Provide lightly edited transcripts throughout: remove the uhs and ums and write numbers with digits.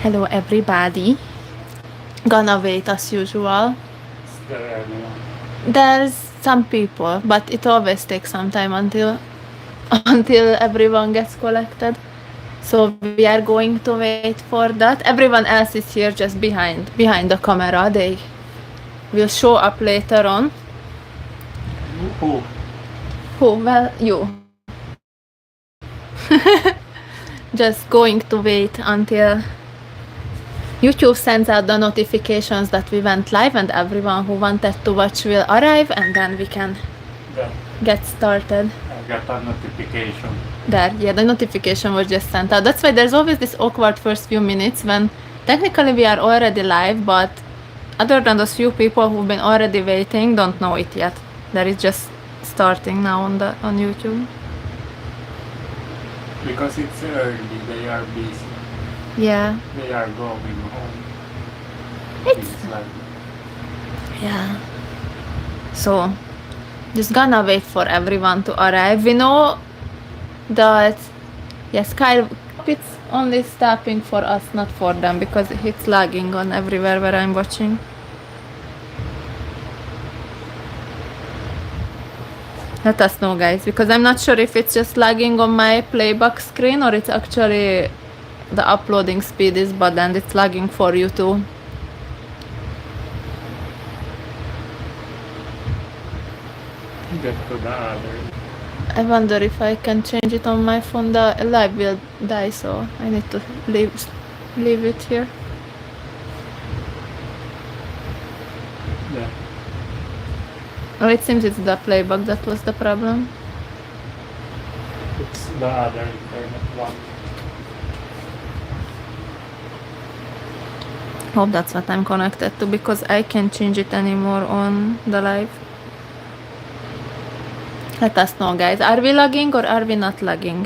Hello everybody. Gonna wait as usual. Is there anyone? There's some people, but it always takes some time until everyone gets collected. So we are going to wait for that. Everyone else is here just behind the camera. They will show up later on. Who? Well, you. Just going to wait until YouTube sends out the notifications that we went live and everyone who wanted to watch will arrive, and then we can get started. I got a notification. The notification was just sent out. That's why there's always this awkward first few minutes when technically we are already live, but other than those few people who've been already waiting don't know it yet. That is just starting now on YouTube. Because it's early, they are busy. Yeah. They are going home. It's like yeah. So just gonna wait for everyone to arrive. We know that yes, Kyle, it's only stopping for us, not for them, because it's lagging on everywhere where I'm watching. Let us know, guys, because I'm not sure if it's just lagging on my playback screen or it's actually the uploading speed is bad and it's lagging for you too. get to the other. I wonder if I can change it on my phone. The live will die, so I need to leave it here. Yeah. Oh, it seems it's the playback that was the problem. It's the other internet one. Hope that's what I'm connected to, because I can't change it anymore on the live. Let us know, guys. Are we lagging or are we not lagging?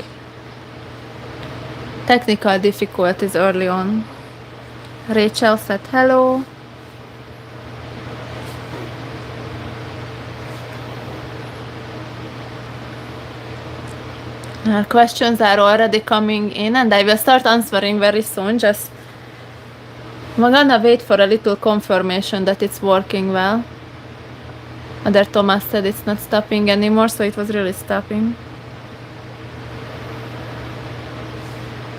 Technical difficulties early on. Rachel said hello. Questions are already coming in and I will start answering very soon. Just we're gonna wait for a little confirmation that it's working well. Other Thomas said it's not stopping anymore, so it was really stopping.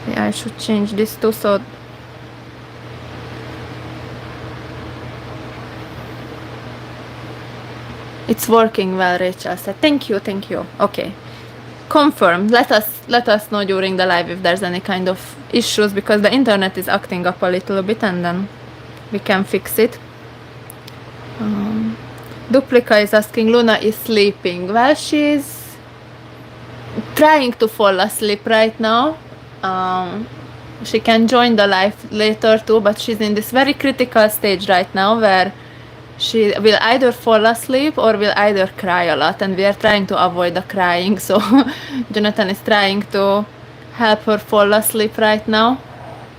Yeah, I should change this too, so it's working well, Rachel said. Thank you. Okay. Confirmed. Let us know during the live if there's any kind of issues, because the internet is acting up a little bit and then we can fix it. Duplica is asking, Luna is sleeping. Well, she's trying to fall asleep right now. She can join the live later too, but she's in this very critical stage right now where she will either fall asleep or will either cry a lot, and we are trying to avoid the crying, so Jonathan is trying to help her fall asleep right now.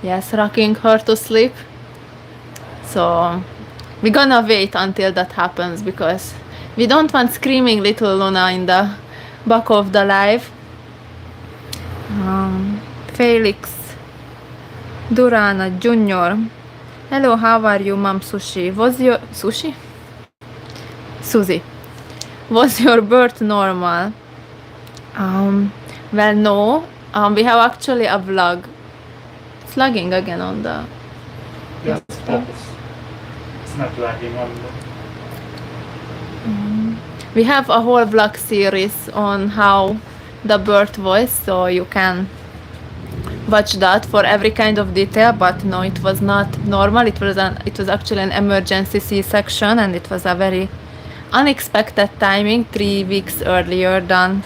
Yes, rocking her to sleep. So we're gonna wait until that happens, because we don't want screaming little Luna in the back of the live. Felix Durana Jr. Hello, how are you, Mom Sushi? Was your Sushi? Susie. Was your birth normal? Well, no. We have actually a vlog. It's lagging again on the. Yes, focus. It's not lagging on the. We have a whole vlog series on how the birth was, so you can watch that for every kind of detail. But no, it was not normal. It was actually an emergency C-section, and it was a very unexpected timing, 3 weeks earlier than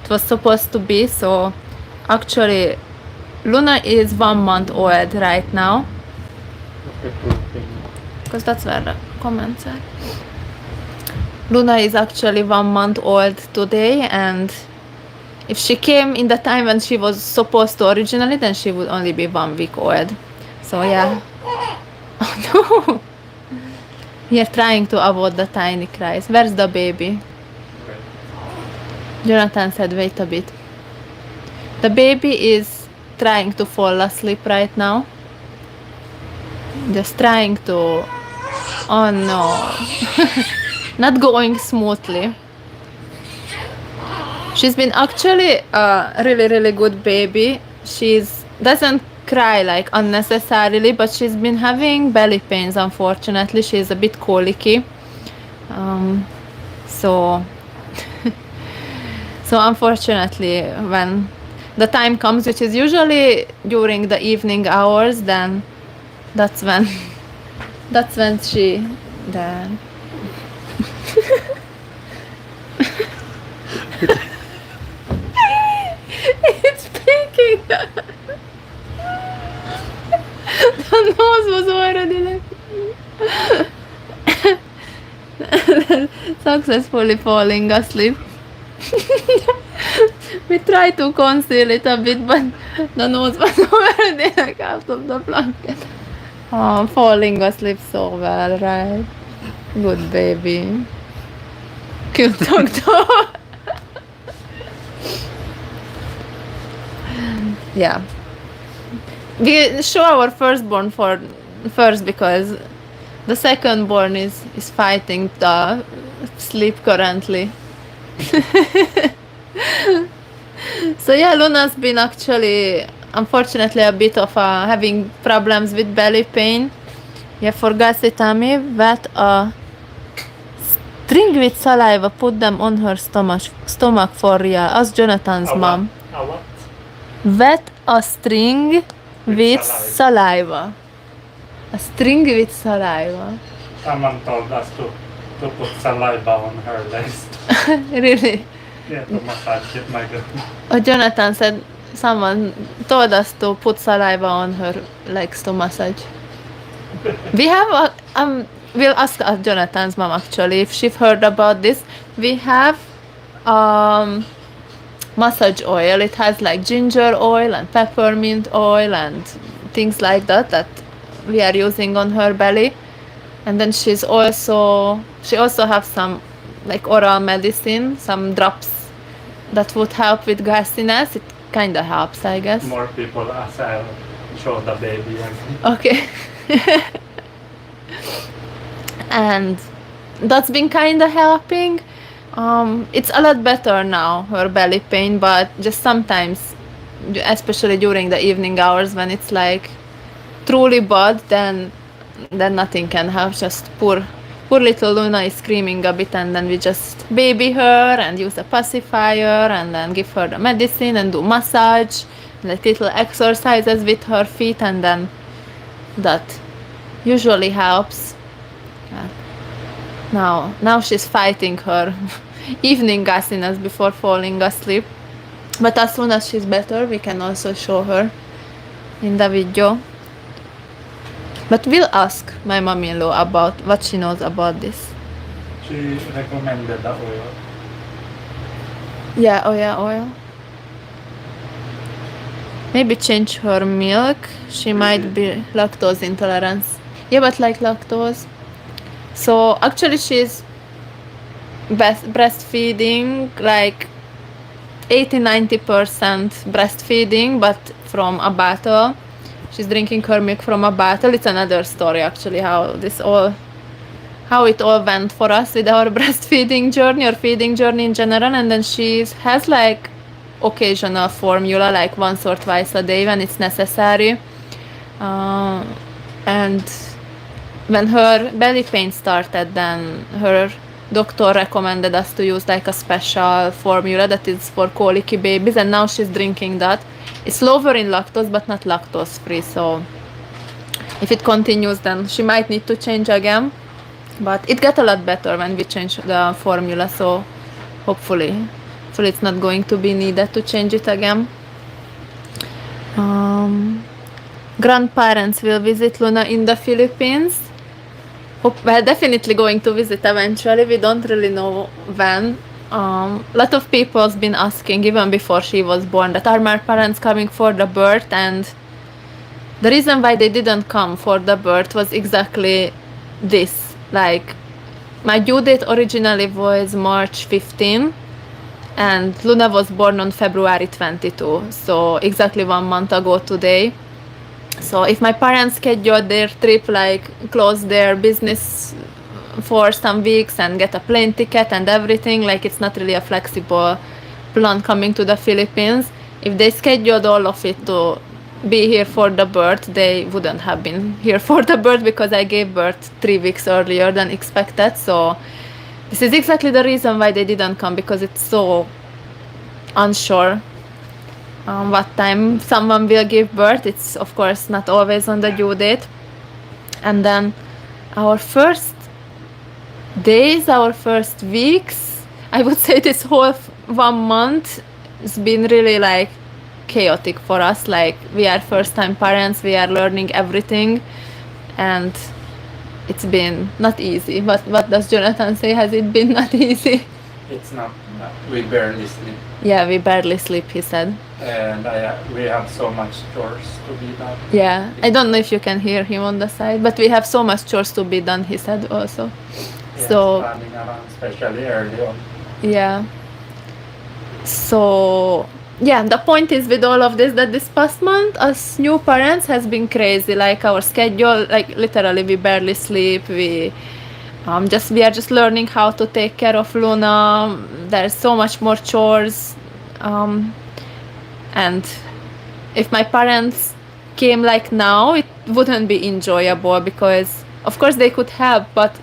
it was supposed to be. So actually Luna is 1 month old right now, because that's where the comments are. Luna is actually 1 month old today, and if she came in the time when she was supposed to originally, then she would only be 1 week old. So yeah. Oh no! We are trying to avoid the tiny cries. Where's the baby? Jonathan said, wait a bit. The baby is trying to fall asleep right now. just trying to, oh no, not going smoothly. She's been actually a really good baby. She's doesn't cry like unnecessarily, but she's been having belly pains. Unfortunately, she's a bit colicky. So so unfortunately, when the time comes, which is usually during the evening hours, then that's when that's when she then it's peeking. The nose was already like successfully falling asleep. We tried to conceal it a bit, but the nose was already like out of the blanket. Oh, falling asleep so well, right? Good baby. Cute doctor. Yeah. We show our firstborn for first because the secondborn is fighting the sleep currently. So yeah, Luna's been actually, unfortunately, a bit of having problems with belly pain. Yeah, forgot to tell me, wet a string with saliva, put them on her stomach for real. Ask Jonathan's mom. A what? Wet a string with saliva. A string with saliva. Someone told us to put saliva on her legs. Really? Yeah, to massage it, my God. Oh, Jonathan said someone told us to put saliva on her legs to massage. We have we'll ask Jonathan's mom actually if she's heard about this. We have massage oil. It has like ginger oil and peppermint oil and things like that we are using on her belly. And then she also have some like oral medicine, some drops that would help with gassiness. It kind of helps, I guess. More people as I'll show the baby again. Okay. And that's been kind of helping. It's a lot better now, her belly pain, but just sometimes, especially during the evening hours when it's like truly bad, then nothing can help. Just poor little Luna is screaming a bit, and then we just baby her and use a pacifier and then give her the medicine and do massage, like little exercises with her feet, and then that usually helps. Now she's fighting her evening gassiness before falling asleep, but as soon as she's better we can also show her in the video. But we'll ask my mom-in-law about what she knows about this. She recommended the oil. Yeah, oil. Maybe change her milk. She might be lactose intolerance. Yeah, but like lactose. So actually she's breastfeeding like 80-90% breastfeeding, but from a bottle. She's drinking her milk from a bottle. It's another story actually how it all went for us with our breastfeeding journey or feeding journey in general. And then she has like occasional formula, like once or twice a day when it's necessary. And when her belly pain started, then her doctor recommended us to use like a special formula that is for colicky babies, and now she's drinking that. It's lower in lactose but not lactose free, so if it continues then she might need to change again, but it got a lot better when we changed the formula, so hopefully it's not going to be needed to change it again. Grandparents will visit Luna in the Philippines. We're definitely going to visit eventually. We don't really know when. A lot of people's been asking even before she was born that are my parents coming for the birth, and the reason why they didn't come for the birth was exactly this. Like, my due date originally was March 15 and Luna was born on February 22, so exactly 1 month ago today. So if my parents scheduled their trip, like close their business for some weeks and get a plane ticket and everything, like it's not really a flexible plan coming to the Philippines. If they scheduled all of it to be here for the birth, they wouldn't have been here for the birth because I gave birth 3 weeks earlier than expected. So this is exactly the reason why they didn't come, because it's so unsure what time someone will give birth. It's of course not always on the due date. And then our first days, our first weeks, I would say this whole 1 month has been really like chaotic for us. Like we are first time parents, we are learning everything, and it's been not easy. What does Jonathan say? Has it been not easy? It's not. We barely sleep, Yeah, we barely sleep, he said. and we have so much chores to be done. Yeah, I don't know if you can hear him on the side, but we have so much chores to be done, he said also. Yeah, So running around, especially early on. yeah. So yeah, the point is with all of this that this past month as new parents has been crazy. Like our schedule, like literally we barely sleep. We are just learning how to take care of Luna. There's so much more chores. And if my parents came like now, it wouldn't be enjoyable because of course they could help, but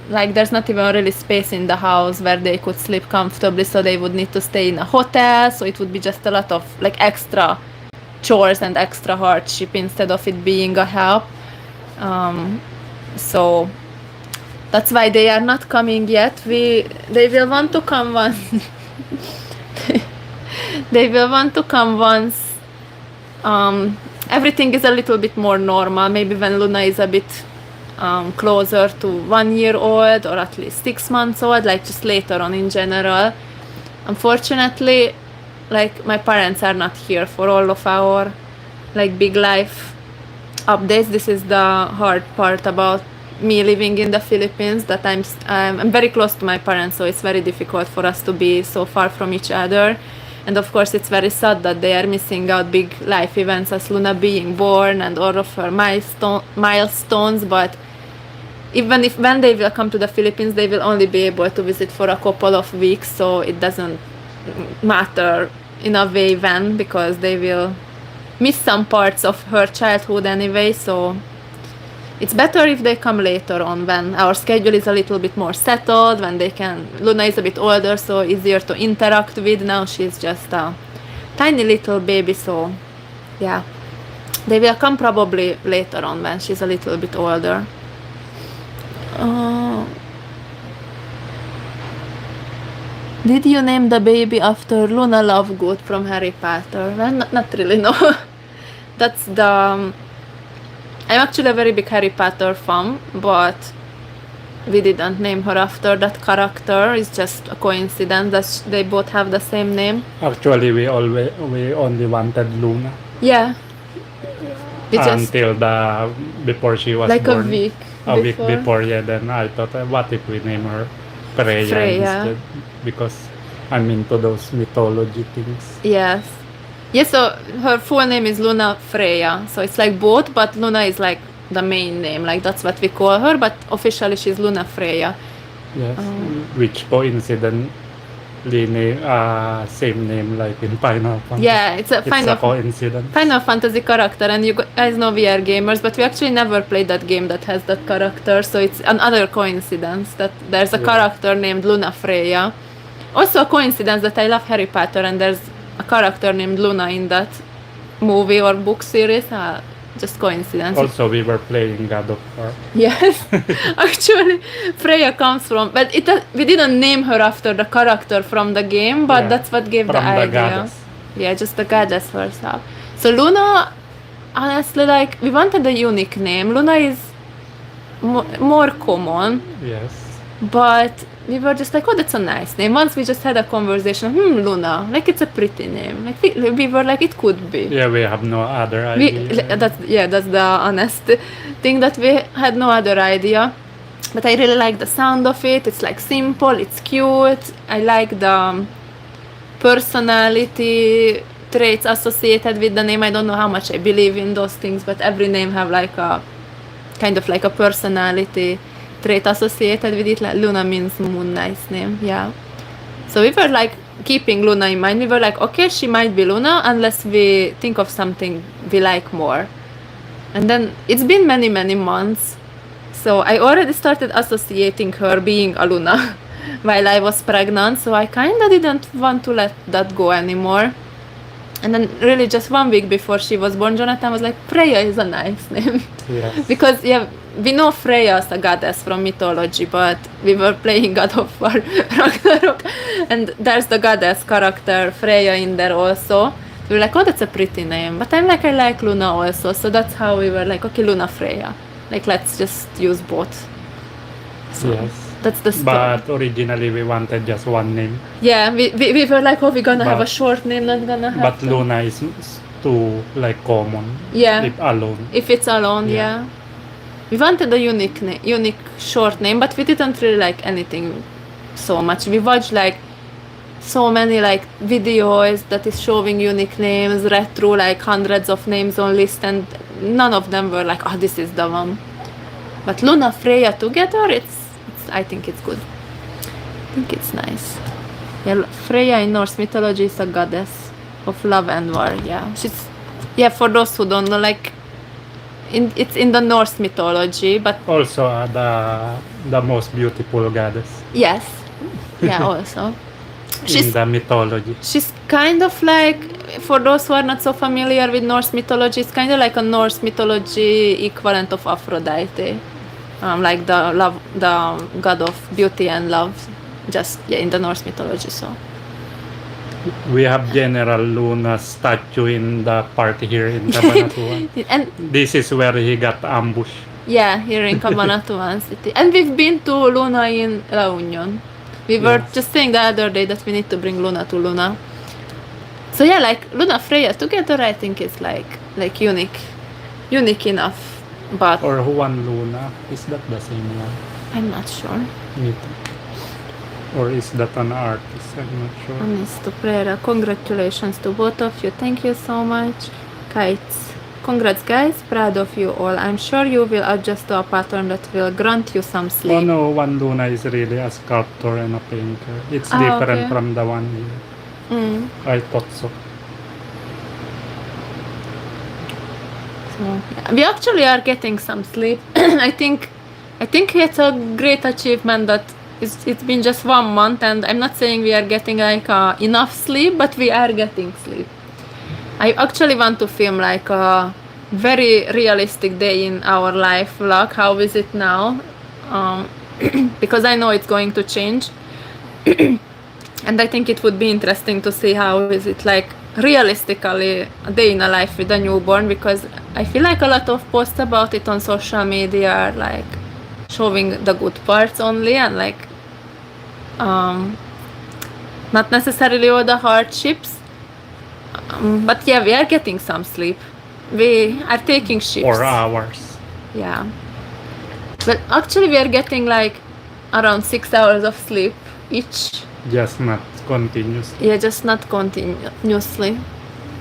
like there's not even really space in the house where they could sleep comfortably, so they would need to stay in a hotel, so it would be just a lot of like extra chores and extra hardship instead of it being a help. So that's why they are not coming yet. They will want to come once. They will want to come once everything is a little bit more normal, maybe when Luna is a bit closer to 1 year old or at least 6 months old, like just later on in general. Unfortunately, like my parents are not here for all of our like big life updates. This is the hard part about me living in the Philippines, that I'm very close to my parents, so it's very difficult for us to be so far from each other. And of course it's very sad that they are missing out big life events as Luna being born and all of her milestones, but even if when they will come to the Philippines, they will only be able to visit for a couple of weeks, so it doesn't matter in a way when, because they will miss some parts of her childhood anyway. So it's better if they come later on when our schedule is a little bit more settled, when Luna is a bit older, so easier to interact with. Now she's just a tiny little baby, so yeah, they will come probably later on when she's a little bit older. Did you name the baby after Luna Lovegood from Harry Potter? Well, not really, no. That's the... I'm actually a very big Harry Potter fan, but we didn't name her after that character. It's just a coincidence that they both have the same name. Actually, we only wanted Luna. Yeah. Until before she was like born. A week before, yeah. Then I thought, what if we name her Freya instead? Because I'm into those mythology things. Yes. Yes, so her full name is Luna Freya, so it's like both, but Luna is like the main name, like that's what we call her, but officially she's Luna Freya. Yes, which coincidentally same name like in Final Fantasy. Yeah, it's a coincidence. Final Fantasy character, and you guys know we are gamers, but we actually never played that game that has that character, so it's another coincidence that there's a character named Luna Freya. Also a coincidence that I love Harry Potter and there's a character named Luna in that movie or book series. Just coincidence. Also, we were playing God of War. Yes, actually, Freya comes from, but we didn't name her after the character from the game, but that's what gave the idea. Goddess. Yeah, just the goddess herself. So Luna, honestly, like we wanted a unique name. Luna is more common. Yes. But we were just like, oh, that's a nice name. Once we just had a conversation, Luna, like it's a pretty name. Like we were like, it could be. Yeah, we have no other idea. That's the honest thing, that we had no other idea. But I really like the sound of it. It's like simple, it's cute. I like the personality traits associated with the name. I don't know how much I believe in those things, but every name have like a kind of like a personality trait associated with it. Like Luna means moon, nice name, yeah. So we were like keeping Luna in mind. We were like, okay, she might be Luna unless we think of something we like more. And then it's been many, many months. So I already started associating her being a Luna while I was pregnant. So I kind of didn't want to let that go anymore. And then really just 1 week before she was born, Jonathan was like, Freya is a nice name. Yes. Because yeah, we know Freya as a goddess from mythology, but we were playing God of War Ragnarok, and there's the goddess character Freya in there also. We were like, oh, that's a pretty name. But I'm like, I like Luna also, so that's how we were like, okay, Luna Freya. Like, let's just use both. So Yes. that's the story. But originally we wanted just one name. Yeah, we were like, oh, we're gonna have a But- short name, not gonna have But to- Luna is too like common. Yeah. If alone. If it's alone, Yeah. yeah. We wanted a unique short name, but we didn't really like anything so much. We watched like so many like videos that is showing unique names, read through like hundreds of names on list, and none of them were like, oh, this is the one. But Luna, Freya together, it's I think it's good. I think it's nice. Yeah, Freya in Norse mythology is a goddess of love and war. Yeah, yeah. For those who don't know, like it's in the Norse mythology, but Also the most beautiful goddess yes, yeah. Also, in the mythology. she's kind of like, for those who are not so familiar with Norse mythology, it's kind of like a Norse mythology equivalent of Aphrodite, like the god of beauty and love, just in the Norse mythology. So We have General Luna's statue in the park here in Cabanatuan. and This is where he got ambushed. yeah, here in Cabanatuan City, and we've been to Luna in La Union. We were Yes. just saying the other day that we need to bring Luna to Luna. So yeah, like Luna Freya together, I think it's like unique enough. But Or Juan Luna. Is that the same one? I'm not sure. Me too. Or is that an artist? I'm not sure. Honest to prayer. Congratulations to both of you. Thank you so much. Kites. Congrats guys, proud of you all. I'm sure you will adjust to a pattern that will grant you some sleep. Oh no, Juan Luna is really a sculptor and a painter. It's Ah, different okay. from the one here. Mm. I thought so. So yeah. We actually are getting some sleep. I think it's a great achievement that it's been just 1 month, and I'm not saying we are getting like enough sleep, but we are getting sleep. I actually want to film like a very realistic day in our life vlog. How is it now? Because I know it's going to change. And I think it would be interesting to see how is it like realistically a day in a life with a newborn, because I feel like a lot of posts about it on social media are like showing the good parts only, and like not necessarily all the hardships. But yeah, we are getting some sleep. We are taking shifts. 4 hours. Yeah. But actually we are getting like around 6 hours of sleep each. Just not continuous. Yeah, just not continuously.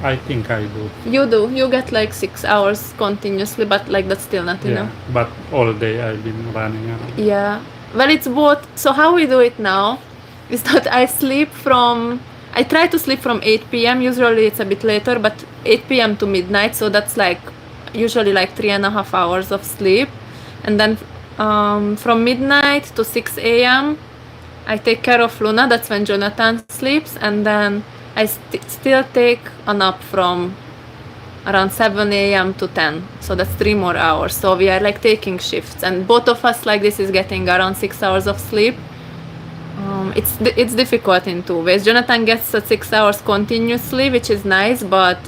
I think I do. You do. You get like 6 hours continuously, but like that's still not Yeah. enough. But all day I've been running around. Yeah. Well, it's both. So how we do it now is that I try to sleep from 8 p.m. Usually it's a bit later, but 8 p.m. to midnight. So that's like usually like 3.5 hours of sleep. And then from midnight to 6 a.m. I take care of Luna. That's when Jonathan sleeps. And then I still take a nap from around 7 a.m. to 10. So that's 3 more hours. So we are like taking shifts. And both of us like this is getting around 6 hours of sleep. It's difficult in 2 ways. Jonathan gets 6 hours continuously, which is nice, but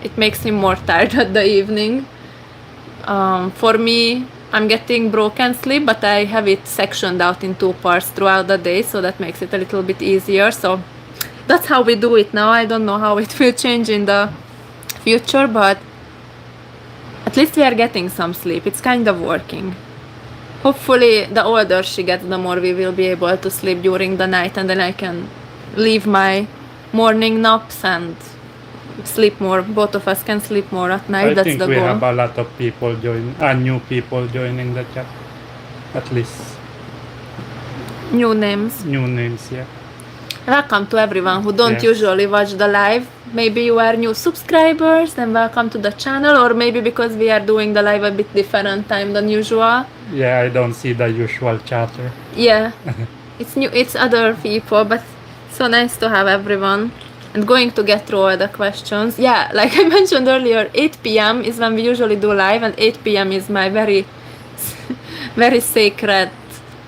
it makes him more tired at the evening. For me, I'm getting broken sleep, but I have it sectioned out in 2 parts throughout the day, so that makes it a little bit easier. So that's how we do it now. I don't know how it will change in the future, but at least we are getting some sleep. It's kind of working. Hopefully, the older she gets, the more we will be able to sleep during the night, and then I can leave my morning naps and sleep more. Both of us can sleep more at night. I That's think the we goal. have a lot of people new people joining the chat. At least New names. new names, yeah. Welcome to everyone who don't Yes. usually watch the live. Maybe you are new subscribers, then welcome to the channel, or maybe because we are doing the live a bit different time than usual. Yeah, I don't see the usual chatter. Yeah, it's new, it's other people, but so nice to have everyone and going to get through all the questions. Yeah, like I mentioned earlier, 8 p.m. is when we usually do live, and 8 p.m. is my very, very sacred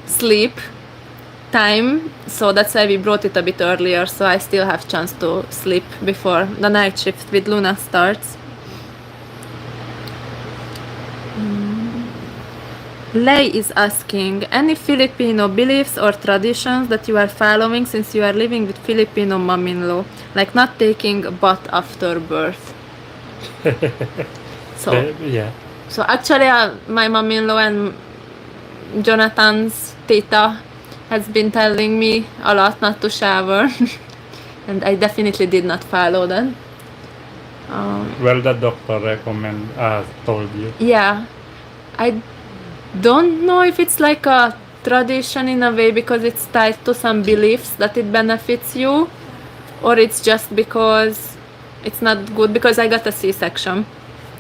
sleep time, so that's why we brought it a bit earlier, so I still have chance to sleep before the night shift with Luna starts. Lei is asking, any Filipino beliefs or traditions that you are following since you are living with Filipino mom-in-law, like not taking a bath after birth? Yeah. So actually, my mom-in-law and Jonathan's tita has been telling me a lot not to shower, and I definitely did not follow that. Well, the doctor told you. Yeah, I don't know if it's like a tradition in a way because it's tied to some beliefs that it benefits you, or it's just because it's not good because I got a C-section,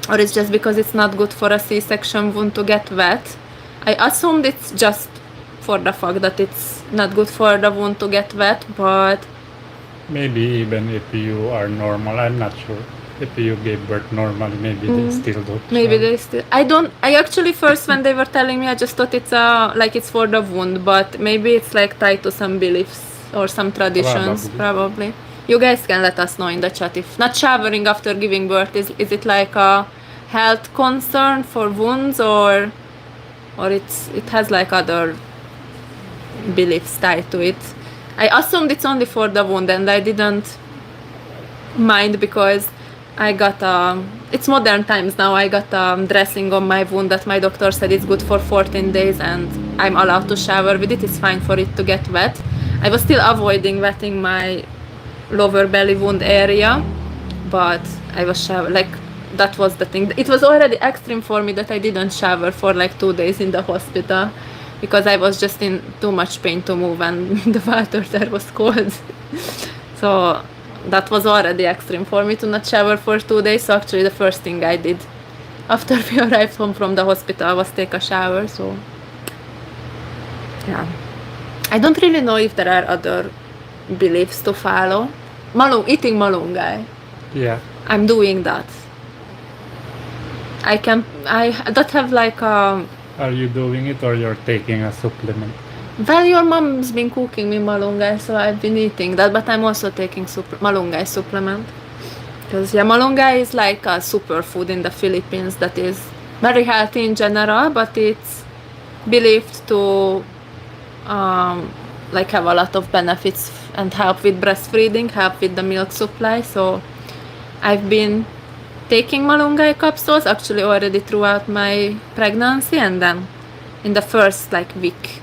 or it's just because it's not good for a C-section wound to get wet. I assumed it's just for the fact that it's not good for the wound to get wet, but Maybe even if you are normal, I'm not sure. If you gave birth normally, maybe they still don't. maybe shower. they still. I actually first when they were telling me, I just thought it's like it's for the wound, but maybe it's like tied to some beliefs or some traditions. Probably. You guys can let us know in the chat if not showering after giving birth is it like a health concern for wounds or it has like other beliefs tied to it. I assumed it's only for the wound and I didn't mind because I got it's modern times now. I got dressing on my wound that my doctor said it's good for 14 days and I'm allowed to shower with it. It's fine for it to get wet. I was still avoiding wetting my lower belly wound area, but I was shower like that was the thing. It was already extreme for me that I didn't shower for like 2 days in the hospital because I was just in too much pain to move and the water there was cold. So that was already extreme for me to not shower for 2 days. So actually the first thing I did after we arrived home from the hospital was take a shower. So yeah, I don't really know if there are other beliefs to follow. Eating malunggay. Yeah. I'm doing that. I don't have like Are you doing it or you're taking a supplement? well, your mom's been cooking me malunggay, so I've been eating that, but I'm also taking malunggay supplement. Because yeah, malunggay is like a superfood in the Philippines that is very healthy in general, but it's believed to like have a lot of benefits and help with breastfeeding, help with the milk supply. So I've been taking malunggay capsules actually already throughout my pregnancy, and then in the first like week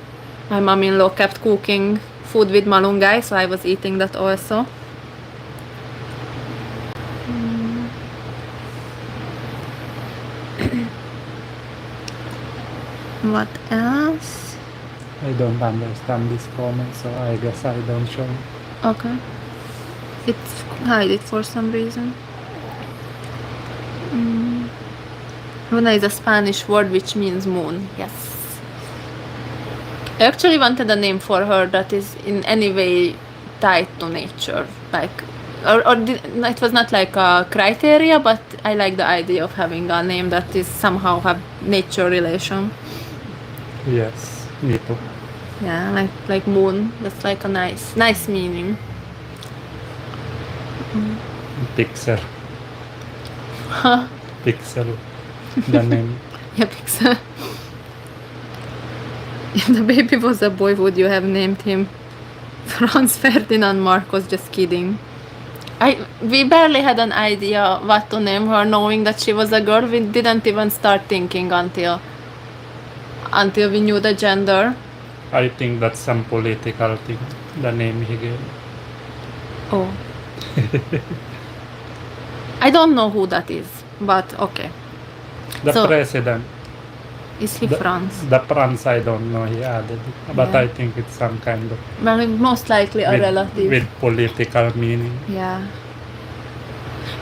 my mom-in-law kept cooking food with malunggay, so I was eating that also. What else? I don't understand this comment, so I guess I don't show. Okay. It's hide it for some reason. Luna is a Spanish word which means moon. Yes. I actually wanted a name for her that is in any way tied to nature, like, it was not like a criteria, but I like the idea of having a name that is somehow have nature relation. Yes, me too. Yeah, like moon. That's like a nice meaning. Pixel. Pixel. The name. Yeah, Pixel. If the baby was a boy, would you have named him Franz Ferdinand Marcos? Just kidding. We barely had an idea what to name her, knowing that she was a girl. We didn't even start thinking until we knew the gender. I think that's some political thing, the name he gave. Oh. I don't know who that is, but okay. The So- president. Is he France? The France, I don't know, he added it. But Yeah. I think it's some kind of Well, most likely a relative. with political meaning. Yeah.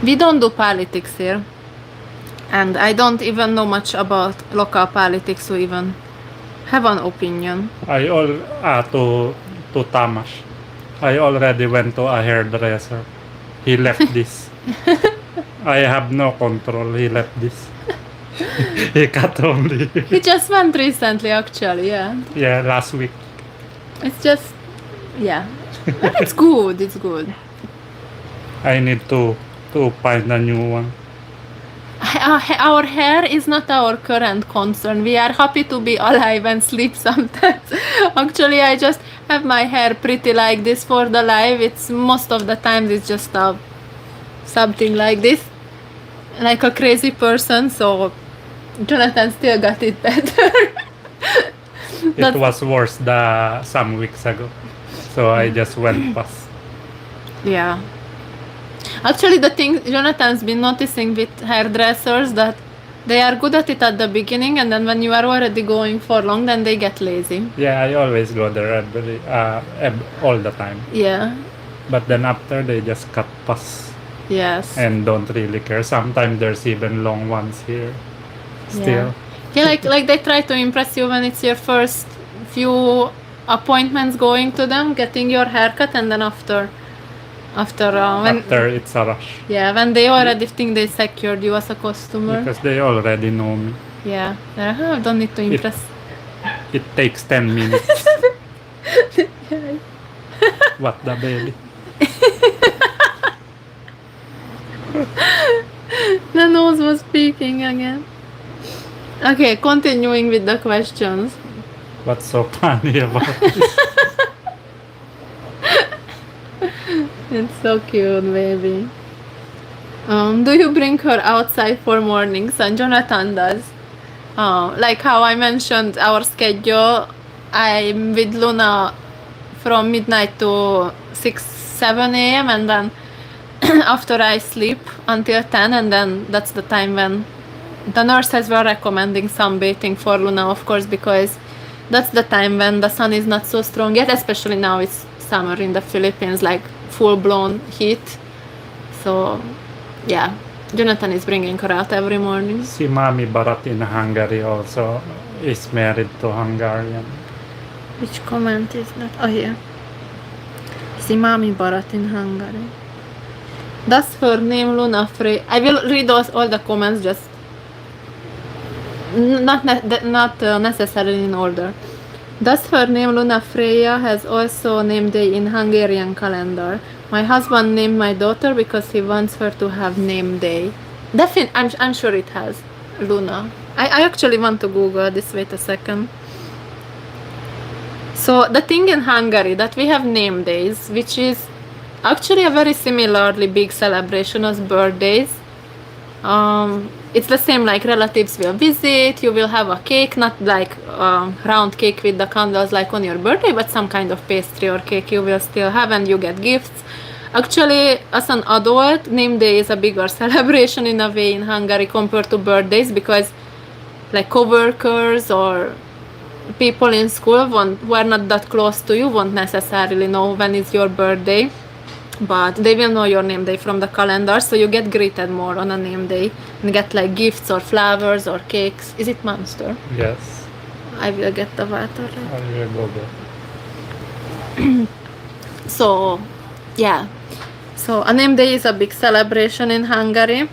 We don't do politics here. And I don't even know much about local politics to even have an opinion. To Tamas. I already went to a hairdresser. He left this. I have no control. He left this. He cut only. He just went recently, actually, yeah. Yeah, last week. It's just, yeah. But it's good, it's good. I need to find a new one. Our hair is not our current concern. We are happy to be alive and sleep sometimes. Actually, I just have my hair pretty like this for the live. It's most of the times it's just something like this, like a crazy person. So Jonathan still got it better. It was worse some weeks ago. So I just went past. Yeah. Actually, the thing Jonathan's been noticing with hairdressers that they are good at it at the beginning, and then when you are already going for long, then they get lazy. Yeah, I always go there all the time. Yeah. But then after they just cut past Yes. and don't really care. Sometimes there's even long ones here. Still. Yeah, like they try to impress you when it's your first few appointments going to them, getting your haircut, and then after It's a rush. yeah, when they already think they secured you as a customer. Because they already know me. Yeah, they're like, oh, don't need to impress. It takes 10 minutes. What the baby? The nose was speaking again. Okay, continuing with the questions. What's so funny about this? It's so cute, baby. Do you bring her outside for mornings? And Jonathan does. Like how I mentioned our schedule, I'm with Luna from midnight to 7 a.m. and then after I sleep until 10, and then that's the time when the nurses were recommending sunbathing for Luna, of course, because that's the time when the sun is not so strong yet, especially now it's summer in the Philippines, like full-blown heat. So yeah, Jonathan is bringing her out every morning. Si Mami Barat in Hungary also is married to Hungarian. Which comment is that? Oh, here. Si Mami Barat in Hungary. Does her name Luna Frey? I will read all the comments, just not necessarily in order. Does her name Luna Freya has also name day in Hungarian calendar? My husband named my daughter because he wants her to have name day. I'm sure it has Luna. I actually want to Google this. Wait a second. So the thing in Hungary that we have name days, which is actually a very similarly big celebration as birthdays. It's the same, like relatives will visit, you will have a cake, not like round cake with the candles like on your birthday, but some kind of pastry or cake you will still have, and you get gifts. Actually, as an adult, name day is a bigger celebration in a way in Hungary compared to birthdays, because like co-workers or people in school who are not that close to you won't necessarily know when is your birthday, but they will know your name day from the calendar, so you get greeted more on a name day and get like gifts or flowers or cakes. Is it Monster? Yes. I will get the water. I will go there. So yeah, so a name day is a big celebration in Hungary,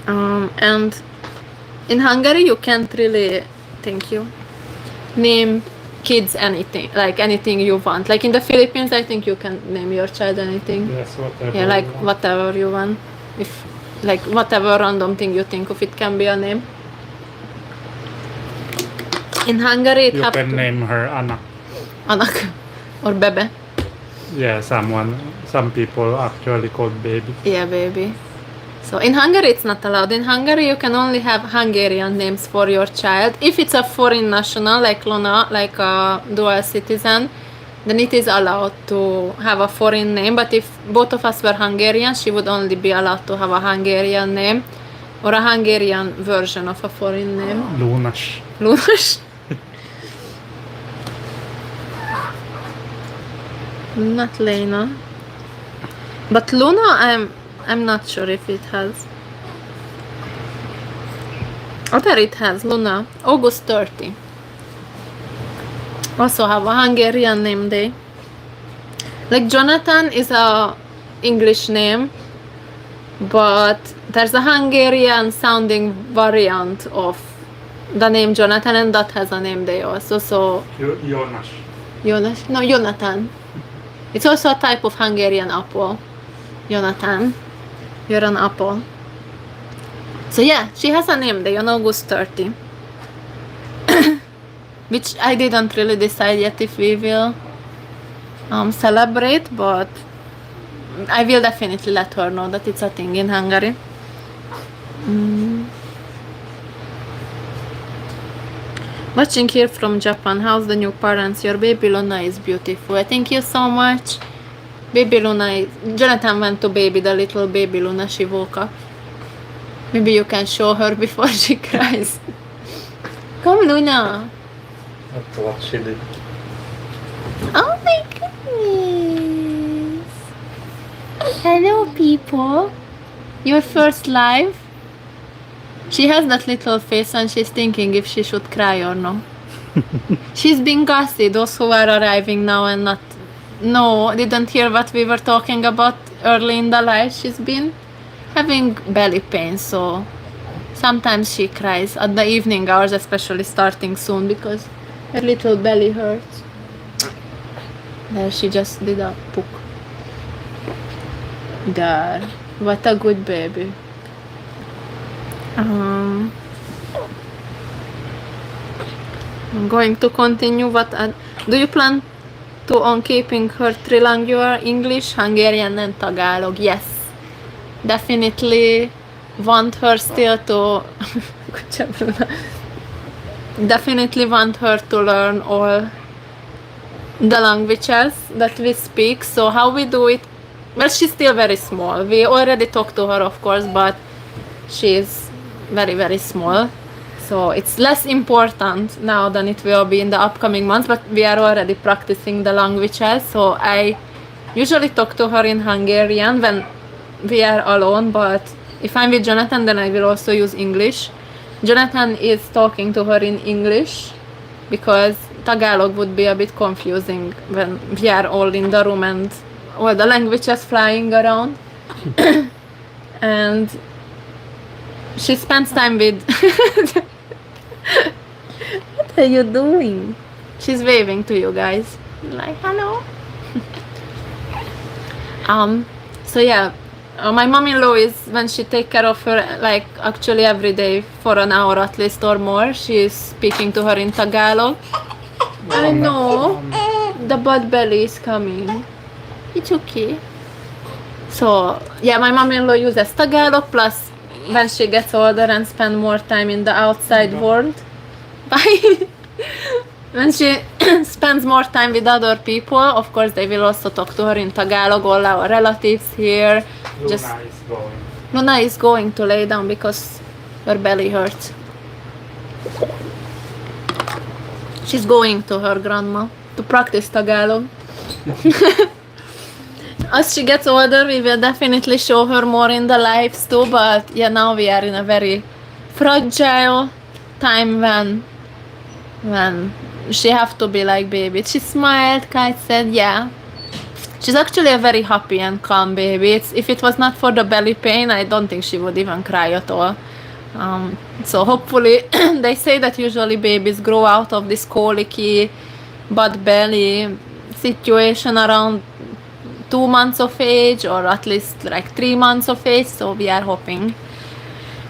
and in Hungary you can't really, thank you, name kids anything, like anything you want. Like in the Philippines, I think you can name your child anything. Yes, whatever. Yeah, like you want. whatever you want. If like whatever random thing you think of, it can be a name. In Hungary, it You have can to name her Anak. Anak or Bebe. Yeah, some people actually called baby. Yeah, baby. So in Hungary, it's not allowed. In Hungary, you can only have Hungarian names for your child. If it's a foreign national, like Luna, like a dual citizen, then it is allowed to have a foreign name. But if both of us were Hungarian, she would only be allowed to have a Hungarian name or a Hungarian version of a foreign name. Lunas. Lunas. Not Lena. But Luna, I'm not sure if it has. Oh, there it has, Luna. August 30. Also have a Hungarian name day. Like Jonathan is a English name, but there's a Hungarian sounding variant of the name Jonathan, and that has a name day also. So Jonas. Jonas? No, Jonathan. It's also a type of Hungarian apple. Jonathan. You're an apple. So yeah, she has a name day on August 30. Which I didn't really decide yet if we will celebrate, but I will definitely let her know that it's a thing in Hungary. Watching here from Japan. How's the new parents? Your baby Luna is beautiful. Thank you so much. Baby Luna Jonathan went to baby the little baby Luna. She woke up. Maybe you can show her before she cries. Come, Luna. That's what she did. Oh my goodness. Hello, people. Your first live. She has that little face and she's thinking if she should cry or no. She's being gassy, those who are arriving now and didn't hear what we were talking about early in the live. She's been having belly pain, so sometimes she cries at the evening hours, especially starting soon, because her little belly hurts. There, she just did a poop. There, what a good baby. I'm going to continue. Do you plan on keeping her trilingual English, Hungarian and Tagalog? Yes, definitely want her still to good job, Luna. Definitely want her to learn all the languages that we speak. So how we do it, well, she's still very small. We already talked to her, of course, but she's very, very small, so it's less important now than it will be in the upcoming months, but we are already practicing the languages. So I usually talk to her in Hungarian when we are alone, but if I'm with Jonathan, then I will also use English. Jonathan is talking to her in English because Tagalog would be a bit confusing when we are all in the room and all the languages flying around. And she spends time with what are you doing? She's waving to you guys like hello. So yeah, my mom-in-law is, when she take care of her, like actually every day for an hour at least or more, she is speaking to her in Tagalog. I know the butt belly is coming. It's okay. So yeah, my mom-in-law uses Tagalog, plus when she gets older and spend more time in the outside world, when she spends more time with other people, of course they will also talk to her in Tagalog, all our relatives here. Luna is going to lay down because her belly hurts. She's going to her grandma to practice Tagalog. As she gets older, we will definitely show her more in the lives too, but yeah, now we are in a very fragile time when she have to be like baby. She smiled, Kai said, yeah. She's actually a very happy and calm baby. If it was not for the belly pain, I don't think she would even cry at all. So hopefully, they say that usually babies grow out of this colicky butt belly situation around 2 months of age, or at least like 3 months of age, so we are hoping,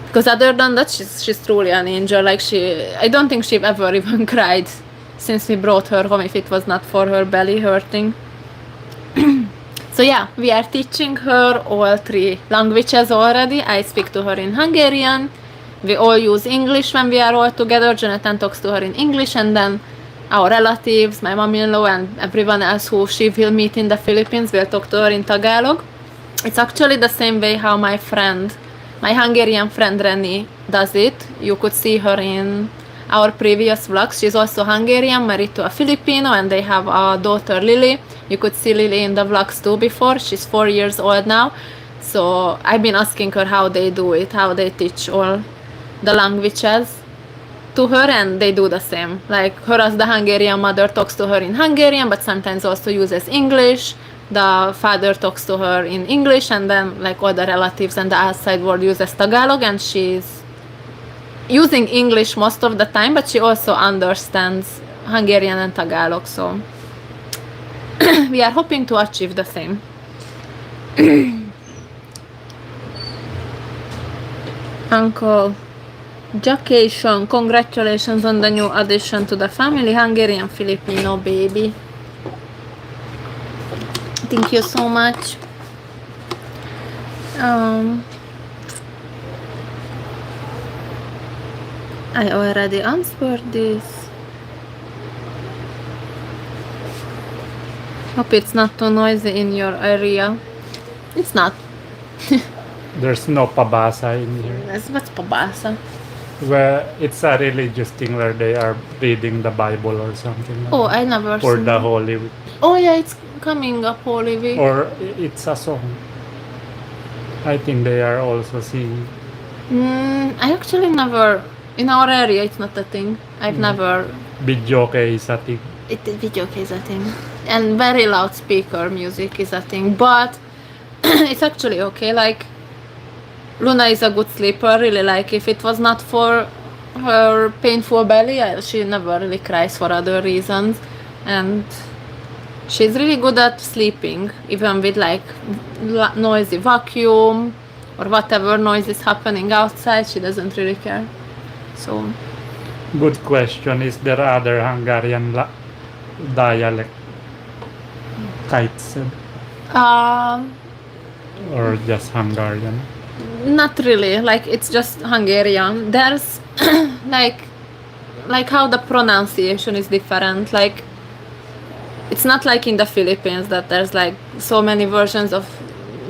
because other than that she's truly an angel. Like I don't think she ever even cried since we brought her home if it was not for her belly hurting. So yeah, we are teaching her all 3 languages already. I speak to her in Hungarian, we all use English when we are all together. Jonathan talks to her in English, and then our relatives, my mom-in-law, and everyone else who she will meet in the Philippines will talk to her in Tagalog. It's actually the same way how my Hungarian friend Reni does it. You could see her in our previous vlogs. She's also Hungarian, married to a Filipino, and they have a daughter, Lily. You could see Lily in the vlogs too before. She's 4 years old now. So I've been asking her how they do it, how they teach all the languages to her, and they do the same. Like her as the Hungarian mother talks to her in Hungarian, but sometimes also uses English. The father talks to her in English, and then like all the relatives and the outside world uses Tagalog, and she's using English most of the time, but she also understands Hungarian and Tagalog, so we are hoping to achieve the same. Uncle Jacation, congratulations on the new addition to the family, Hungarian Filipino baby. Thank you so much. I already answered this. Hope it's not too noisy in your area. It's not. There's no pabasa in here. What's pabasa? Where it's a religious thing where they are reading the Bible or something. Like Oh, that. I never Or seen the that. Holy Week. Oh yeah, it's coming up Holy Week. Or it's a song. I think they are also singing. I actually never, in our area it's not a thing. I've never, Videoke is a thing. video is a thing. And very loudspeaker music is a thing. But it's actually okay. Like Luna is a good sleeper, really. Like if it was not for her painful belly, she never really cries for other reasons. And she's really good at sleeping, even with like noisy vacuum or whatever noise is happening outside. She doesn't really care. So Good question. Is there other Hungarian dialect? Kites or just Hungarian? not really. Like it's just Hungarian. There's like how the pronunciation is different. Like it's not like in the Philippines that there's like so many versions of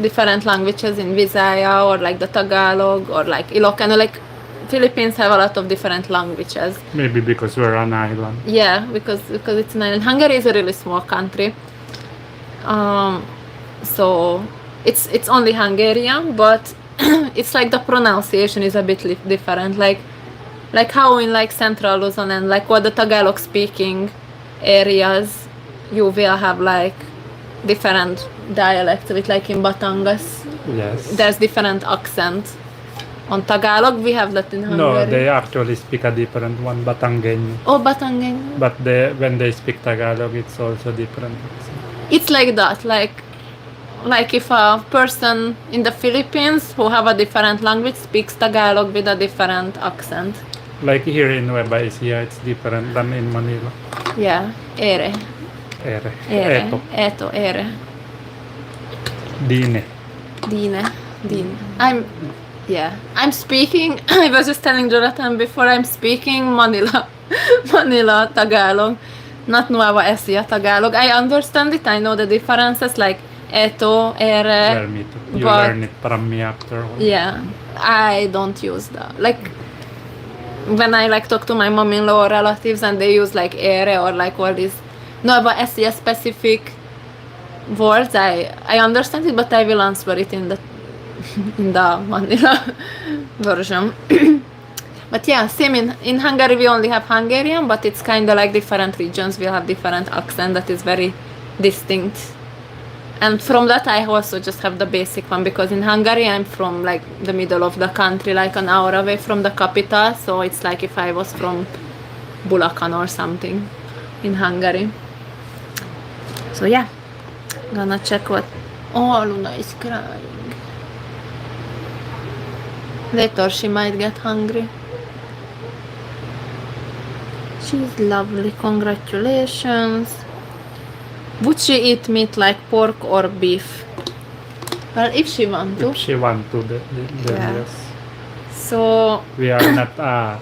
different languages in Visaya or like the Tagalog or like Ilocano. Like Philippines have a lot of different languages. Maybe because we're an island. Yeah, because it's an island. Hungary is a really small country. So it's only Hungarian, but it's like the pronunciation is a bit different. Like how in like Central Luzon and like what the Tagalog speaking areas, you will have like different dialects with like in Batangas. Yes. There's different accent. On Tagalog, we have that in Hungary. No, they actually speak a different one, Batangueño. Oh, Batangueño. But when they speak Tagalog, it's also different. It's like that, like if a person in the Philippines who have a different language speaks Tagalog with a different accent. Like here in Nueva Ecija, it's different than in Manila. Yeah, ere. Ere. Ere. Eto. Eto, ere. Dine. Dine. I'm speaking, I was just telling Jonathan before, I'm speaking Manila Tagalog, not Nueva Ecija Tagalog. I understand it, I know the differences, like eto, ere. Well, me too. You learn it from me after all. Yeah, I don't use that. Like, when I like talk to my mom-in-law or relatives and they use like ere or like all these Nueva Ecija specific words, I understand it, but I will answer it in the Manila version. But yeah, same in Hungary we only have Hungarian, but it's kind of like different regions will have different accent that is very distinct. And from that I also just have the basic one, because in Hungary I'm from like the middle of the country, like an hour away from the capital, so it's like if I was from Bulacan or something in Hungary. So yeah, gonna check what... Oh, Luna is crying. Later she might get hungry. She's lovely, congratulations. Would she eat meat like pork or beef? Well, if she want to. If she want to, then Yeah. yes. So We are not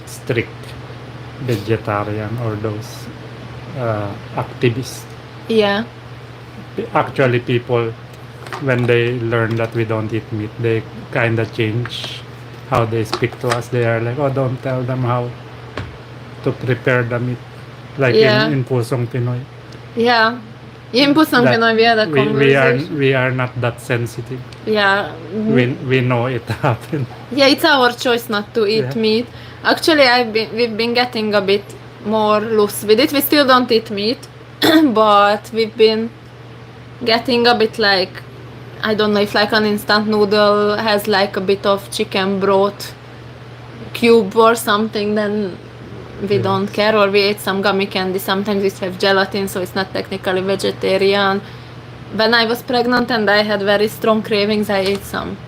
strict. vegetarian or those activists. Yeah. Actually, people, when they learn that we don't eat meat, they kind of change how they speak to us. They are like, oh, don't tell them how to prepare the meat. Like Yeah. in Pusong Pinoy. Yeah. In Pusong That Pinoy, we had a conversation. we are not that sensitive. Yeah. We know it happened. Yeah, it's our choice not to eat Yeah. meat. Actually, we've been getting a bit more loose with it. We still don't eat meat, but we've been getting a bit like, I don't know, if like an instant noodle has like a bit of chicken broth cube or something, then we don't care. Or we ate some gummy candy. Sometimes we have gelatin, so it's not technically vegetarian. When I was pregnant and I had very strong cravings, I ate some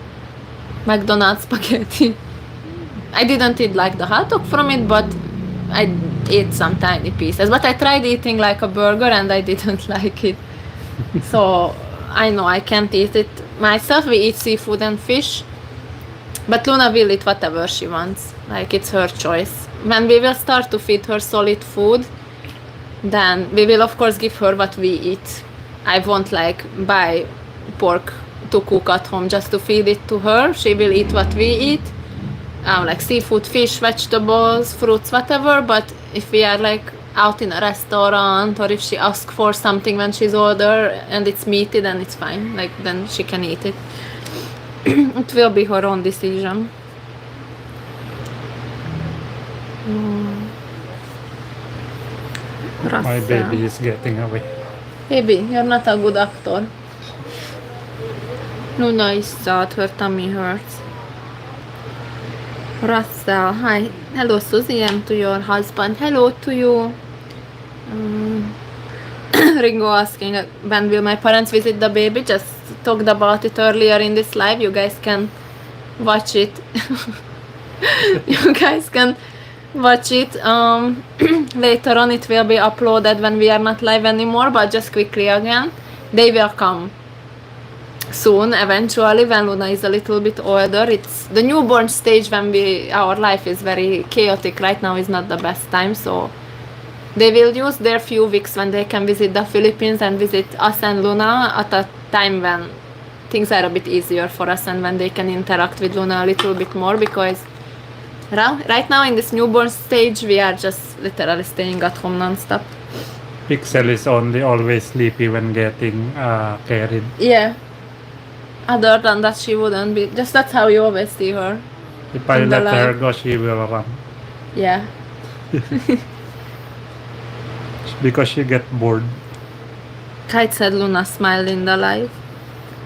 McDonald's spaghetti. I didn't eat like the hot dog from it, but I ate some tiny pieces. But I tried eating like a burger and I didn't like it. So I know I can't eat it myself. We eat seafood and fish, but Luna will eat whatever she wants. Like, it's her choice. When we will start to feed her solid food, then we will of course give her what we eat. I won't like buy pork to cook at home just to feed it to her. She will eat what we eat, like seafood, fish, vegetables, fruits, whatever. But if we are like out in a restaurant, or if she asks for something when she's older and it's meaty, then it's fine. Like, then she can eat it. It will be her own decision. My Russell. baby is getting away. Baby, you're not a good actor. Luna is sad, her tummy hurts. Russell, hi. Hello, Susie, and to your husband. Hello to you. Ringo asking when will my parents visit the baby. Just talked about it earlier in this live. You guys can watch it. You guys can watch it. Later on it will be uploaded when we are not live anymore, but just quickly again, they will come soon, eventually, when Luna is a little bit older. It's the newborn stage when our life is very chaotic. Right now is not the best time, so they will use their few weeks when they can visit the Philippines and visit us and Luna at a time when things are a bit easier for us and when they can interact with Luna a little bit more, because right now in this newborn stage we are just literally staying at home non-stop. Pixel is only always sleepy when getting carried. Yeah. Other than that, she wouldn't be. Just that's how you always see her. If I In the let her live. go, she will run. Yeah. Because she get bored. Kite said Luna smiled in the live.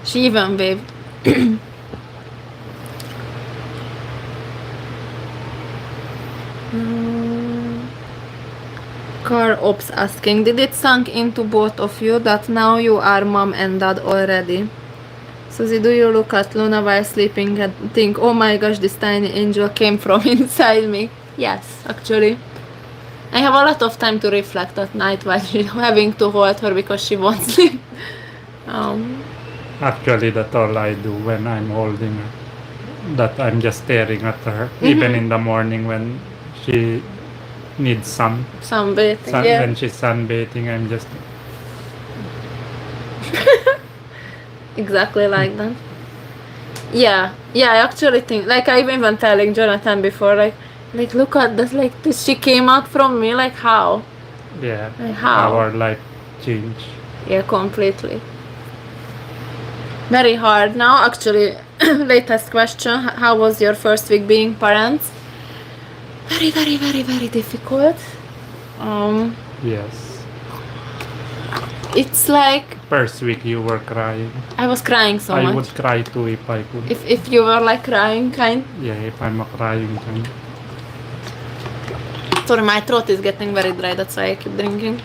She even waved. Car Ops asking, did it sunk into both of you that now you are mom and dad already? Susie, do you look at Luna while sleeping and think, oh my gosh, this tiny angel came from inside me? Yes, actually. I have a lot of time to reflect at night while having to hold her because she won't sleep. Actually, that's all I do when I'm holding her. That I'm just staring at her. Even in the morning when she needs Sunbathing, yeah. when she's sunbathing, I'm just... Exactly like that. Yeah, I actually think, like, I've even telling Jonathan before, like look at this, like this, she came out from me, like how? Yeah, Like how? our life changed. Yeah, completely. Very hard now, actually. Latest question, how was your first week being parents? Very, very, very, very difficult. Yes. It's like First week you were crying. I was crying so I much. would cry too if I could. If you were like crying, kind. Yeah, if I'm a crying kind. Sorry, my throat is getting very dry. That's why I keep drinking.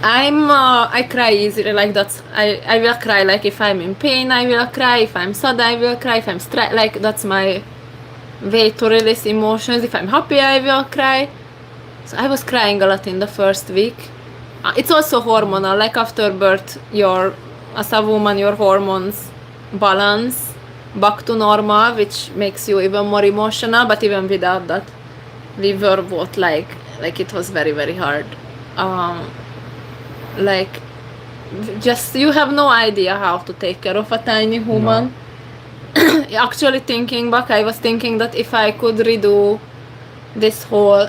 I cry easily. Like that's I will cry. Like if I'm in pain, I will cry. If I'm sad, I will cry. If I'm stressed, like that's my way to release emotions. If I'm happy, I will cry. So I was crying a lot in the first week. It's also hormonal. Like after birth, as a woman, your hormones balance back to normal, which makes you even more emotional. But even without that, we were both like it was very, very hard. Like just you have no idea how to take care of a tiny human. Actually, thinking back, I was thinking that if I could redo this whole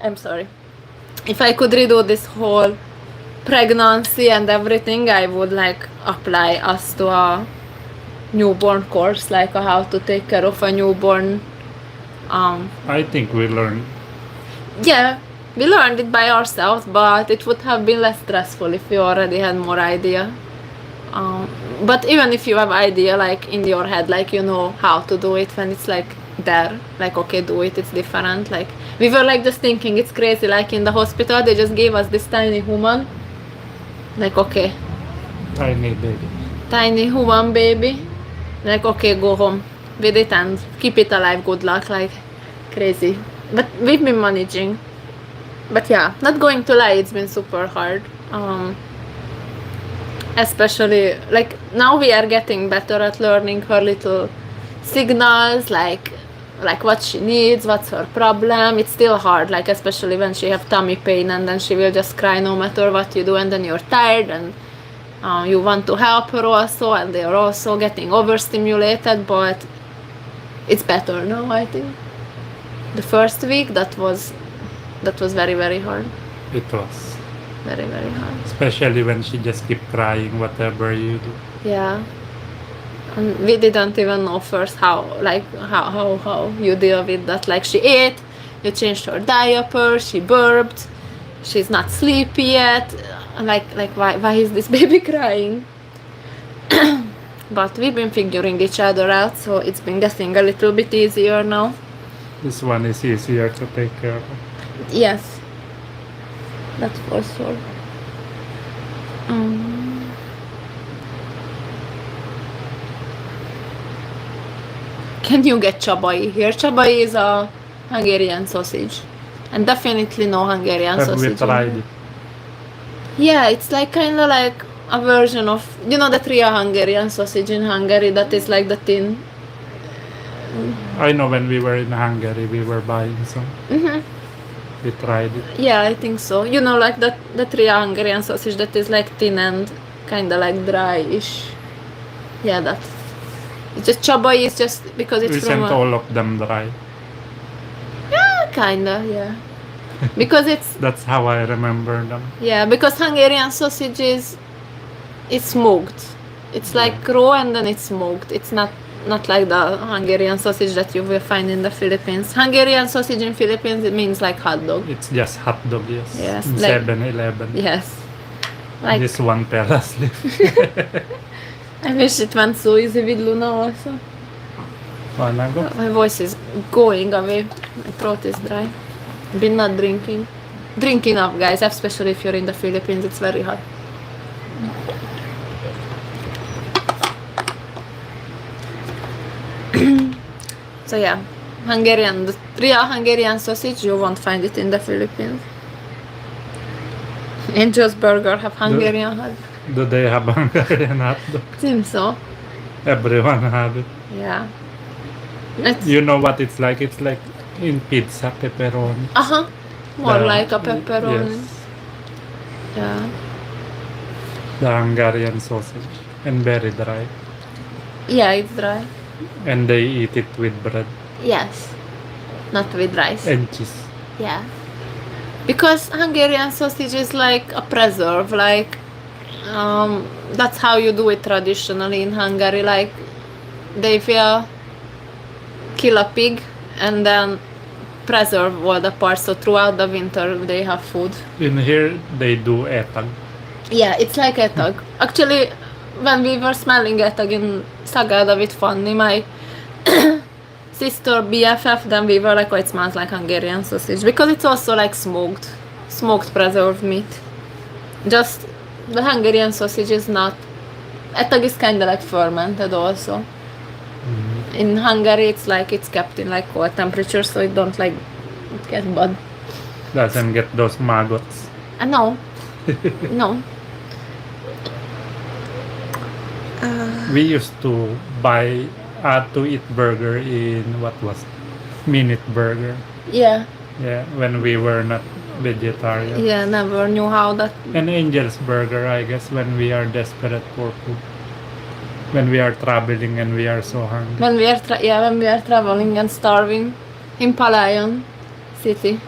I'm sorry, if I could redo this whole pregnancy and everything, I would like apply us to a newborn course, like how to take care of a newborn. I think we learned. Yeah, we learned it by ourselves, but it would have been less stressful if we already had more idea. But even if you have idea like in your head, like you know how to do it, when it's like there, like okay, do it, it's different. Like we were like just thinking it's crazy, like in the hospital they just gave us this tiny human, like okay, tiny human baby, like okay, go home with it and keep it alive, good luck, like crazy. But we've been managing. But yeah, not going to lie, it's been super hard. Especially like now we are getting better at learning her little signals, like what she needs, what's her problem. It's still hard, like especially when she have tummy pain and then she will just cry no matter what you do, and then you're tired and you want to help her also, and they are also getting overstimulated. But it's better now, I think. The first week that was very, very hard. It was. Very, very hard. Especially when she just keep crying whatever you do. Yeah. And we didn't even know first how you deal with that. Like she ate, you changed her diaper, she burped, she's not sleepy yet. Like why is this baby crying? But we've been figuring each other out, so it's been getting a little bit easier now. This one is easier to take care of. Yes. That's for sure. Can you get chabai here? Chabai is a Hungarian sausage. And definitely no Hungarian Have sausage. we tried it? Yeah, it's like kind of like a version of, you know, the real Hungarian sausage in Hungary that is like the tin. I know when we were in Hungary, we were buying some. We tried it. Yeah, I think so. You know, like that real Hungarian sausage that is like thin and kind of like dry-ish. Yeah, that. It's just chabai is just because it's we from sent all of them dry. Yeah, kinda, yeah. Because it's That's how I remember them. yeah, because Hungarian sausage is it's smoked. It's like raw and then it's smoked. It's not like the Hungarian sausage that you will find in the Philippines. Hungarian sausage in Philippines, it means like hot dog. It's just hot dog, yes. Yes, In like- 7-Eleven. Yes. Like This one peras leaf. I wish it went so easy with Luna also. Wanna go? My voice is going away. My throat is dry. Been not drinking. Drink enough, guys, especially if you're in the Philippines. It's very hot. So yeah, the real Hungarian sausage, you won't find it in the Philippines. Angel's Burger have Hungarian hot. Do they have Hungarian hot dog? Seems so. Everyone had it. Yeah. It's You know what it's like? It's like in pizza, pepperoni. more The- like a pepperoni. Yes, Yeah. the Hungarian sausage. And very dry. Yeah, it's dry. And they eat it with bread Yes. Not with rice. and cheese. Yeah. Because Hungarian sausage is like a preserve, like that's how you do it traditionally in Hungary. Like they will kill a pig and then preserve all the parts, so throughout the winter they have food. In here, they do etag. Yeah, it's like etag. Actually, when we were smelling etag in Sagada with Fanny, my sister BFF, then we were like, oh, it smells like Hungarian sausage, because it's also like smoked preserved meat. Just the Hungarian sausage is not. Etag is kind of like fermented also. In Hungary, it's like it's kept in like cold temperature, so it don't like get bad. Doesn't get those maggots. No, no. We used to buy to eat burger in what was minute burger. Yeah, Yeah, when we were not vegetarian. yeah, never knew how that. And Angel's Burger, I guess, when we are desperate for food. When we are traveling and we are so hungry. When we are when we are traveling and starving in Palayan city.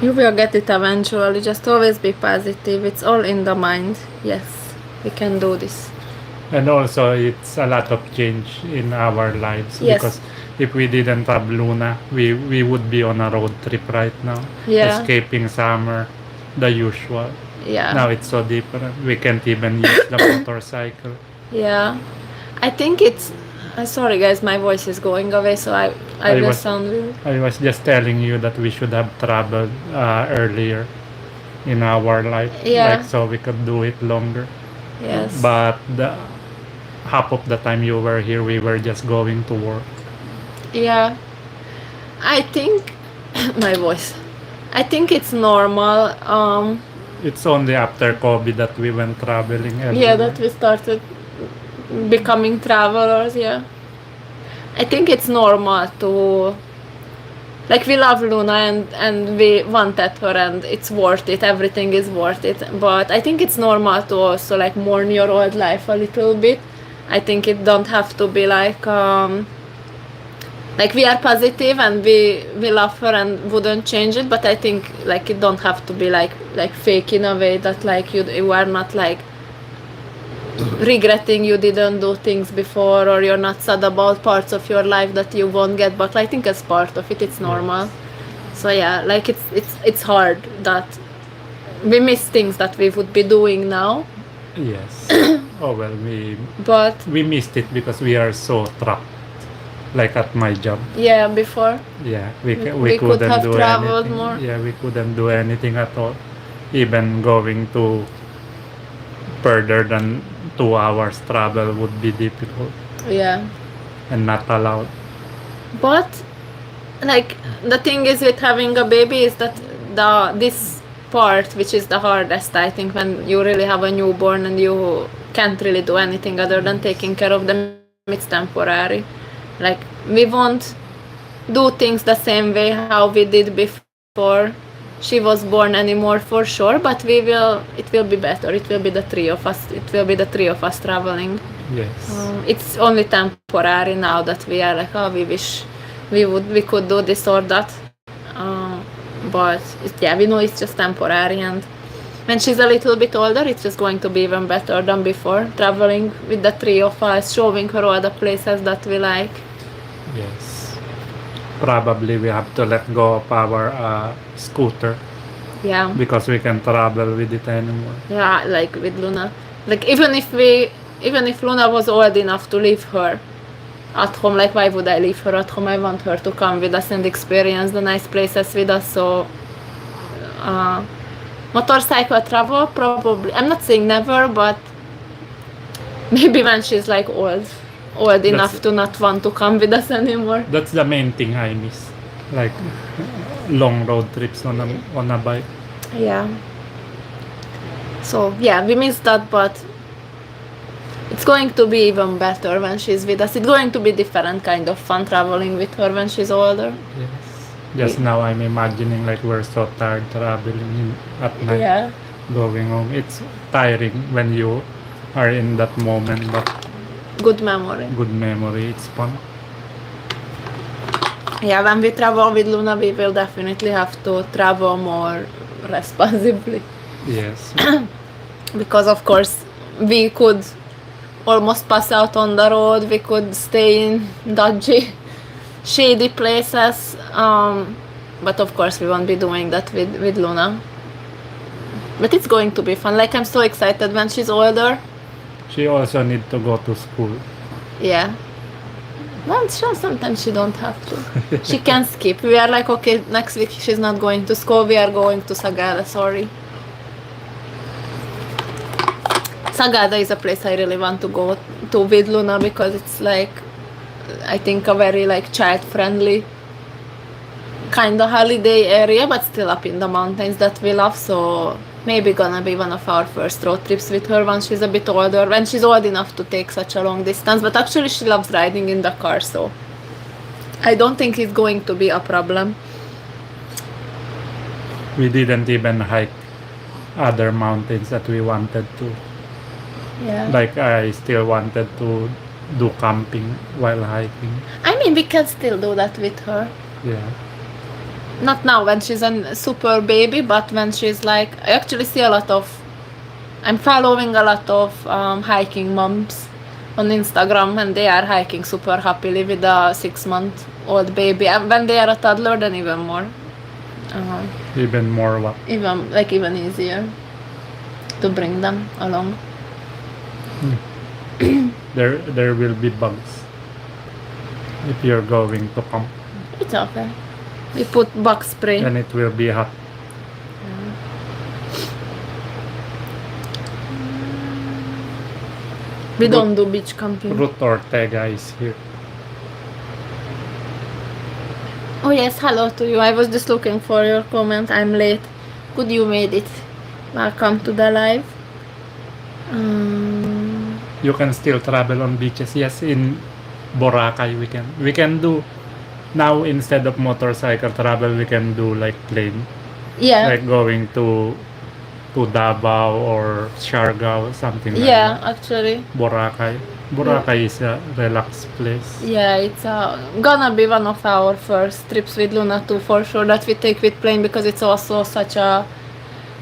You will get it eventually. Just always be positive. It's all in the mind. Yes, we can do this. And also, it's a lot of change in our lives. Yes. Because if we didn't have Luna, we would be on a road trip right now. Yeah. Escaping summer, the usual. Yeah. Now it's so different. We can't even use the motorcycle. Yeah. I think it's. Sorry, guys, my voice is going away, so I will was- sound weird. I was just telling you that we should have traveled earlier in our life. Yeah. Like, so we could do it longer. Yes. But half of the time you were here, we were just going to work. Yeah. I think my voice. I think it's normal. It's only after COVID that we went traveling. Yeah, everywhere. that we started becoming travelers. Yeah. I think it's normal to. Like, we love Luna and we wanted her and it's worth it. Everything is worth it. But I think it's normal to also like mourn your old life a little bit. I think it don't have to be like we are positive and we love her and wouldn't change it. But I think like it don't have to be like fake in a way that like you are not like regretting you didn't do things before, or you're not sad about parts of your life that you won't get back. I think as part of it, it's normal. So yeah, like it's hard that we miss things that we would be doing now, Yes. Oh well, but we missed it because we are so trapped. Like at my job. yeah, before Yeah, we we could couldn't have do traveled anything. more. Yeah, we couldn't do anything at all. Even going to further than 2 hours travel would be difficult Yeah, and not allowed. but like the thing is with having a baby is that this part, which is the hardest, I think, when you really have a newborn and you can't really do anything other than taking care of them, it's temporary. Like, we won't do things the same way how we did before she was born anymore, for sure, but it will be better. It will be the three of us traveling. Yes. It's only temporary now that we are like, we wish we could do this or that, but we know it's just temporary, and when she's a little bit older, it's just going to be even better than before, traveling with the three of us, showing her all the places that we like. Yes. Probably we have to let go of our scooter Yeah. because we can travel with it anymore. Yeah, like with Luna. Like, even if Luna was old enough to leave her at home, like, why would I leave her at home? I want her to come with us and experience the nice places with us. So motorcycle travel, probably, I'm not saying never, but maybe when she's like old enough to not want to come with us anymore. That's the main thing I miss. Like long road trips on a bike. Yeah. So yeah, we miss that, but it's going to be even better when she's with us. It's going to be different kind of fun traveling with her when she's older. Yes. Just now I'm imagining like we're so tired traveling at night. Yeah. Going home. It's tiring when you are in that moment, but Good memory. good memory. It's fun. Yeah, when we travel with Luna, we will definitely have to travel more responsibly. Yes. Because of course we could almost pass out on the road, we could stay in dodgy, shady places, but of course we won't be doing that with Luna. But it's going to be fun. Like, I'm so excited when she's older. She also need to go to school. Yeah. Well, sure, sometimes she don't have to. She can skip. We are like, okay, next week she's not going to school, we are going to Sagada, sorry. Sagada is a place I really want to go to with Luna, because it's like, I think, a very like child-friendly kind of holiday area, but still up in the mountains that we love. So maybe gonna be one of our first road trips with her when she's a bit older, when she's old enough to take such a long distance. But actually she loves riding in the car, so I don't think it's going to be a problem. We didn't even hike other mountains that we wanted to. Yeah. Like I still wanted to do camping while hiking. I mean, we can still do that with her. Yeah. Not now when she's a super baby, but when she's like, I actually see I'm following a lot of hiking moms on Instagram, and they are hiking super happily with a 6-month-old baby. And when they are a toddler, then even more. Even more what? Even easier to bring them along. There will be bugs if you're going to camp. It's okay. We put bug spray. And it will be hot. We don't do beach camping. Ruth Ortega is here. Oh yes, hello to you. I was just looking for your comment. I'm late. Good you made it. Welcome to the live. You can still travel on beaches. Yes, in Boracay we can do now, instead of motorcycle travel, we can do like plane. Yeah. Like going to Davao or Siargao, something like Yeah, that. actually. Boracay is a relaxed place. Yeah, it's gonna be one of our first trips with Luna too, for sure, that we take with plane, because it's also such a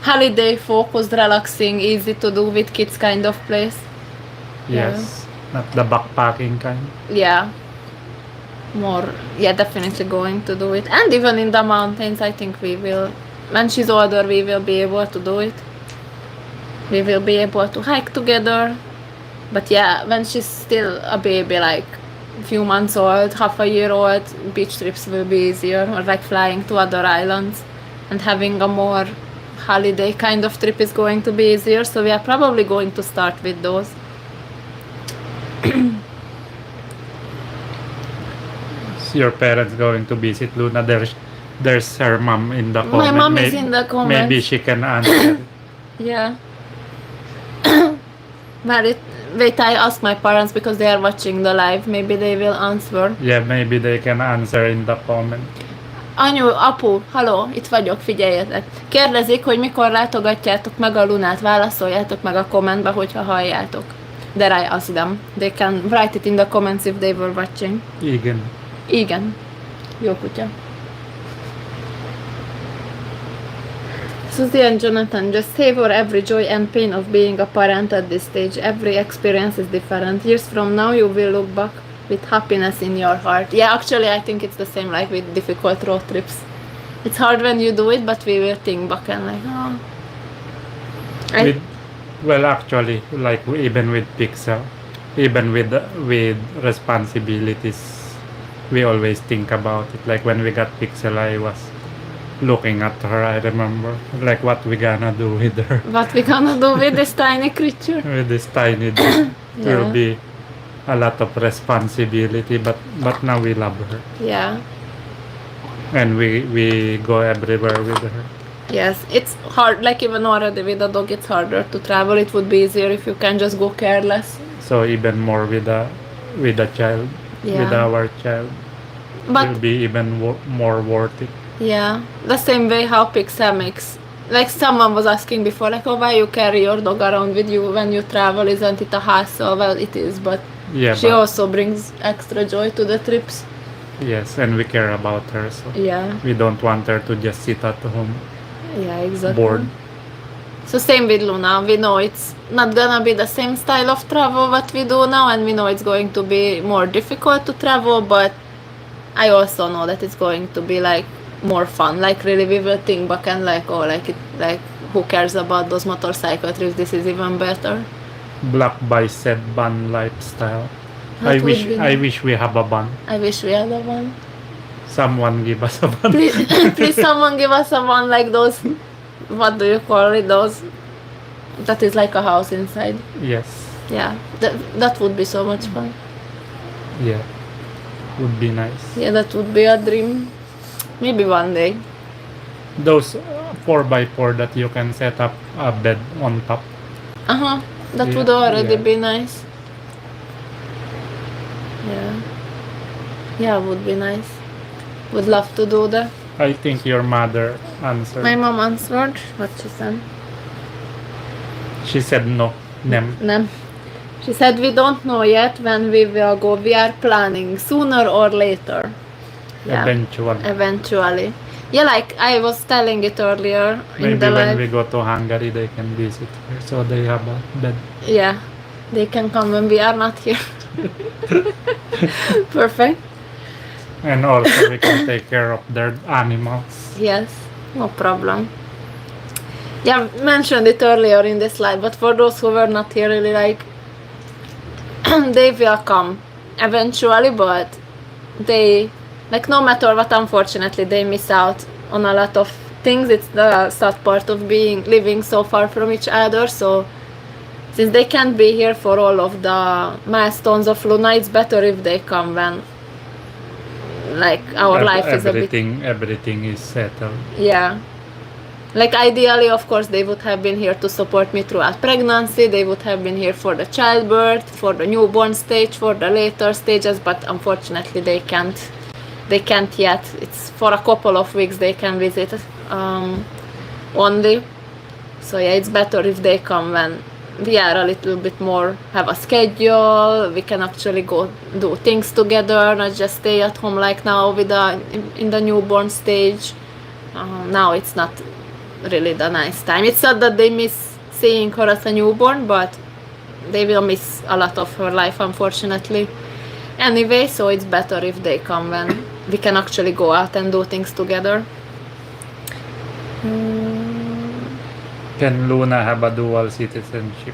holiday focused, relaxing, easy to do with kids kind of place. Yes, not the backpacking kind. Yeah. Definitely going to do it. And even in the mountains, I think we will, when she's older, we will be able to do it. We will be able to hike together. But yeah, when she's still a baby, like a few months old, half a year old, beach trips will be easier, or like flying to other islands and having a more holiday kind of trip is going to be easier. So we are probably going to start with those. Your parents going to visit Luna? There's her mom in the comment. My mom is in the comments. Maybe she can answer. Yeah. Wait, I ask my parents because they are watching the live. Maybe they will answer. Yeah, maybe they can answer in the comment. Anyu, apu, haló, itt vagyok, figyeljetek. Kérdezik, hogy mikor látogatjátok meg a Lunát, válaszoljátok meg a kommentbe, hogyha halljátok. Then I ask them. They can write it in the comments if they were watching. Igen. Jó kutya. Susie and Jonathan, just savor every joy and pain of being a parent at this stage. Every experience is different. Years from now, you will look back with happiness in your heart. Yeah, actually, I think it's the same like with difficult road trips. It's hard when you do it, but we will think back and like, Well, actually, like even with Pixel, even with responsibilities, we always think about it. Like when we got Pixel, I was looking at her, I remember, like what we gonna do with her. What we gonna do with this tiny creature? With this tiny dog. There will be a lot of responsibility, but now we love her. Yeah. And we go everywhere with her. Yes, it's hard, like even already with a dog it's harder to travel. It would be easier if you can just go careless. So even more with a child, with our child, but will be even more worth it. Yeah, the same way how Pixel makes, like someone was asking before, like, oh, why you carry your dog around with you when you travel, isn't it a hassle? Well, it is, but she also brings extra joy to the trips. Yes, and we care about her, so we don't want her to just sit at home. Yeah, exactly. Bored. So same with Luna. We know it's not gonna be the same style of travel what we do now, and we know it's going to be more difficult to travel, but I also know that it's going to be like more fun. Like really we will think back and like, oh, like who cares about those motorcycle trips? This is even better. Black bicep bun lifestyle. I wish we have a bun. I wish we had a one. Someone give us a bun. Please someone give us a one like those, what do you call it, those, that is like a house inside. Yes. Yeah, that would be so much fun. Yeah, would be nice. Yeah, that would be a dream. Maybe one day. those 4x4 that you can set up a bed on top. Uh-huh. That Yeah, would already yeah. be nice. Yeah. Yeah, would be nice. Would love to do that. I think your mother answered. My mom answered. What she said? She said no. Nem. No. She said we don't know yet when we will go. We are planning sooner or later. Yeah. Eventually. Yeah, like I was telling it earlier in Maybe the when live. we go to Hungary, they can visit here, so they have a bed. Yeah. They can come when we are not here. Perfect. And also we can take care of their animals. Yes, no problem. Yeah, mentioned it earlier in the slide, but for those who were not here, really like they will come eventually, but they like no matter what, unfortunately, they miss out on a lot of things. It's the sad part of living so far from each other. So since they can't be here for all of the milestones of Luna, it's better if they come when like our life is a bit. Everything is settled. Yeah. Like ideally, of course, they would have been here to support me throughout pregnancy. They would have been here for the childbirth, for the newborn stage, for the later stages, but unfortunately they can't. They can't yet. It's for a couple of weeks they can visit only. So yeah, it's better if they come when we are a little bit more, have a schedule, we can actually go do things together, not just stay at home like now with in the newborn stage. Now it's not really the nice time. It's not that they miss seeing her as a newborn, but they will miss a lot of her life, unfortunately. Anyway, so it's better if they come when we can actually go out and do things together. Can Luna have a dual citizenship?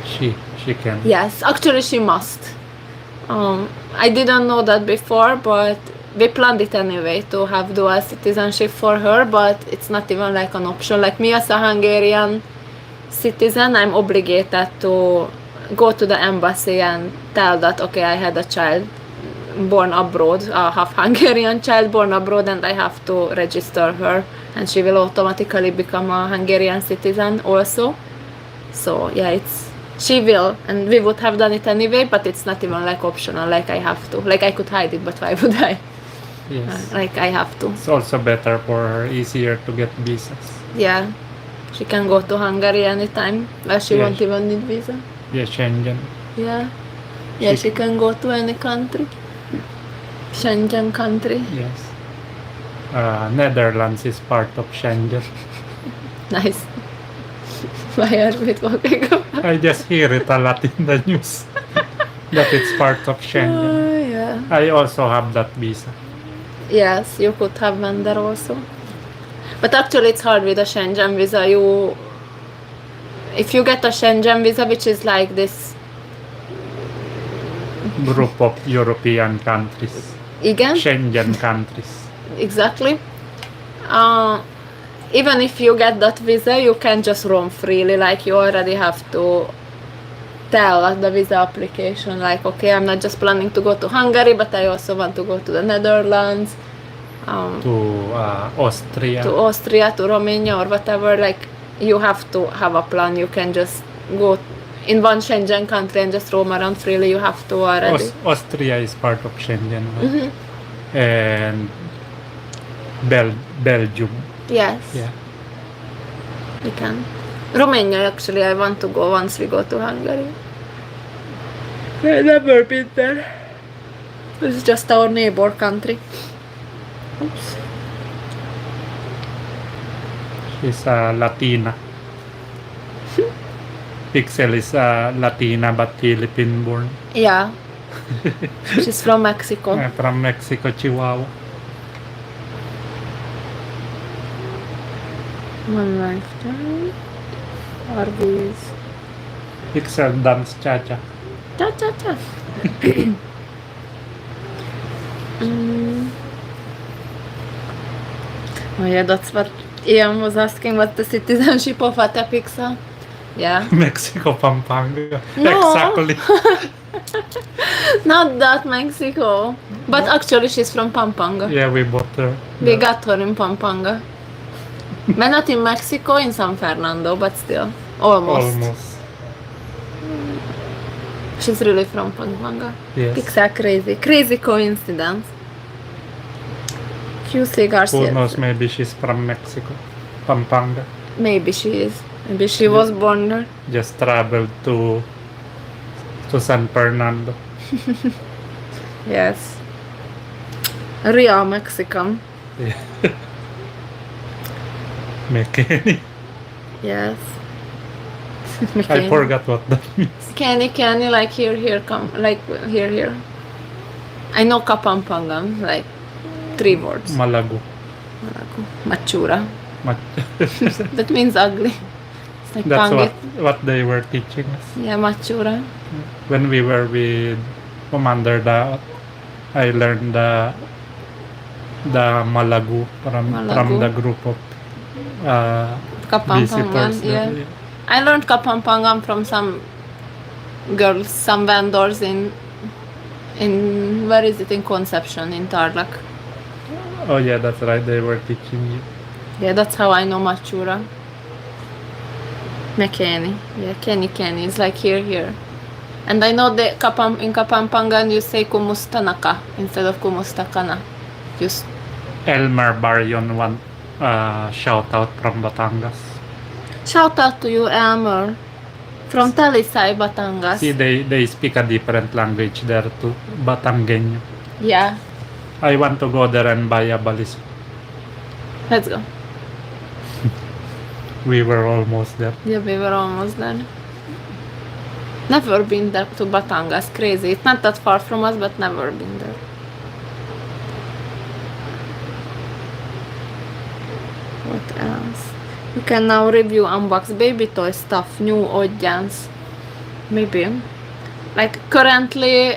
She can. Yes, actually she must. I didn't know that before, but we planned it anyway to have dual citizenship for her, but it's not even like an option. Like me as a Hungarian citizen, I'm obligated to go to the embassy and tell that, okay, I had a child born abroad, a half Hungarian child born abroad, and I have to register her, and she will automatically become a Hungarian citizen also. So yeah, she will, and we would have done it anyway, but it's not even like optional, like I have to. Like I could hide it, but why would I? Yes. Like I have to. It's also better for her, easier to get visas. Yeah, she can go to Hungary anytime, where she Yeah. won't even need visa. Yeah, Schengen. Yeah. Yeah, she can go to any country. Schengen country. Yes. Netherlands is part of Schengen. Nice. Why are we talking about? I just hear it a lot in the news that it's part of Schengen. Yeah. I also have that visa. Yes, you could have one there also. But actually it's hard with a Schengen visa. If you get a Schengen visa, which is like this Group of European countries. again, Schengen countries. exactly. Even if you get that visa, you can just roam freely. Like you already have to tell at the visa application, like, okay, I'm not just planning to go to Hungary, but I also want to go to the Netherlands, To Austria. to Austria, to Romania, or whatever. Like you have to have a plan. You can just go in one Schengen country and just roam around freely. You have to already. Austria is part of Schengen. Right? Mm-hmm. And Belgium. Yes. Yeah. You can. Romania, actually, I want to go once we go to Hungary. I've never been there. It's just our neighbor country. Oops. She's a Latina. Pixel is a Latina but Philippine born. Yeah. She's from Mexico. From Mexico, Chihuahua. One lifetime. Hobbies. Pixel dance cha-cha. Cha cha cha. Oh yeah, that's what Ian was asking. What's the citizenship of Atepixel? Yeah. Mexico, Pampanga. No. Exactly. Not that Mexico. But actually she's from Pampanga. Yeah, we bought her. We got her in Pampanga. But not in Mexico, in San Fernando, but still. Almost. Almost. She's really from Pampanga. Yes. It's a crazy coincidence. Few cigars. Who Yes. knows, maybe she's from Mexico. Pampanga. Maybe she is. Maybe she was born there. Just traveled to San Fernando. Yes. Real Mexican. Yeah. McKinney. Yes. I forgot what that means. Kenny, like here, come, like here. I know Kapampangan, like 3 words. Malago. Machura. Ma- That means ugly. It's like That's pangit. what they were teaching us. Yeah, machura. When we were with Commander Daot, I learned the Malagu from Malagu. the group of Kapampangan, visitors. yeah. I learned Kapampangan from some girls, some vendors in where is it, in Conception, in Tarlac. Oh yeah, that's right. They were teaching you. Yeah, that's how I know machura. McKinney. Yeah, Kenny. It's like here. And I know that in Kapampangan you say kumusta na ka instead of kumusta ka na. Just Elmer Barrion, one shout out from Batangas. shout out to you, Elmer. From Talisay, Batangas. See, they speak a different language there too. Batangueño. Yeah, I want to go there and buy a balis. let's go. We were almost there. Yeah, we were almost there. Never been there to Batangas. Crazy. It's not that far from us, but never been there. What else? We can now review unbox baby toy stuff, new audience. Maybe. Like currently,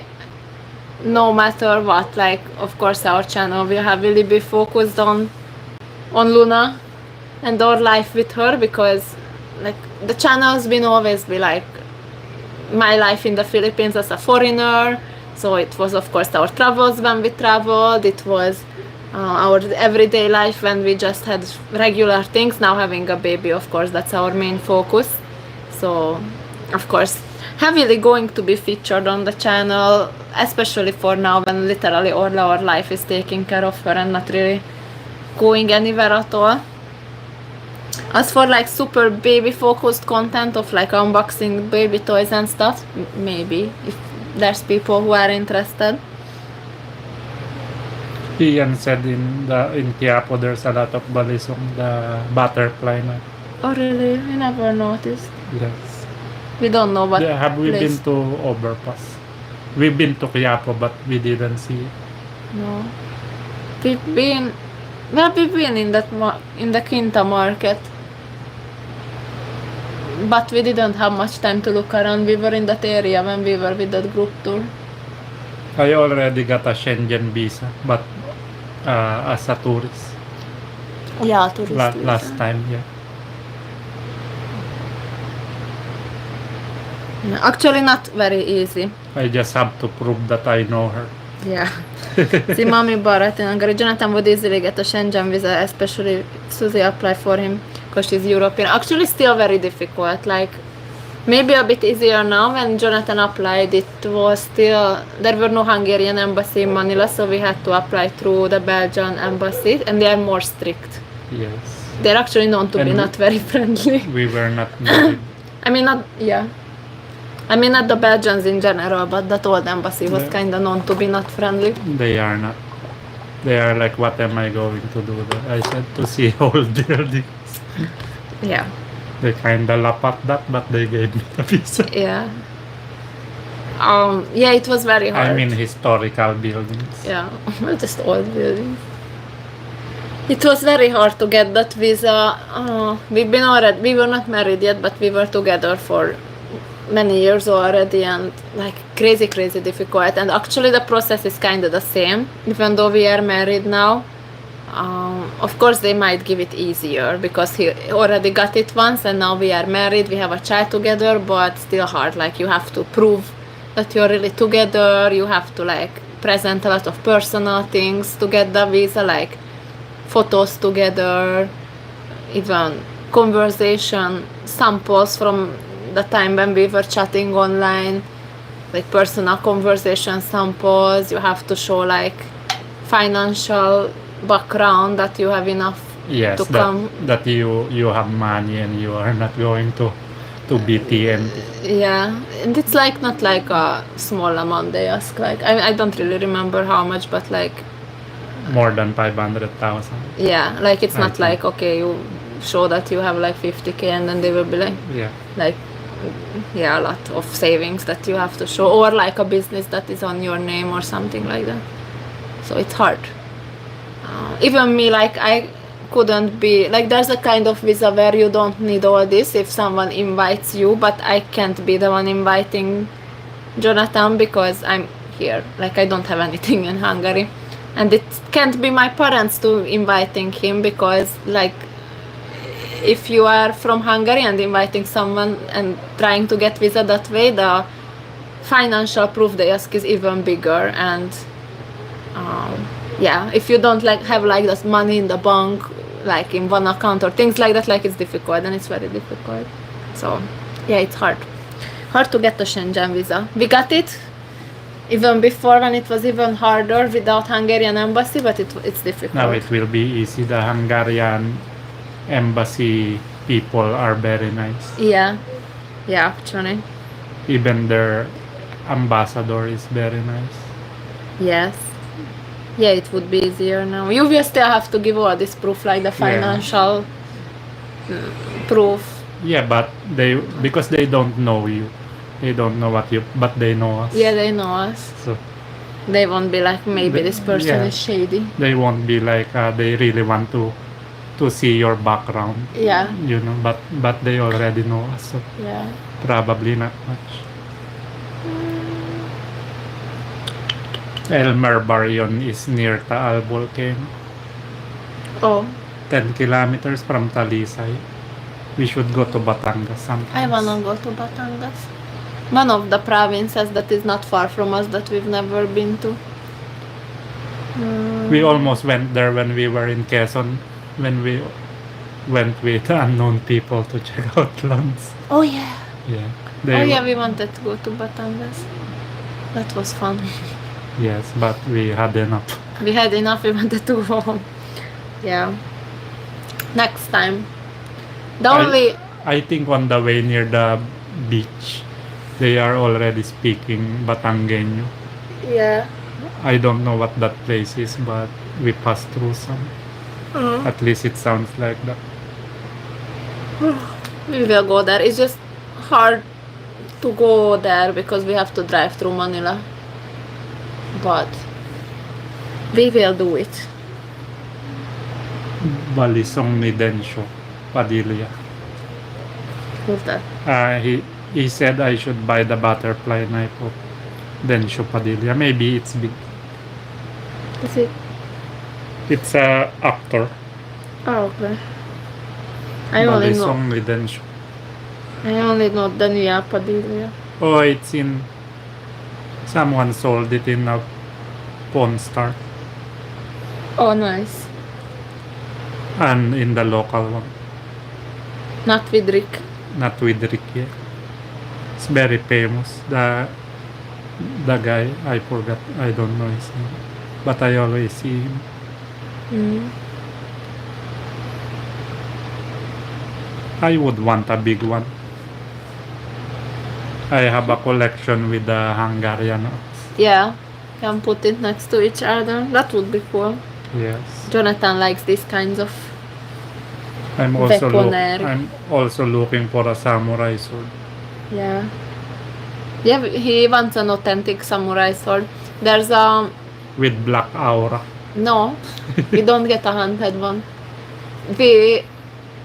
no matter what, like of course our channel will heavily be focused on Luna and our life with her, because like the channel's been always be like my life in the Philippines as a foreigner. So it was of course our travels when we traveled, it was our everyday life when we just had regular things. Now having a baby, of course that's our main focus. So of course heavily going to be featured on the channel, especially for now when literally all our life is taking care of her and not really going anywhere at all. As for like super baby focused content of like unboxing baby toys and stuff, maybe if there's people who are interested. Ian said in Quiapo there's a lot of balisong, the butterfly na. Oh really? I never noticed. Yes. We don't know what Yeah, have we place. been to Overpass? We've been to Quiapo but we didn't see it. No. We've been in that in the Quinta market, but we didn't have much time to look around. We were in that area when we were with that group tour. I already got a Schengen visa, but as a tourist. Yeah, tourist Last time, yeah. Actually not very easy. I just have to prove that I know her. Yeah. See, mommy bought in Hungary. Jonathan would easily get a Schengen visa, especially if Susie applied for him because she's European. Actually, still very difficult. Like, maybe a bit easier now. When Jonathan applied, it was still, there were no Hungarian embassy in Manila, so we had to apply through the Belgian embassy, and they are more strict. Yes. They're actually known to be not very friendly. We were not married. I mean, not the Belgians in general, but that old embassy was Yeah. kind of known to be not friendly. They are not. They are like, what am I going to do there? I said to see old buildings. Yeah. They kind of laugh at that, but they gave me the visa. Yeah. Yeah, it was very hard. I mean historical buildings. Yeah, well, just old buildings. It was very hard to get that visa. We were not married yet, but we were together for many years already, and like crazy difficult. And actually the process is kind of the same, even though we are married now. Of course, they might give it easier because he already got it once, and now we are married, we have a child together, but still hard. Like, you have to prove that you're really together, you have to like present a lot of personal things to get the visa, like photos together, even conversation samples from the time when we were chatting online, like personal conversation samples. You have to show like financial background, that you have enough Yes, to come. that you have money and you are not going to BTM. Yeah, and it's like not like a small amount they ask. Like, I don't really remember how much, but like, More than 500,000. yeah, like it's I not think. like, okay, you show that you have like 50K and then they will be like, Yeah. yeah, a lot of savings that you have to show, or like a business that is on your name or something like that. So it's hard. Even me, like, I couldn't be like, there's a kind of visa where you don't need all this if someone invites you, but I can't be the one inviting Jonathan because I'm here. Like, I don't have anything in Hungary, and it can't be my parents to inviting him, because like, if you are from Hungary and inviting someone and trying to get visa that way, the financial proof they ask is even bigger. And yeah, if you don't like have like that money in the bank, like in one account or things like that, like, it's difficult, and it's very difficult. So yeah, it's hard to get the Schengen visa. We got it even before, when it was even harder without Hungarian embassy, but it's difficult. Now it will be easy. The Hungarian embassy people are very nice. Yeah, actually. Even their ambassador is very nice. Yes. Yeah, it would be easier now. You will still have to give all this proof, like the financial proof. Yeah, but because they don't know you. They don't know what you, but they know us. Yeah, they know us. So They won't be like, maybe this person is shady. they won't be like they really want to see your background. Yeah. You know, but they already know us, so Yeah. probably not much. Elmer Baryon is near Taal Volcano. Oh, 10 kilometers from Talisay. We should go to Batangas sometimes. I wanna go to Batangas. One of the provinces that is not far from us that we've never been to. We almost went there when we were in Quezon, when we went with unknown people to check out lands. Oh yeah. Yeah. We wanted to go to Batangas. That was fun. Yes, but we had enough. We had enough, we wanted to go home. Yeah. Next time. I think on the way near the beach, they are already speaking Batangueño. Yeah. I don't know what that place is, but we passed through some. At least it sounds like that. We will go there. It's just hard to go there because we have to drive through Manila. But we will do it. Balisong ni Densyo Padilla. Who's that? He said I should buy the butterfly knife of Densyo Padilla. Maybe it's big. Is it? It's a actor. Oh, okay. I only know Daniel Padilla. Oh, it's in. Someone sold it in a Pawn Star. Oh, nice. And in the local one. Not with Rick. Not with Ricky. It's very famous. The guy, I forgot. I don't know his name. But I always see him. I would want a big one. I have a collection with the Hungarian ox. Yeah. Can put it next to each other. That would be cool. Yes. Jonathan likes these kinds of I'm weaponry. also looking for a samurai sword. Yeah. Yeah, he wants an authentic samurai sword. There's a... With black aura. No, we don't get a handheld one.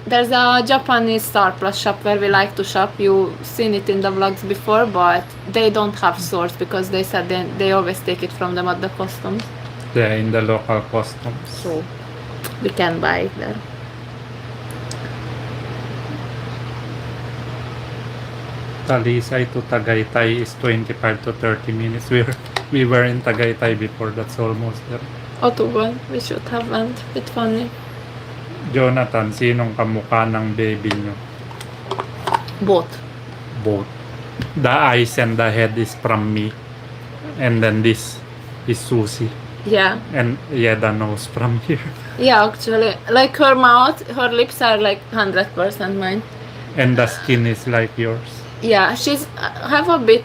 There's a Japanese Star Plus shop where we like to shop. You've seen it in the vlogs before, but they don't have swords because they said they always take it from them at the customs. Yeah, in the local customs. So We can buy it there. Talisay to Tagaytay is 25 to 30 minutes. We were in Tagaytay before. That's almost there. Otugal, we should have went. It's funny. Jonathan, sinong kamukha ng baby nyo? Both. Both. The eyes and the head is from me. And then this is Susie. Yeah. And yeah, the nose from here. Yeah, actually. Like her mouth, her lips are like 100% mine. And the skin is like yours. Yeah, she's have a bit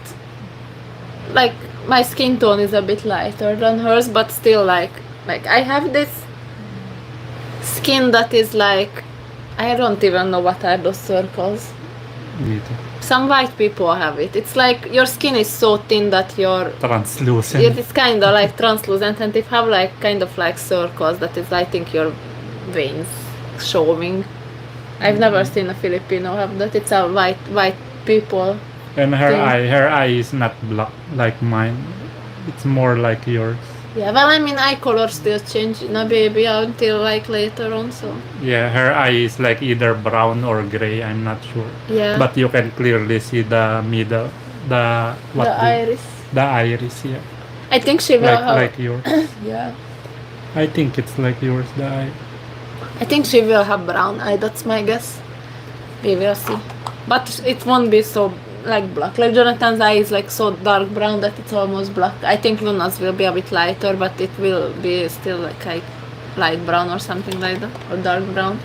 like my skin tone is a bit lighter than hers, but still like I have this skin that is like I don't even know what are those circles. Me too. Some white people have it. It's like your skin is so thin that your Translucent. it is kind of like translucent, and it have like kind of like circles that is I think your veins showing. I've never seen a Filipino have that. It's a white people. And her thing. eye is not black like mine. It's more like yours. Yeah, well, I mean, eye color still change in a baby until like later on, so. Yeah, her eye is like either brown or gray. I'm not sure. Yeah. But you can clearly see the middle, the iris. The iris, yeah. I think she will have. Like yours. Yeah. I think it's like yours, the eye. I think she will have brown eye. That's my guess. We will see. But it won't be so like black. Like Jonathan's eye is like so dark brown that it's almost black. I think Luna's will be a bit lighter, but it will be still like light brown or something like that, or dark brown.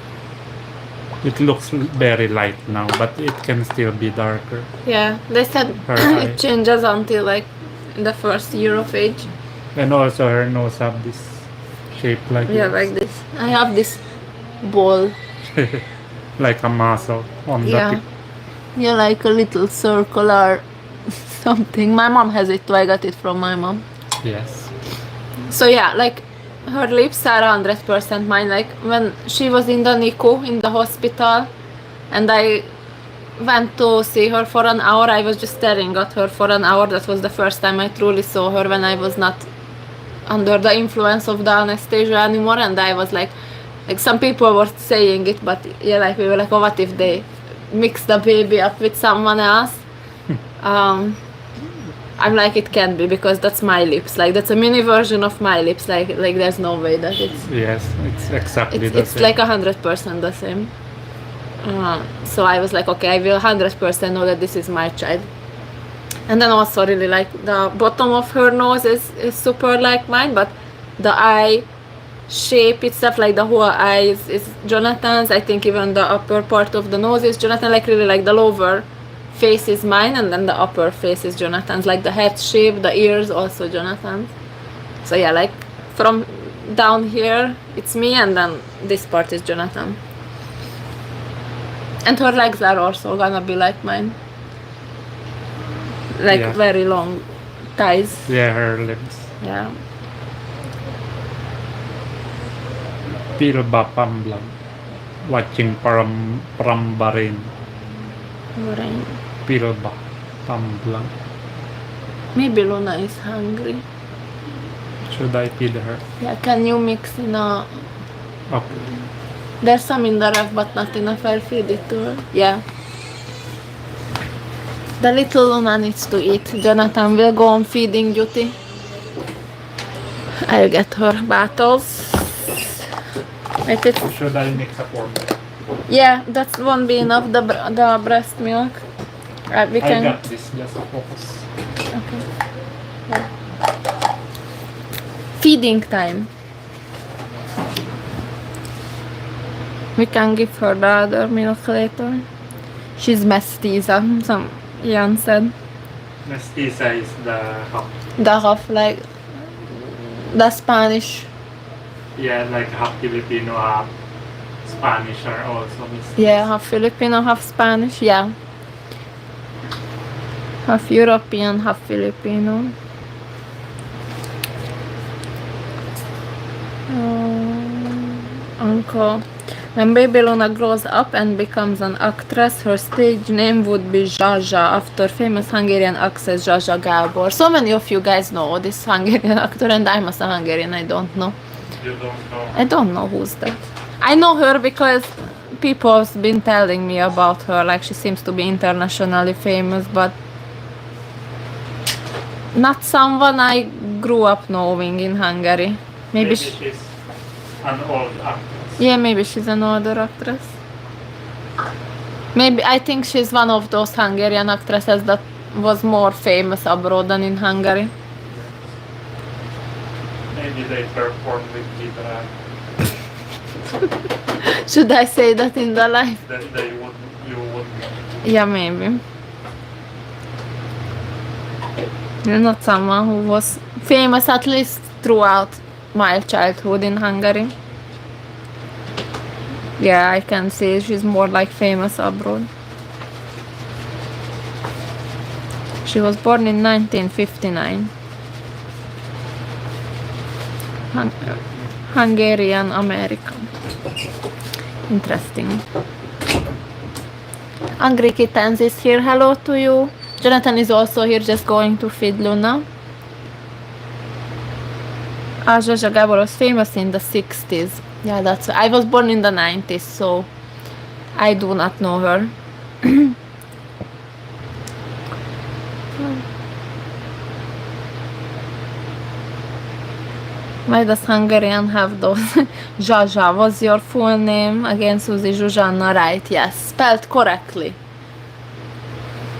It looks very light now, but it can still be darker. Yeah, they said it changes until like in the first year of age. And also her nose have this shape like Yeah, like this. I have this ball. like a muscle on the tip. Yeah, like a little circular something. My mom has it too. I got it from my mom. Yes. So yeah, like her lips are 100% mine. Like when she was in the NICU in the hospital, and I went to see her for an hour. I was just staring at her for an hour. That was the first time I truly saw her when I was not under the influence of the anesthesia anymore. And I was like some people were saying it, but yeah, like we were like, oh, what if they mix the baby up with someone else? I'm like, it can be, because that's my lips. Like that's a mini version of my lips. Like there's no way that it's. Yes, it's exactly the same. It's like 100% the same. So I was like, okay, I will 100% know that this is my child. And then also really like the bottom of her nose is super like mine, but the eye shape itself, like the whole eye is Jonathan's. I think even the upper part of the nose is Jonathan. Like really like the lower face is mine, and then the upper face is Jonathan's. Like the head shape, the ears also Jonathan's. So yeah, like from down here it's me, and then this part is Jonathan. And her legs are also gonna be like mine. Like very long thighs. Yeah, her lips. Yeah. Pilba Pamblang. Watching Prambarin. Mourning. Pilba Pamblang. Maybe Luna is hungry. Should I feed her? Yeah, can you mix in a... Okay. There's some in the ref, but not enough. I'll feed it to her. Yeah. The little Luna needs to eat. Jonathan will go on feeding duty. I'll get her bottles. Wait, Should I mix a form? Yeah, that won't be enough. The breast milk. We can. I got this. Just focus. Okay. Yeah. Feeding time. We can give her the other milk later. She's mestiza. Some Ian said. Mestiza is the half. The half, like the Spanish. Yeah, like half Filipino, half Spanish are also mestiza. Yeah, half Filipino, half Spanish. Yeah. Half European, half Filipino. Uncle. When baby Luna grows up and becomes an actress, her stage name would be Zsa, after famous Hungarian actress Zsa Gábor. So many of you guys know this Hungarian actor, and I'm a Hungarian, I don't know. You don't know. I don't know who's that. I know her because people's been telling me about her, like she seems to be internationally famous, but not someone I grew up knowing in Hungary. Maybe she's an old actress. yeah, maybe she's an older actress. Maybe I think she's one of those Hungarian actresses that was more famous abroad than in Hungary. Maybe they performed with Dietary. Should I say that in the live? Then you would. Yeah, maybe. You're not someone who was famous at least throughout my childhood in Hungary. Yeah, I can say she's more like famous abroad. She was born in 1959. Hungarian American. Interesting. Angry Kittens is here. Hello to you. Jonathan is also here, just going to feed Luna. Zsa Gabor was famous in the 60s. Yeah, that's. I was born in the 90s, so I do not know her. Why does Hungarian have those? Zsa was your full name. Again, Susie Zsuzsanna, right? Yes, spelled correctly.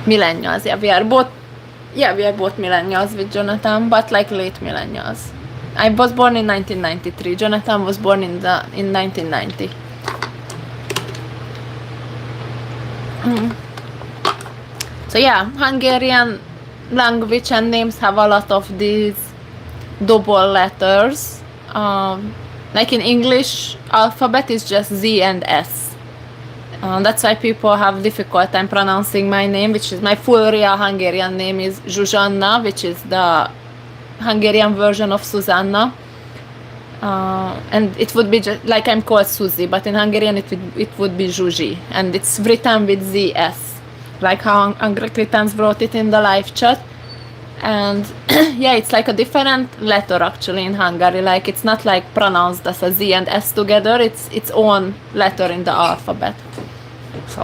Millennials. Yeah, we are both millennials with Jonathan, but like late millennials. I was born in 1993. Jonathan was born in 1990. So yeah, Hungarian language and names have a lot of these double letters. Like in English, alphabet is just Z and S. That's why people have difficult time pronouncing my name, which is my full real Hungarian name is Zsuzsanna, which is the Hungarian version of Susanna. And it would be just like I'm called Susie, but in Hungarian it would be Zsuzsi, and it's written with ZS, like how Anglicans wrote it in the live chat. And yeah, it's like a different letter actually in Hungary. Like it's not like pronounced as a Z and S together. It's its own letter in the alphabet. So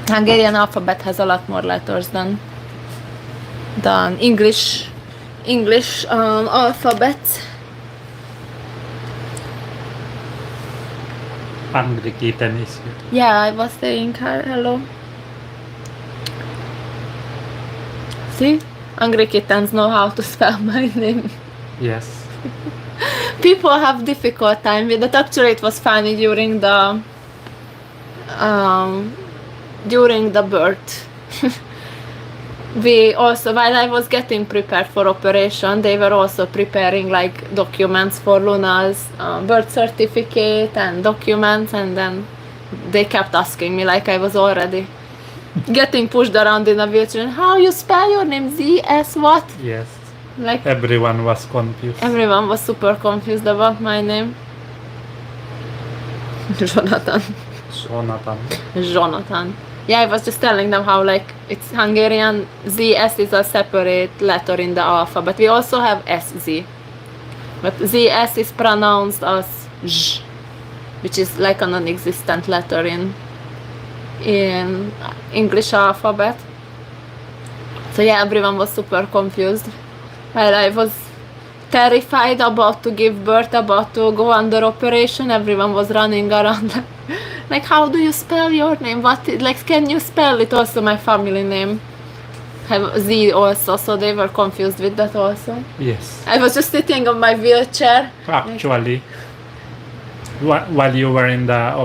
Hungarian alphabet has a lot more letters than English alphabet. Angry Kitten is here. Yeah, I was saying hello. See? Angry Kittens know how to spell my name. Yes. People have difficult time with it. Actually, it was funny during the birth. We also, while I was getting prepared for operation, they were also preparing like documents for Luna's birth certificate and documents, and then they kept asking me like I was already getting pushed around in a wheelchair. How you spell your name? Z-S what? Yes. Like everyone was confused. Everyone was super confused about my name. Jonathan. Yeah, I was just telling them how like it's Hungarian. ZS is a separate letter in the alphabet. We also have SZ, but ZS is pronounced as Z, which is like a non-existent letter in English alphabet. So yeah, everyone was super confused. While I was terrified, about to give birth, about to go under operation, everyone was running around like, how do you spell your name? What, like, can you spell it? Also, my family name have Z also, so they were confused with that also. Yes. I was just sitting on my wheelchair. Actually, while you were in the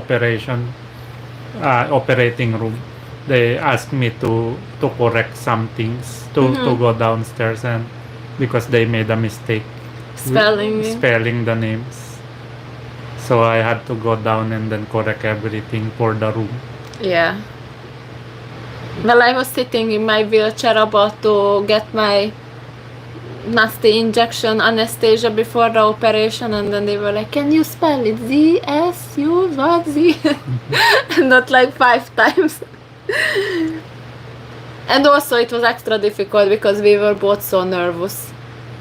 operating room, they asked me to correct some things, to go downstairs, and because they made a mistake spelling the names. So I had to go down and then correct everything for the room. Yeah. Well, I was sitting in my wheelchair about to get my nasty injection anesthesia before the operation, and then they were like, can you spell it? Z-S-U, what? Z? Not like 5 times. And also it was extra difficult because we were both so nervous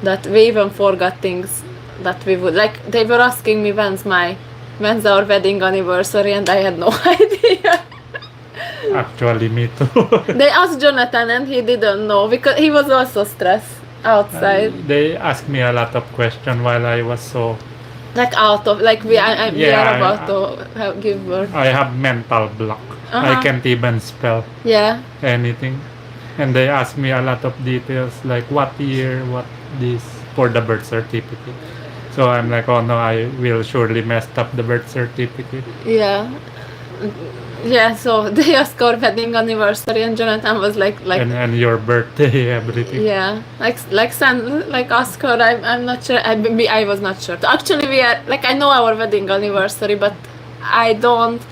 that we even forgot things that we would, like, they were asking me when's our wedding anniversary, and I had no idea. Actually, me too. They asked Jonathan and he didn't know because he was also stressed outside. They asked me a lot of questions while I was so. Like out of, like we are Yeah, about to give birth. I have mental block. I can't even spell Yeah. anything. And they asked me a lot of details like what year, what this for the birth certificate. So I'm like, oh no, I will surely mess up the birth certificate. Yeah. Yeah, so they asked our wedding anniversary and Jonathan was like And your birthday, everything. yeah, like ask her. I'm not sure. I was not sure. Actually, we are like, I know our wedding anniversary, but I don't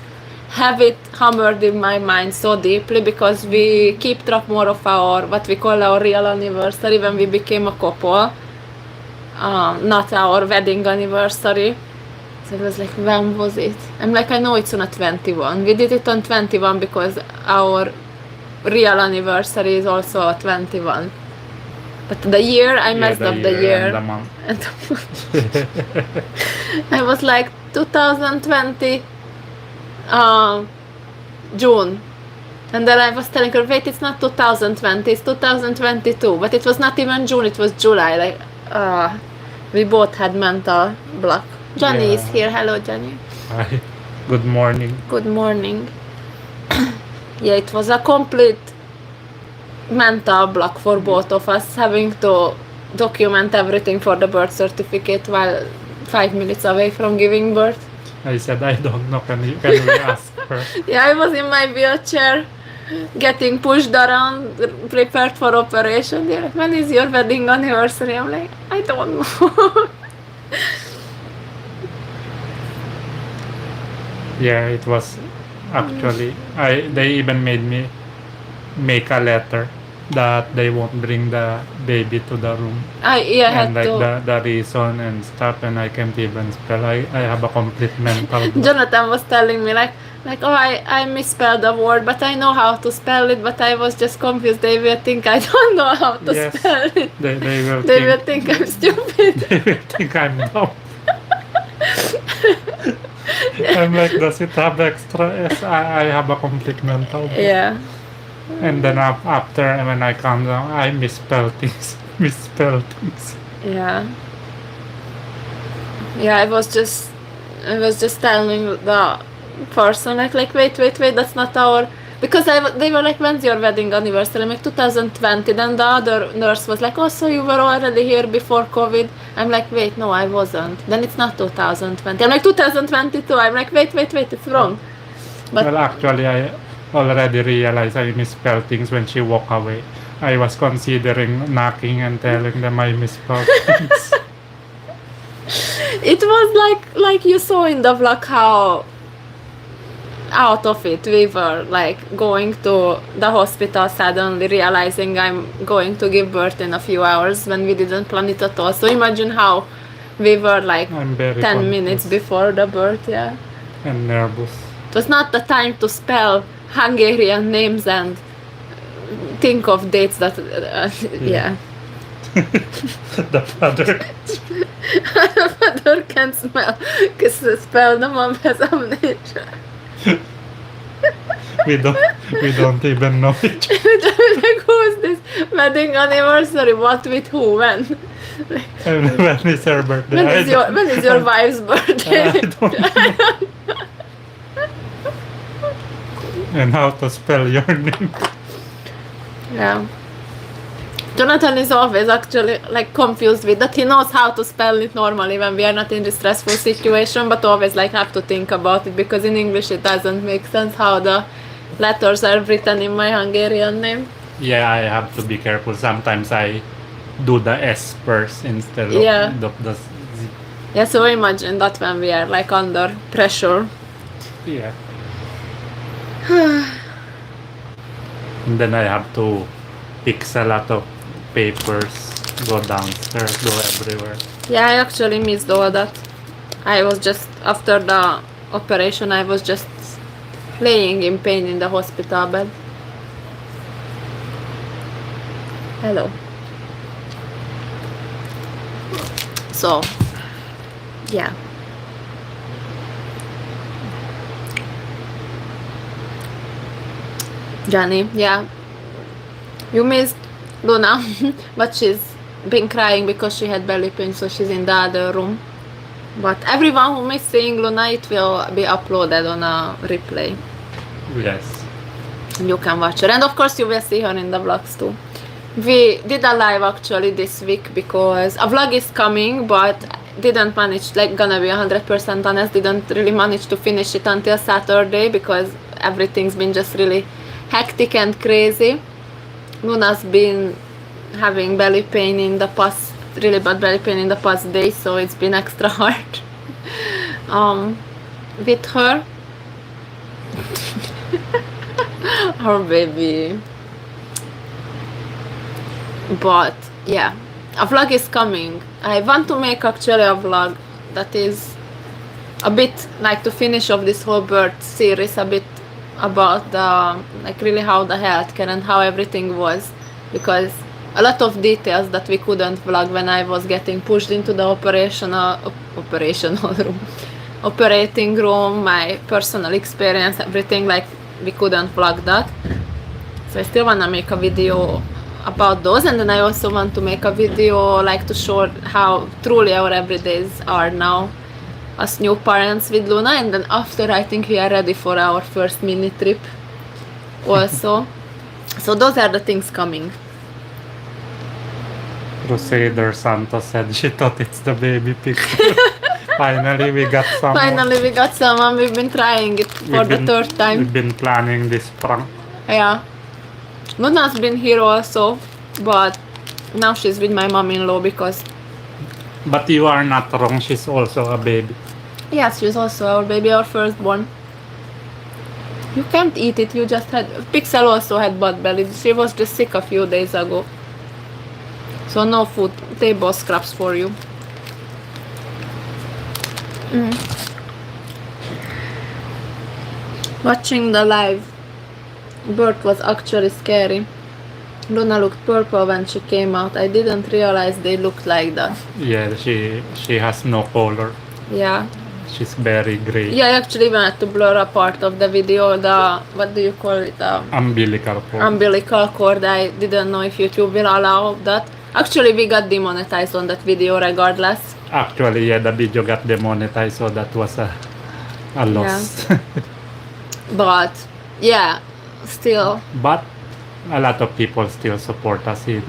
have it hammered in my mind so deeply because we keep track more of our what we call our real anniversary when we became a couple, not our wedding anniversary. So it was like, when was it? I'm like, I know it's on a 21. We did it on 21 because our real anniversary is also a 21. But the year, I messed up the year. And the month. And the month. I was like 2020 June. And then I was telling her, wait, it's not 2020, it's 2022. But it was not even June, it was July. Like, we both had mental block. Johnny is here. Hello, Johnny. Hi. Good morning. Good morning. Yeah, it was a complete mental block for both of us, having to document everything for the birth certificate while 5 minutes away from giving birth. I said, I don't know, can we ask her? Yeah, I was in my wheelchair, getting pushed around, prepared for operation. They're like, when is your wedding anniversary? I'm like, I don't know. Yeah, it was actually, they even made me make a letter that they won't bring the baby to the room. I And had like to. the reason and stuff, and I can't even spell. I have a complete mental block. Jonathan was telling me like, oh, I misspelled the word, but I know how to spell it, but I was just confused. They will think I don't know how to Yes, spell it. They will They will think I'm stupid. they will think I'm dumb. I'm like, does it have extra S? I have a complete mental block. Yeah. And then after, when I calm down, I misspell things. Yeah. Yeah, I was just telling the person like wait, that's not our, because they were like, when's your wedding anniversary? I'm like 2020. Then the other nurse was like, oh, so you were already here before COVID? I'm like, wait, no, I wasn't. Then it's not 2020. I'm like 2022. I'm like, wait, it's wrong. But Well, actually, I already realized I misspelled things when she walked away. I was considering knocking and telling them I misspelled things. it was like you saw in the vlog how out of it we were, like going to the hospital suddenly realizing I'm going to give birth in a few hours when we didn't plan it at all. So imagine how we were like I'm very 10 confused minutes before the birth. Yeah, and nervous. it was not the time to spell Hungarian names and think of dates that yeah. The father. The mother can spell, the mom has amnesia. we don't even know each other. Like, who is this wedding anniversary? What with who? When? When is her birthday? When is your wife's birthday? I don't know. And how to spell your name. Yeah. Jonathan is always actually like confused with that. He knows how to spell it normally when we are not in the stressful situation, but always like have to think about it because in English it doesn't make sense how the letters are written in my Hungarian name. Yeah, I have to be careful. Sometimes I do the S first instead of the Z. Yeah, so imagine that when we are like under pressure. Yeah. And then I have to fix a lot of papers, go downstairs, go everywhere. Yeah, I actually missed all that. I was just, after the operation, I was just laying in pain in the hospital bed. Hello. So, Yeah. Johnny, yeah. You missed Luna, but she's been crying because she had belly pain, so she's in the other room. But everyone who missed seeing Luna, it will be uploaded on a replay. Yes. You can watch her, and of course you will see her in the vlogs too. We did a live actually this week because a vlog is coming, but didn't manage, like, gonna be 100% honest, didn't really manage to finish it until Saturday because everything's been just really hectic and crazy. Luna's been having belly pain in the past, really bad belly pain in the past days, so it's been extra hard with her. Our baby. But yeah, a vlog is coming. I want to make actually a vlog that is a bit like to finish off this whole birth series, a bit about the, like, really how the healthcare and how everything was, because a lot of details that we couldn't vlog when I was getting pushed into the operating room, my personal experience, everything, like, we couldn't vlog that. So I still want to make a video about those, and then I also want to make a video like to show how truly our everydays are now as new parents with Luna, and then after I think we are ready for our first mini trip also. So those are the things coming. Crusader Santos said she thought it's the baby picture. Finally we got some. Finally we got someone. We've been trying it for the third time. We've been planning this prank. Yeah. Luna's been here also, but now she's with my mom-in-law because... But you are not wrong, she's also a baby. Yes, she's also our baby, our firstborn. You can't eat it, you just had... Pixel also had butt belly. She was just sick a few days ago. So no food, table scraps for you. Watching the live birth was actually scary. Luna looked purple when she came out. I didn't realize they looked like that. Yeah, she has no color. Yeah. She's very gray. Yeah, I actually wanted to blur a part of the video, the, what do you call it? Umbilical cord. Umbilical cord. I didn't know if YouTube will allow that. Actually, we got demonetized on that video regardless. Actually, yeah, the video got demonetized, so that was a loss. Yeah. But, yeah, still. But a lot of people still support us in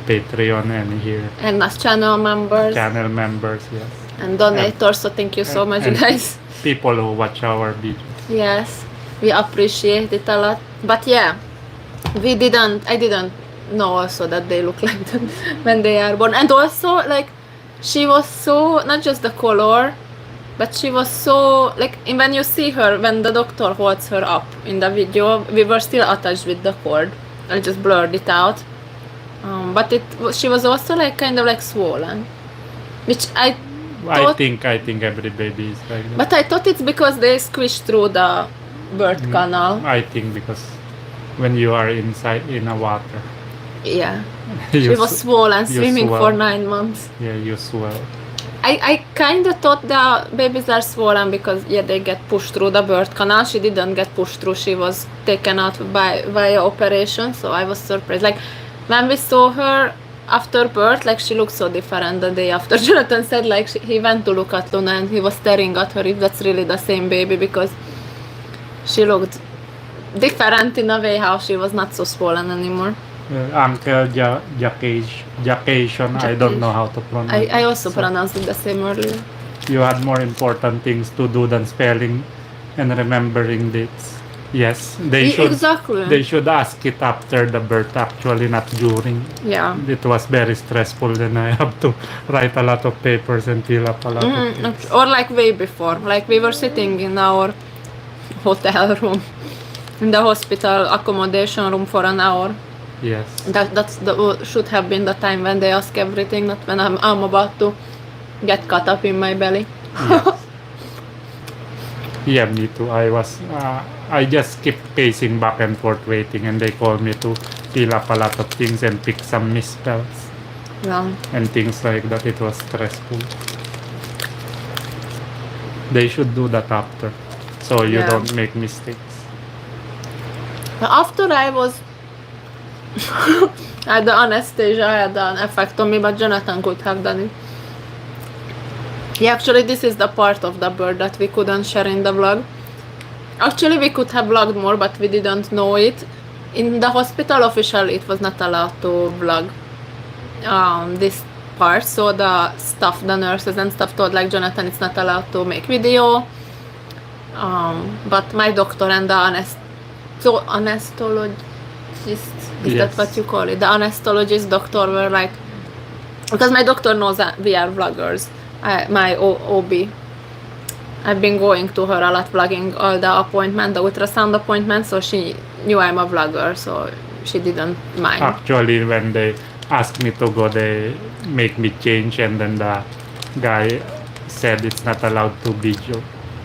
Patreon and here. And as channel members. Channel members, yes. And donators, so thank you so much, guys. People who watch our videos. Yes, we appreciate it a lot. But yeah, I didn't know also that they look like that when they are born. And also, like, she was so, not just the color, but she was so, like, when you see her, when the doctor holds her up in the video, we were still attached with the cord. I just blurred it out. But she was also, like, kind of like swollen, which I think every baby is like that. But I thought it's because they squished through the birth canal. I think because when you are inside in a water. Yeah. She was swollen, swimming for 9 months. Yeah, you swell. I kind of thought the babies are swollen because, yeah, they get pushed through the birth canal. She didn't get pushed through. She was taken out via operation, so I was surprised. Like, when we saw her after birth, like, she looked so different the day after. Jonathan said, like, he went to look at Luna and he was staring at her if that's really the same baby, because she looked different in a way, how she was not so swollen anymore. Uncle Jacation, I don't know how to pronounce it. I also pronounced it the same earlier. You had more important things to do than spelling and remembering dates. Yes, they should. Exactly. They should ask it after the birth, actually, not during. Yeah. It was very stressful. Then I have to write a lot of papers and fill up a lot of things. Or like way before. Like, we were sitting in our hotel room, in the hospital accommodation room for an hour. Yes. That should have been the time when they ask everything, not when I'm about to get cut up in my belly. Yes. Yeah, me too. I just kept pacing back and forth waiting, and they called me to fill up a lot of things and pick some misspells. Yeah. And things like that. It was stressful. They should do that after, so you Yeah. don't make mistakes. After I was had the anesthesia had an effect on me, but Jonathan could have done it. Yeah, actually this is the part of the birth that we couldn't share in the vlog. Actually we could have vlogged more, but we didn't know it. In the hospital officially it was not allowed to vlog this part, so the staff, the nurses and stuff told like Jonathan it's not allowed to make video. But my doctor and the anesthetologist, is that Yes. what you call it? The anesthetologist doctor were like, because my doctor knows that we are vloggers. My OB, I've been going to her a lot, vlogging all the appointment, the ultrasound appointment, so she knew I'm a vlogger, so she didn't mind. Actually, when they asked me to go, they make me change, and then the guy said it's not allowed to video.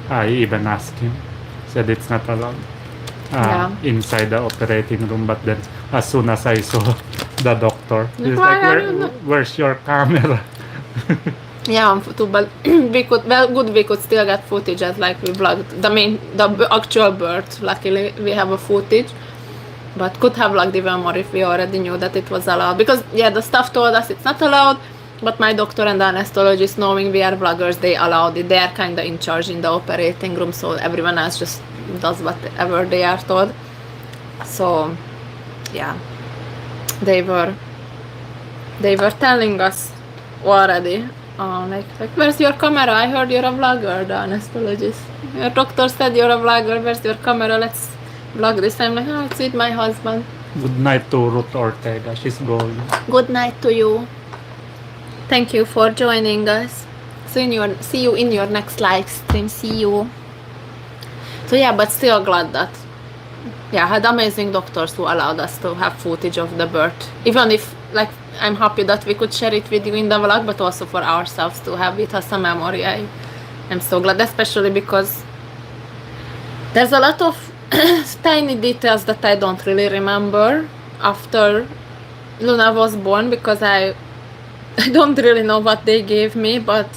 I even asked him, said it's not allowed Yeah. inside the operating room. But then, as soon as I saw the doctor, he's Why like, are you not- "Where's your camera?" Yeah, but we could still get footage as like we vlogged the actual birth. Luckily, we have a footage, but could have vlogged even more if we already knew that it was allowed. Because yeah, the staff told us it's not allowed, but my doctor and the anesthetologist, knowing we are vloggers, they allowed it. They are kind of in charge in the operating room, so everyone else just does whatever they are told. So yeah, they were telling us already. Like, where's your camera? I heard you're a vlogger, the anesthetologist. Your doctor said you're a vlogger, where's your camera? Let's vlog this. I'm like, it's with my husband. Good night to Ruth Ortega. She's going. Good night to you. Thank you for joining us. See you in your next live stream. See you. So yeah, but still glad that had amazing doctors who allowed us to have footage of the birth. Even if like I'm happy that we could share it with you in the vlog, but also for ourselves to have it as a memory. I'm so glad, especially because there's a lot of tiny details that I don't really remember after Luna was born, because I don't really know what they gave me, but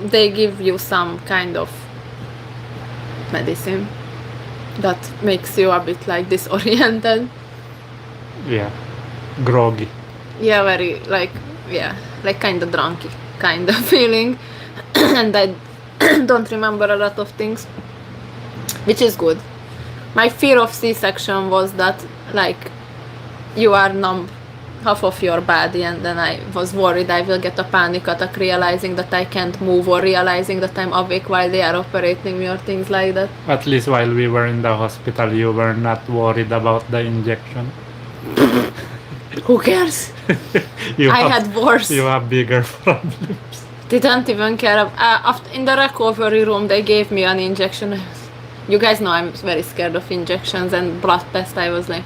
they give you some kind of medicine that makes you a bit like disoriented. Yeah, groggy. Yeah, very like kind of drunky kind of feeling. And I don't remember a lot of things, which is good. My fear of C-section was that like you are numb half of your body, and then I was worried I will get a panic attack realizing that I can't move, or realizing that I'm awake while they are operating me, or things like that. At least while we were in the hospital, you were not worried about the injection. Who cares? I had worse. You have bigger problems. Didn't even care. In the recovery room, they gave me an injection. You guys know I'm very scared of injections and blood test. I was like,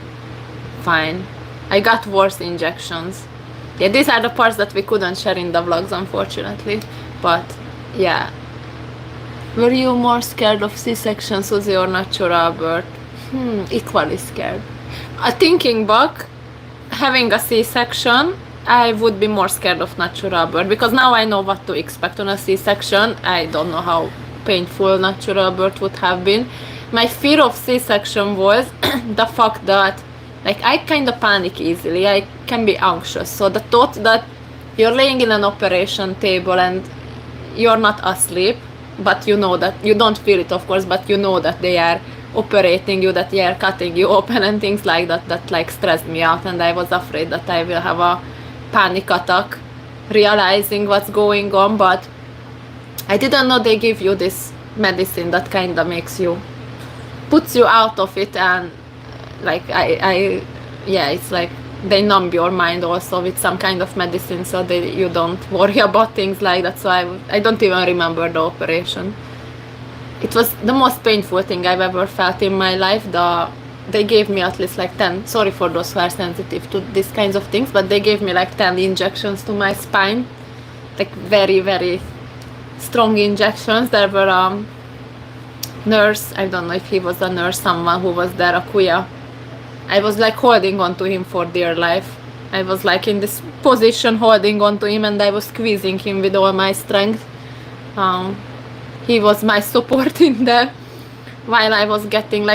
fine. I got worse injections. Yeah, these are the parts that we couldn't share in the vlogs, unfortunately. But yeah. Were you more scared of C-section, Susie, or natural birth? Equally scared. Thinking back, having a C-section, I would be more scared of natural birth, because now I know what to expect on a C-section. I don't know how painful natural birth would have been. My fear of C-section was the fact that like I kind of panic easily. I can be anxious. So the thought that you're laying in an operation table and you're not asleep, but you know that you don't feel it, of course, but you know that they are operating you, that they are cutting you open and things like that, that like stressed me out, and I was afraid that I will have a panic attack realizing what's going on. But I didn't know they give you this medicine that kind of puts you out of it, and like it's like they numb your mind also with some kind of medicine, so you don't worry about things like that. So I don't even remember the operation. It was the most painful thing I've ever felt in my life. They gave me at least like 10, sorry for those who are sensitive to these kinds of things, but they gave me like 10 injections to my spine, like very, very strong injections. There were a nurse, I don't know if he was a nurse, someone who was there, a kuya. I was like holding on to him for dear life. I was like in this position holding on to him, and I was squeezing him with all my strength. he was my support in there while I was getting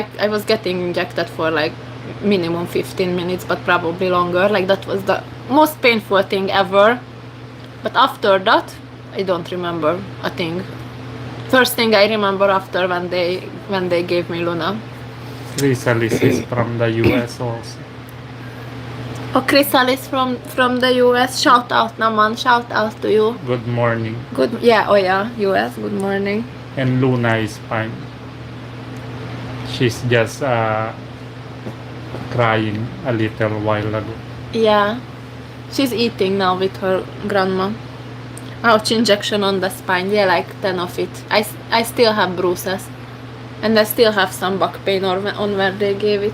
injected for like minimum 15 minutes, but probably longer. Like that was the most painful thing ever. But after that, I don't remember a thing. First thing I remember after when they gave me Luna. Chrysalis is from the US also. Oh, Chrysalis from the US. Shout out, Naman. Shout out to you. Good morning. Good. Yeah. Oh yeah. US. Good morning. And Luna is fine. She's just crying a little while ago. Yeah. She's eating now with her grandma. Ouch, injection on the spine. Yeah, like 10 of it. I still have bruises. And I still have some back pain on where they gave it.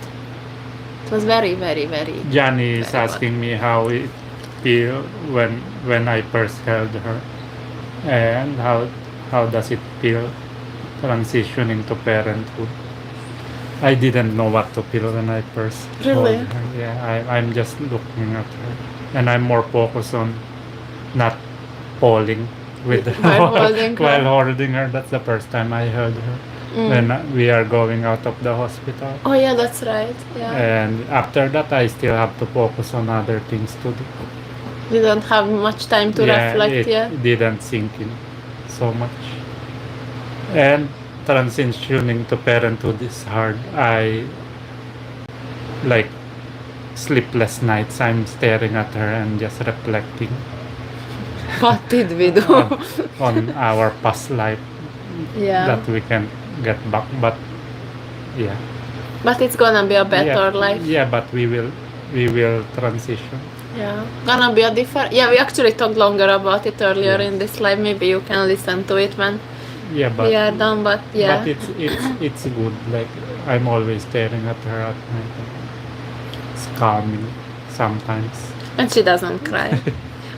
It was very, very, very... Johnny is very asking me how it feel when I first held her. And how does it feel transitioning to parenthood. I didn't know what to feel when I first Really? held her. Yeah, I'm just looking at her. And I'm more focused on not falling with her while holding her. That's the first time I held her. When we are going out of the hospital. Oh yeah, that's right. Yeah. And after that, I still have to focus on other things to do. You don't have much time to reflect. It didn't sink in so much. And transitioning to parenthood is hard. I like sleepless nights. I'm staring at her and just reflecting. What did we do? on our past life. Yeah. That we can get back, but yeah. But it's gonna be a better life. Yeah, but we will transition. Yeah, gonna be a different. Yeah, we actually talked longer about it earlier in this live. Maybe you can listen to it when we are done. But yeah, but it's good. Like I'm always staring at her at night. It's calming sometimes. And she doesn't cry.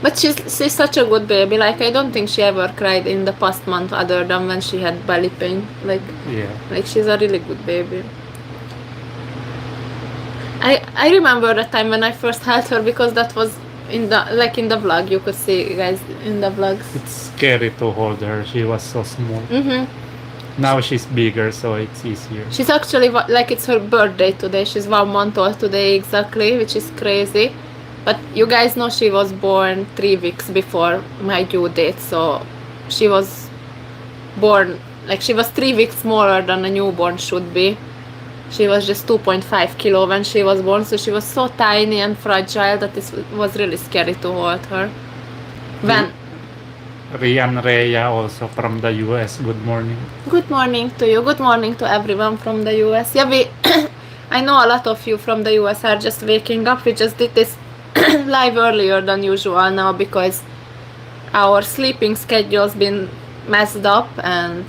But she's such a good baby. Like I don't think she ever cried in the past month other than when she had belly pain. Like she's a really good baby. I remember the time when I first held her because that was in the vlog. You could see guys in the vlogs. It's scary to hold her. She was so small. Now she's bigger, so it's easier. She's actually like it's her birthday today. She's 1 month old today exactly, which is crazy. But you guys know she was born 3 weeks before my due date, so she was born, like she was 3 weeks smaller than a newborn should be. She was just 2.5 kilo when she was born, so she was so tiny and fragile that it was really scary to hold her. Rian Rhea also from the US, good morning. Good morning to you, good morning to everyone from the US. Yeah, I know a lot of you from the US are just waking up. We just did this live earlier than usual now because our sleeping schedule's been messed up and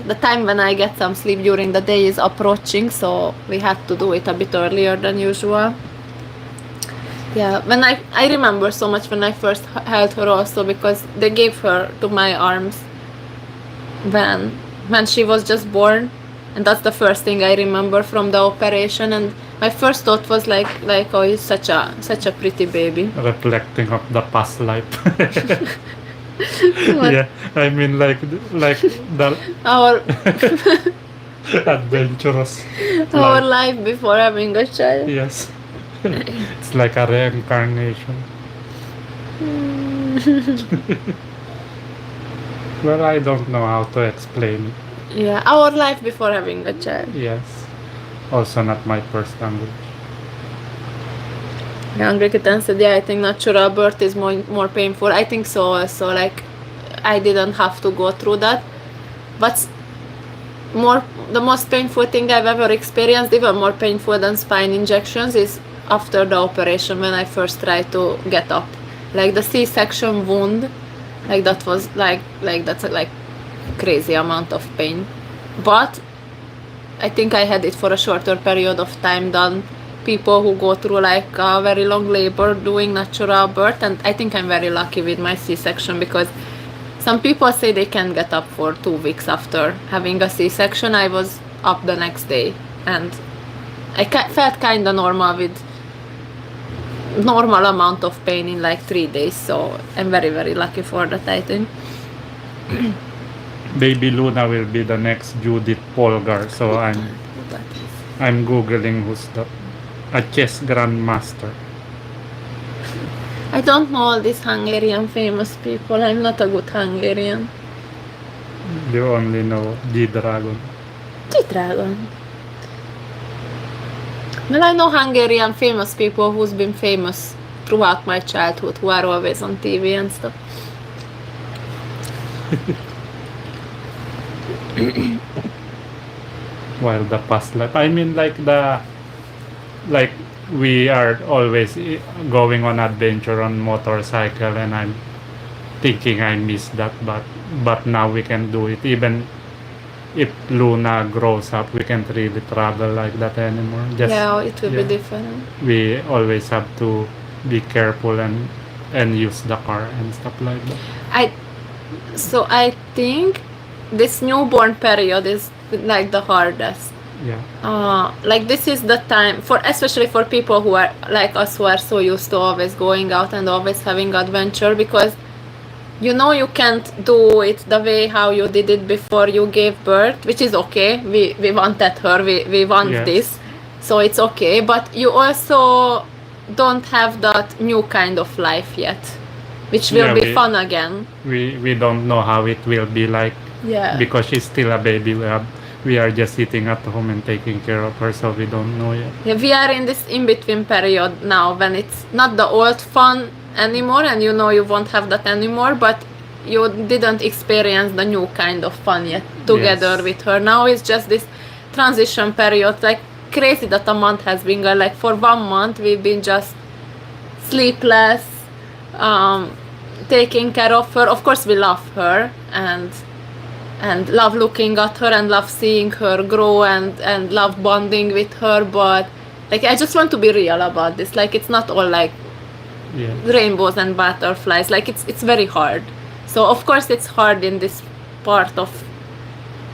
the time when I get some sleep during the day is approaching, so we had to do it a bit earlier than usual. Yeah, when I remember so much when I first held her also because they gave her to my arms when she was just born, and that's the first thing I remember from the operation. And my first thought was like oh, he's such a pretty baby. Reflecting of the past life. Yeah, I mean like the our adventurous our life before having a child. Yes. It's like a reincarnation. Well, I don't know how to explain it. Yeah, our life before having a child. Yes. Also not my first language. Hungry Kitten said, yeah, I think natural birth is more painful. I think so also. Like, I didn't have to go through that. But the most painful thing I've ever experienced, even more painful than spine injections, is after the operation when I first tried to get up. Like the C-section wound, like that was like that's like crazy amount of pain. But I think I had it for a shorter period of time than people who go through like a very long labor doing natural birth. And I think I'm very lucky with my C-section because some people say they can get up for 2 weeks after having a C-section. I was up the next day and I felt kind of normal with normal amount of pain in like 3 days, so I'm very, very lucky for that, I think. Baby Luna will be the next Judith Polgar. So I'm googling who's a chess grandmaster. I don't know all these Hungarian famous people. I'm not a good Hungarian. You only know G-Dragon. G-Dragon. Well, I know Hungarian famous people who's been famous throughout my childhood, who are always on TV and stuff. While the past life, I mean, like we are always going on adventure on motorcycle, and I'm thinking I miss that, but now we can do it. Even if Luna grows up, we can't really travel like that anymore. Yeah, it will be different. We always have to be careful and use the car and stuff like that. I think this newborn period is like the hardest. Yeah. Like this is the time especially for people who are like us, who are so used to always going out and always having adventure, because you can't do it the way how you did it before you gave birth, which is okay. We wanted her, we want this, so it's okay, but you also don't have that new kind of life yet, which will be fun again. We don't know how it will be like, because she's still a baby. We are just sitting at home and taking care of her, so we don't know yet. Yeah, we are in this in-between period now when it's not the old fun anymore, and you won't have that anymore, but you didn't experience the new kind of fun yet together with her. Now it's just this transition period. Like crazy that a month has been gone. Like for 1 month we've been just sleepless, taking care of her. Of course we love her and love looking at her and love seeing her grow and love bonding with her, but like I just want to be real about this. Like it's not all like rainbows and butterflies. Like it's very hard. So of course it's hard in this part of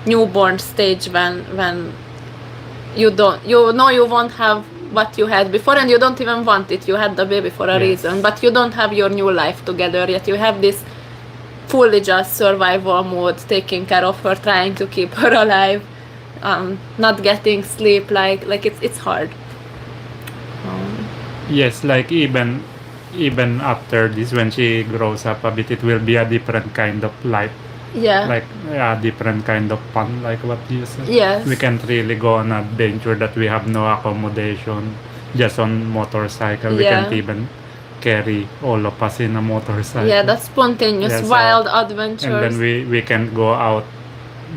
newborn stage when you won't have what you had before, and you don't even want it. You had the baby for a reason, but you don't have your new life together yet. You have this fully just survival mode, taking care of her, trying to keep her alive, not getting sleep. Like it's hard. Yes, like even after this, when she grows up a bit, it will be a different kind of life. Yeah. Like a different kind of fun, like what you said. Yes. We can't really go on adventure that we have no accommodation, just on motorcycle. We can't even carry all of us in a motorcycle. Yeah, that's spontaneous, wild adventures. And then we can go out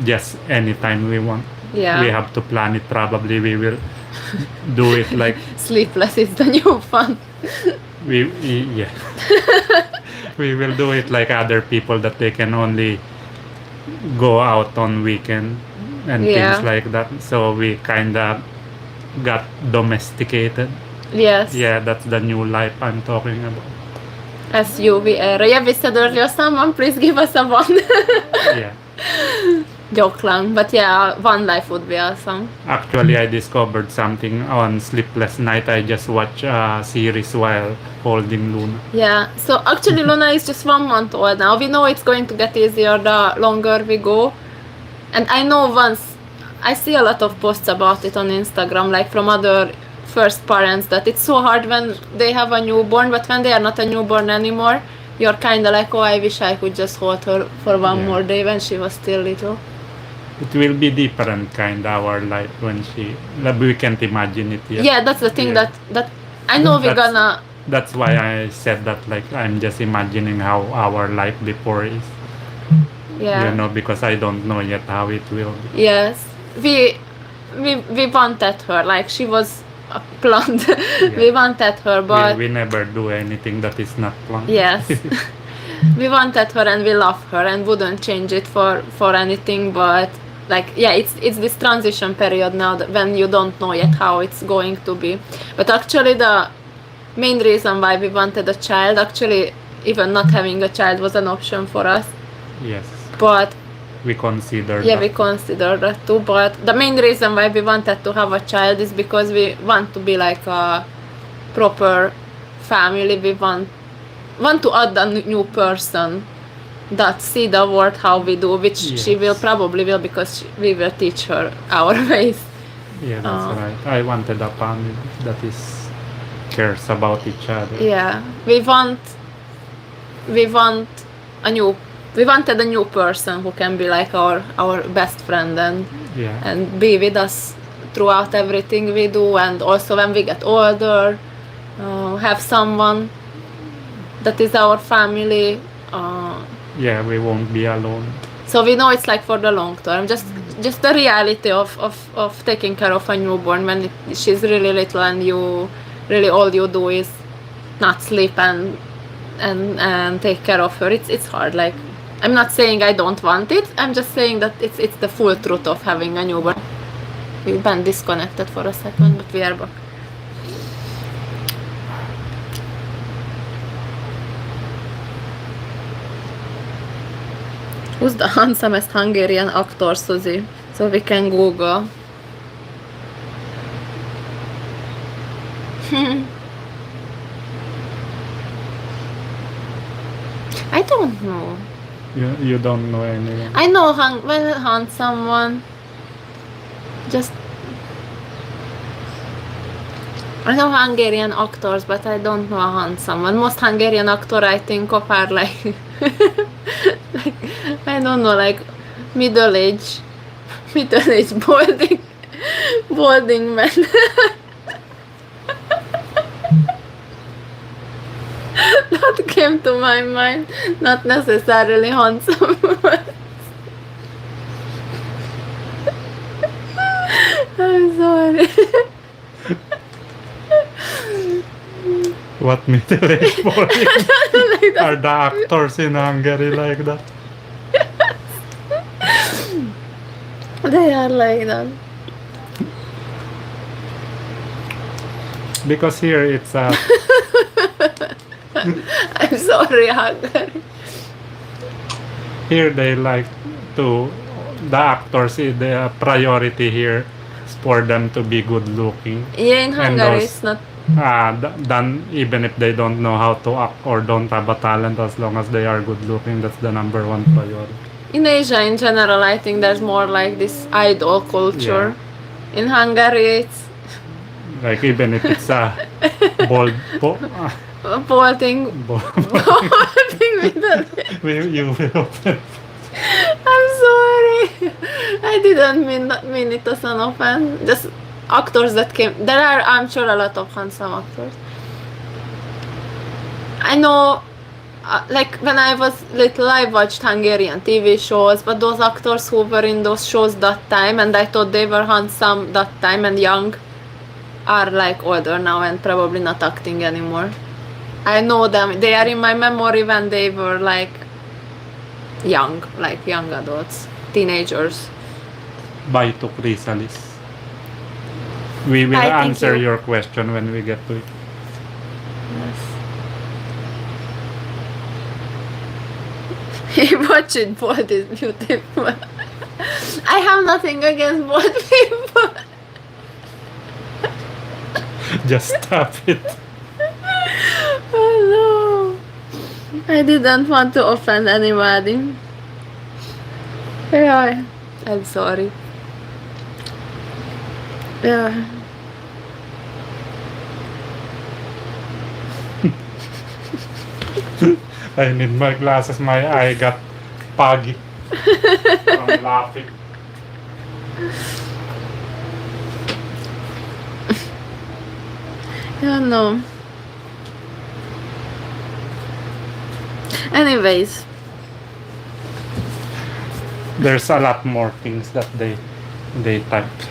just anytime we want. Yeah. We have to plan it. Probably we will do it like sleepless is the new fun. we will do it like other people, that they can only go out on weekend and things like that. So we kind of got domesticated. Yes. Yeah, that's the new life I'm talking about. SUV era. Yeah, we said earlier, someone please give us a one. Yeah. Joke lang, but yeah, one life would be awesome. Actually, I discovered something on sleepless night. I just watched a series while holding Luna. Yeah, so actually Luna is just 1 month old now. We know it's going to get easier the longer we go. And I know I see a lot of posts about it on Instagram, like from other first parents, that it's so hard when they have a newborn, but when they are not a newborn anymore, you're kind of like, oh, I wish I could just hold her for one more day when she was still little. It will be different kind of our life when we can't imagine it yet. Yeah, that's the thing that I know we're gonna. That's why I said that, like, I'm just imagining how our life before is. Yeah. Because I don't know yet how it will be. Yes, we wanted her, like she was planned. We wanted her, but we never do anything that is not planned. Yes. We wanted her and we love her and wouldn't change it for anything, but like it's this transition period now when you don't know yet how it's going to be. But actually the main reason why we wanted a child, actually even not having a child was an option for us. Yes. But we considered we considered that too, but the main reason why we wanted to have a child is because we want to be like a proper family. We want to add a new person that see the world how we do, which she will Yes. probably will, because we will teach her our ways. Yeah, that's right. I wanted a family that is cares about each other. Yeah, we wanted a new person who can be like our best friend Yeah. and be with us throughout everything we do, and also when we get older, have someone that is our family. Yeah, we won't be alone. So we know it's like for the long term. Just the reality of taking care of a newborn when she's really little, and you really all you do is not sleep and take care of her. It's hard. Like, I'm not saying I don't want it. I'm just saying that it's the full truth of having a newborn. We've been disconnected for a second, but we are back. Who's the handsomest Hungarian actor, Susie? So we can Google. I don't know. You don't know anyone. I know handsome one. Just I know Hungarian actors, but I don't know a handsome one. Most Hungarian actor I think of are like, like I don't know, like middle-aged balding men. That came to my mind. Not necessarily handsome. I'm sorry. What middle-aged boy are the actors in Hungary like that? They are like that. Because here it's a I'm sorry, Hungary. here they like to the actors the priority here is for them to be good looking. Yeah, in And Hungary those- it's not. Then even if they don't know how to act or don't have a talent, as long as they are good looking, that's the number one priority. In Asia in general, I think there's more like this idol culture. In Hungary, it's Like even if it's a bald balding middle. you will open. I'm sorry. I didn't mean it as an offense. Just actors that came. There are, I'm sure, a lot of handsome actors. I know, like when I was little, I watched Hungarian TV shows, but those actors who were in those shows that time, and I thought they were handsome that time and young, are like older now and probably not acting anymore. I know them. They are in my memory when they were like young adults, teenagers. Bye to Chrysalis. We will I think answer you- your question when we get to it. Yes. He watched bald is beautiful. I have nothing against bald people. Just stop it. Oh no. I didn't want to offend anybody. Yeah, I'm sorry. Yeah. I need my glasses. My eye got puggy from laughing. Yeah, no. Anyways, There's a lot more things that they typed.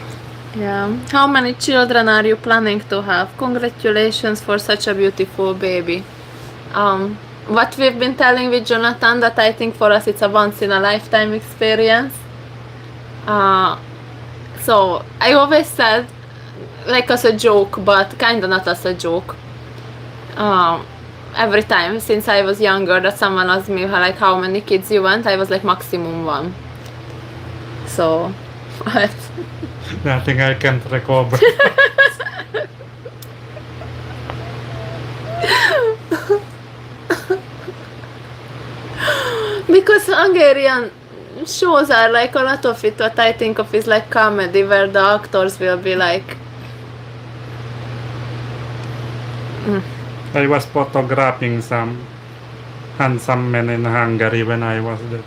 yeah. How many children are you planning to have? Congratulations for such a beautiful baby. What we've been telling with Jonathan, that I think for us it's a once in a lifetime experience. So I always said, like as a joke, but kinda not as a joke. Every time since I was younger that someone asked me like how many kids you want, I was like maximum one. So Nothing I can't recover. Because Hungarian shows are like a lot of it, what I think of is like comedy, where the actors will be like, I was photographing some handsome men in Hungary when I was there.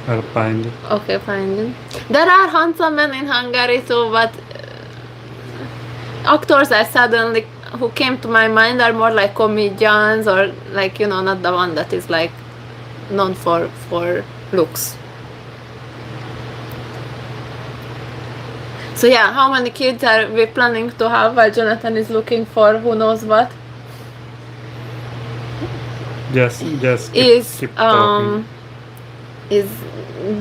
I'll find it. okay, fine. There are handsome men in Hungary too, but actors I suddenly who came to my mind are more like comedians or like, you know, not the one that is like known for looks. So yeah, how many kids are we planning to have while Jonathan is looking for who knows what? Just keep talking. Is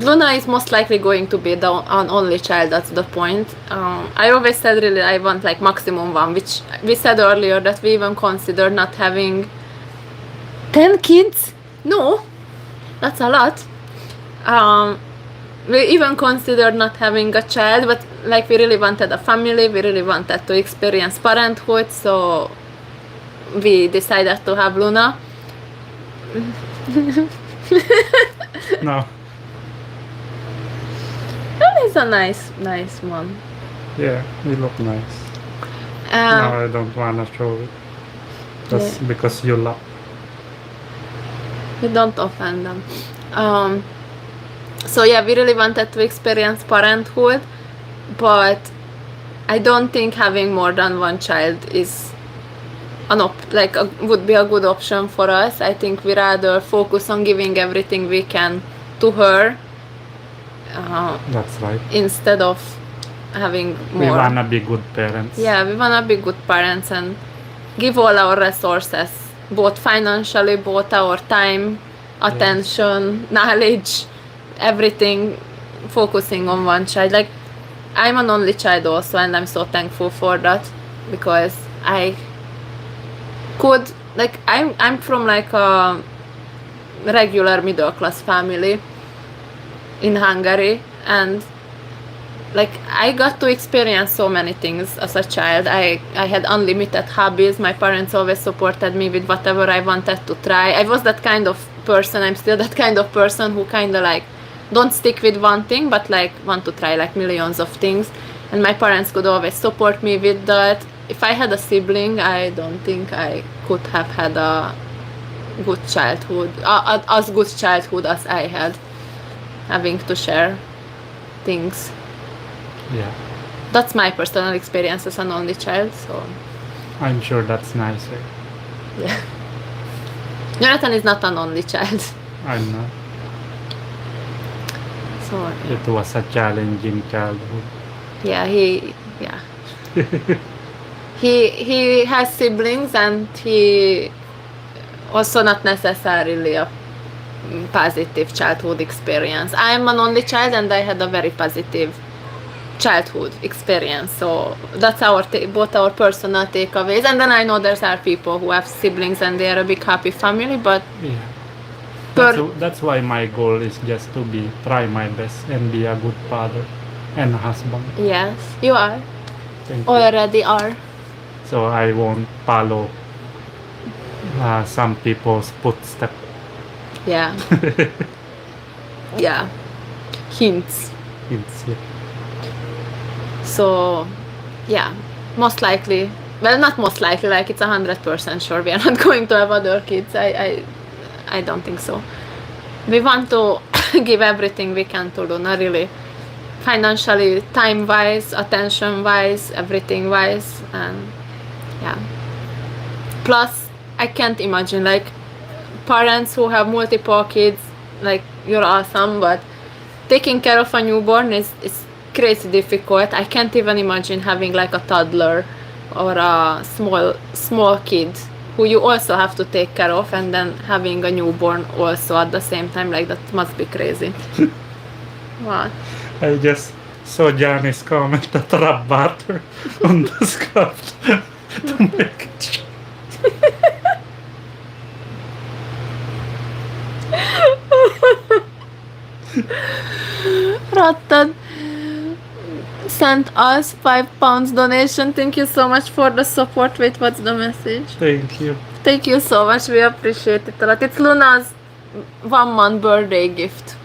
Luna is most likely going to be the an only child. That's the point. I always said really I want like maximum one, which we said earlier that we even considered not having 10 kids. No, that's a lot. We even considered not having a child, but like we really wanted a family. We really wanted to experience parenthood, so we decided to have Luna. No. That is a nice one. Yeah, you look nice. No, I don't wanna show it. That's because you love. You don't offend them. So yeah, we really wanted to experience parenthood, but I don't think having more than one child is would be a good option for us. I think we rather focus on giving everything we can to her. That's right. Instead of having more. We wanna be good parents. Yeah, we wanna be good parents and give all our resources, both financially, both our time, attention, knowledge, everything, focusing on one child. Like, I'm an only child also, and I'm so thankful for that, because I could, like, I'm from like a regular middle class family in Hungary, and like I got to experience so many things as a child. I had unlimited hobbies. My parents always supported me with whatever I wanted to try. I was that kind of person. I'm still that kind of person who kind of like don't stick with one thing, but like want to try like millions of things. And my parents could always support me with that. If I had a sibling, I don't think I could have had a good childhood, as good childhood as I had, having to share things. Yeah. That's my personal experience as an only child, so I'm sure that's nicer. yeah. Jonathan is not an only child. I'm not. So It was a challenging childhood. yeah, he has siblings, and he also not necessarily a positive childhood experience. I'm an only child, and I had a very positive childhood experience, so that's both our personal takeaways. And then I know there are people who have siblings and they are a big happy family, but yeah, that's why my goal is just to try my best and be a good father and a husband. yes, you are. Thank you. Already are. So I won't follow some people's footsteps. Yeah. Yeah. Hints. Yeah. So yeah, most likely, well, not most likely, like it's 100% sure we are not going to have other kids. I don't think so. We want to give everything we can to Luna, really, financially, time wise, attention wise, everything wise, and yeah. Plus, I can't imagine like parents who have multiple kids, like you're awesome, but taking care of a newborn is crazy difficult. I can't even imagine having like a toddler or a small kid who you also have to take care of, and then having a newborn also at the same time. Like, that must be crazy. What? I just saw Johnny's comment that rub butter on the scalp to make it. Rattan sent us £5 donation. Thank you so much for the support. Wait, what's the message? Thank you. Thank you so much. We appreciate it a lot. It's Luna's 1 month birthday gift.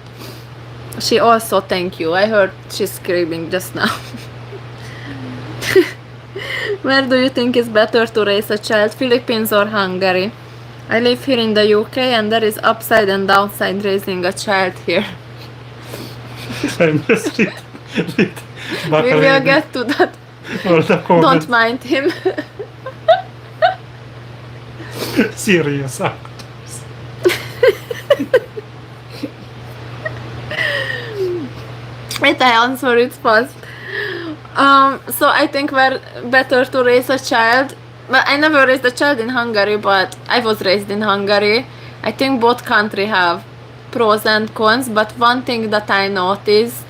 She also thank you. I heard she's screaming just now. Where do you think is better to raise a child, Philippines or Hungary? I live here in the UK and there is upside and downside raising a child here. I'm just reading back We will reading get to that. all the comments. Don't mind him. Serious actors. Wait, I answer it fast. So I think we're better to raise a child. Well, I never raised a child in Hungary, but I was raised in Hungary. I think both countries have pros and cons, but one thing that I noticed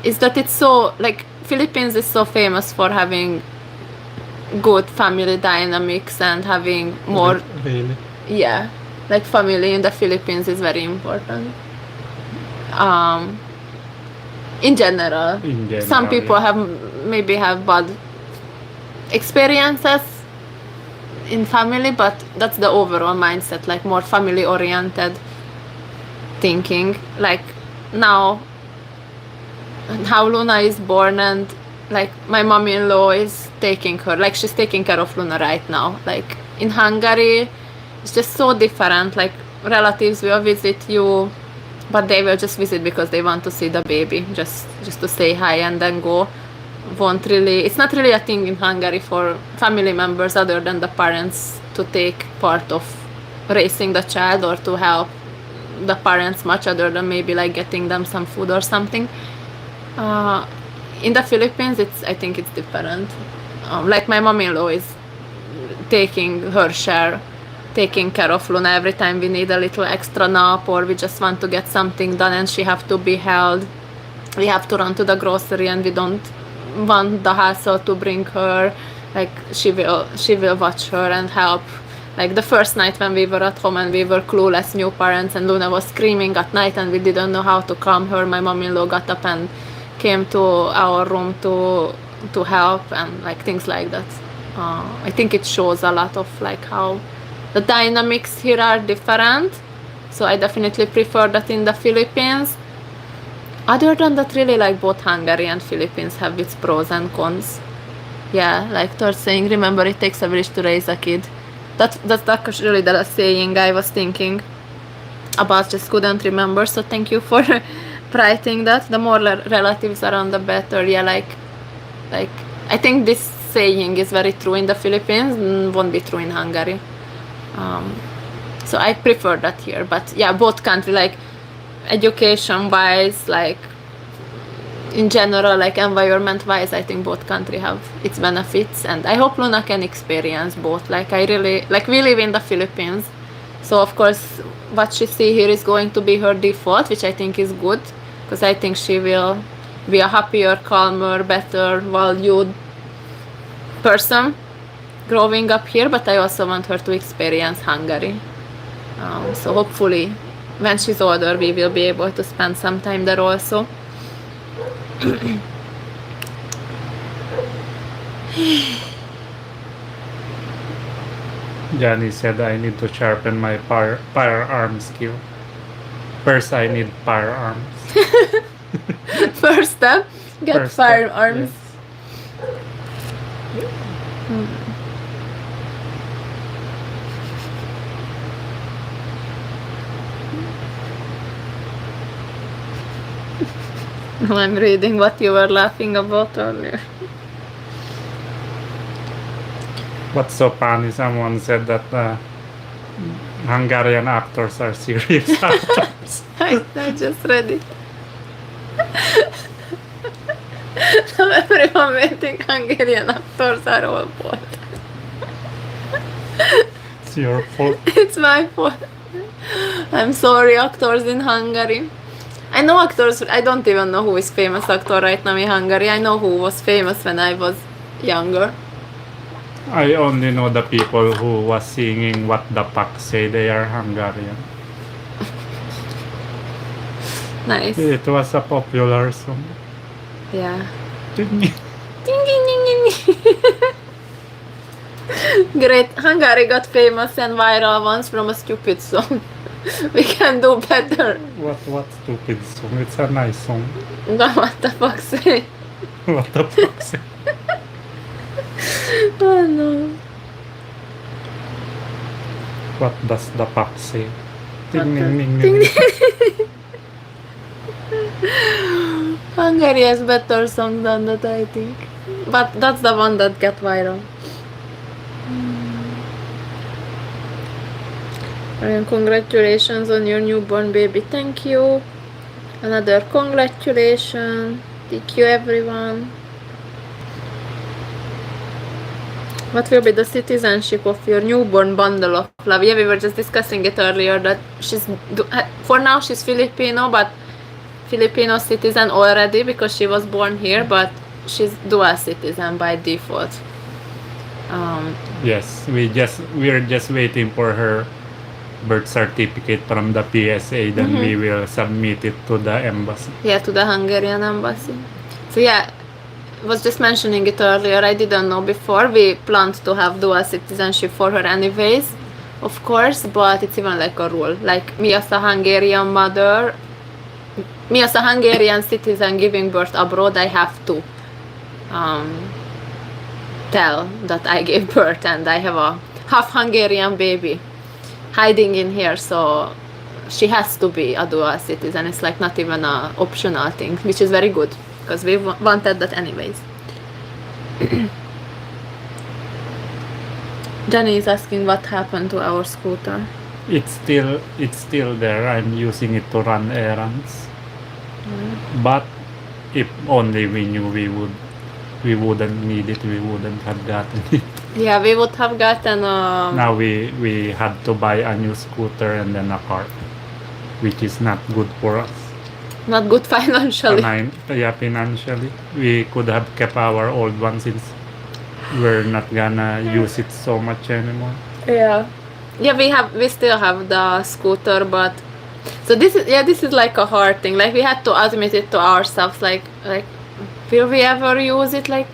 is that it's so, like, Philippines is so famous for having good family dynamics and having more, Really? yeah, like family in the Philippines is very important. In general. In general, Some people yeah. maybe have bad experiences in family, but that's the overall mindset, like more family oriented thinking. Like now, how Luna is born, and like my mom-in-law is taking her, like she's taking care of Luna right now. Like in Hungary, it's just so different. Like relatives will visit you, but they will just visit because they want to see the baby, just to say hi and then go. It's not really a thing in Hungary for family members other than the parents to take part of raising the child or to help the parents much other than maybe like getting them some food or something. In the Philippines, I think it's different. Like my mom-in-law is taking her share, taking care of Luna every time we need a little extra nap or we just want to get something done and she have to be held. We have to run to the grocery and we don't want the hassle to bring her. Like she will watch her and help. Like the first night when we were at home and we were clueless new parents and Luna was screaming at night and we didn't know how to calm her, my mom-in-law got up and came to our room to help and like things like that. I think it shows a lot of like how the dynamics here are different. So I definitely prefer that in the Philippines. Other than that, really like both Hungary and Philippines have its pros and cons. Yeah, like third saying, remember it takes a village to raise a kid. That's actually the saying I was thinking about, just couldn't remember. So thank you for writing that. The more relatives around, the better. Yeah, like I think this saying is very true in the Philippines, won't be true in Hungary. So I prefer that here. But yeah, both countries, like education wise, like in general, like environment wise, I think both countries have its benefits and I hope Luna can experience both. Like I really, like we live in the Philippines, so of course what she see here is going to be her default, which I think is good because I think she will be a happier, calmer, better, valued person growing up here, but I also want her to experience Hungary. So hopefully when she's older we will be able to spend some time there also. Johnny said I need to sharpen my firearm skill. First I need firearms. First step, get First step, firearms. yes. I'm reading what you were laughing about earlier. What's so funny, someone said that Hungarian actors are serious actors. I just read it. So everyone may think Hungarian actors are all bored. It's your fault. It's my fault. I'm sorry, actors in Hungary. I know actors, I don't even know who is famous actor right now in Hungary. I know who was famous when I was younger. I only know the people who was singing What the Fuck Say They Are Hungarian. Nice. It was a popular song. Yeah. Ding. Ding, ding, ding, ding. Great. Hungary got famous and viral once from a stupid song. We can do better. What stupid song? It's a nice song. No, what the fuck say? What the fuck? Oh no. What does the fuck say? What Ding, the- ding, ding, ding, ding. Hungary has better song than that, I think. But that's the one that got viral. And congratulations on your newborn baby. Thank you. Another congratulations. Thank you, everyone. What will be the citizenship of your newborn bundle of love? Yeah, we were just discussing it earlier that for now she's Filipino, but Filipino citizen already because she was born here, but she's dual citizen by default. Yes, we're just waiting for her birth certificate from the PSA, then we will submit it to the embassy. Yeah, to the Hungarian embassy. So yeah, I was just mentioning it earlier. I didn't know before. We planned to have dual citizenship for her anyways, of course, but it's even like a rule. Like me as a Hungarian mother, me as a Hungarian citizen giving birth abroad, I have to tell that I gave birth and I have a half Hungarian baby hiding in here, so she has to be a dual citizen. It's like not even a optional thing, which is very good because we wanted that anyways. Jenny is asking what happened to our scooter. It's still there. I'm using it to run errands. But if only we knew we wouldn't need it, we wouldn't have gotten it. Yeah, we would have gotten Now we had to buy a new scooter and then a car, which is not good for us. not good financially. Financially. We could have kept our old one since we're not gonna use it so much anymore. Yeah. Yeah, we still have the scooter, but so this is like a hard thing. Like we had to admit it to ourselves, like will we ever use it? Like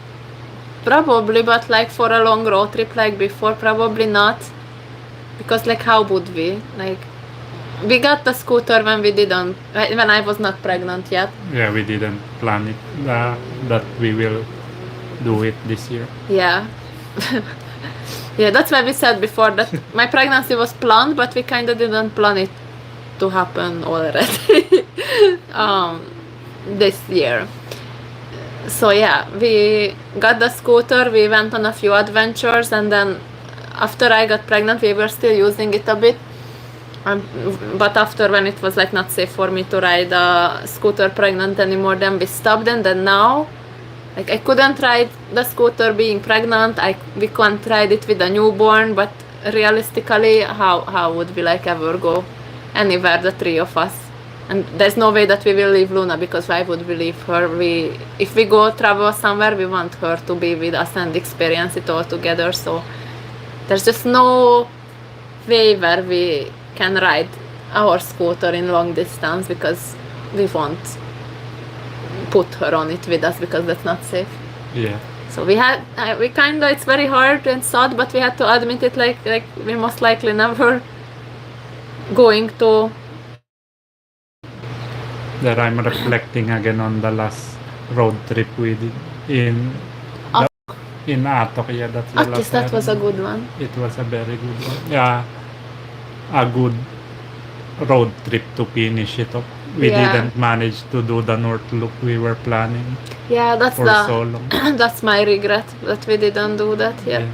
probably, but like for a long road trip like before, probably not. Because like how would we? Like we got the scooter when I was not pregnant yet. Yeah, we didn't plan it that we will do it this year. Yeah. Yeah, that's why we said before that my pregnancy was planned, but we kind of didn't plan it to happen already this year. So yeah, we got the scooter, we went on a few adventures, and then after I got pregnant, we were still using it a bit. But after, when it was like not safe for me to ride a scooter pregnant anymore, then we stopped, and then now like I couldn't ride the scooter being pregnant. We can't ride it with a newborn, but realistically, how would we like ever go anywhere, the three of us? And there's no way that we will leave Luna, because why would we leave her? If we go travel somewhere, we want her to be with us and experience it all together. So there's just no way where we can ride our scooter in long distance, because we won't put her on it with us, because that's not safe. Yeah. So it's very hard and sad, but we had to admit it, like we most likely never going to. That I'm reflecting again on the last road trip we did in Atok. Yeah, that's the At last least that time. was a good one. It was a very good one. Yeah, a good road trip to finish it up. We Yeah. didn't manage to do the North Loop we were planning Yeah, that's for so long. that's my regret that we didn't do that. Yeah. Yeah.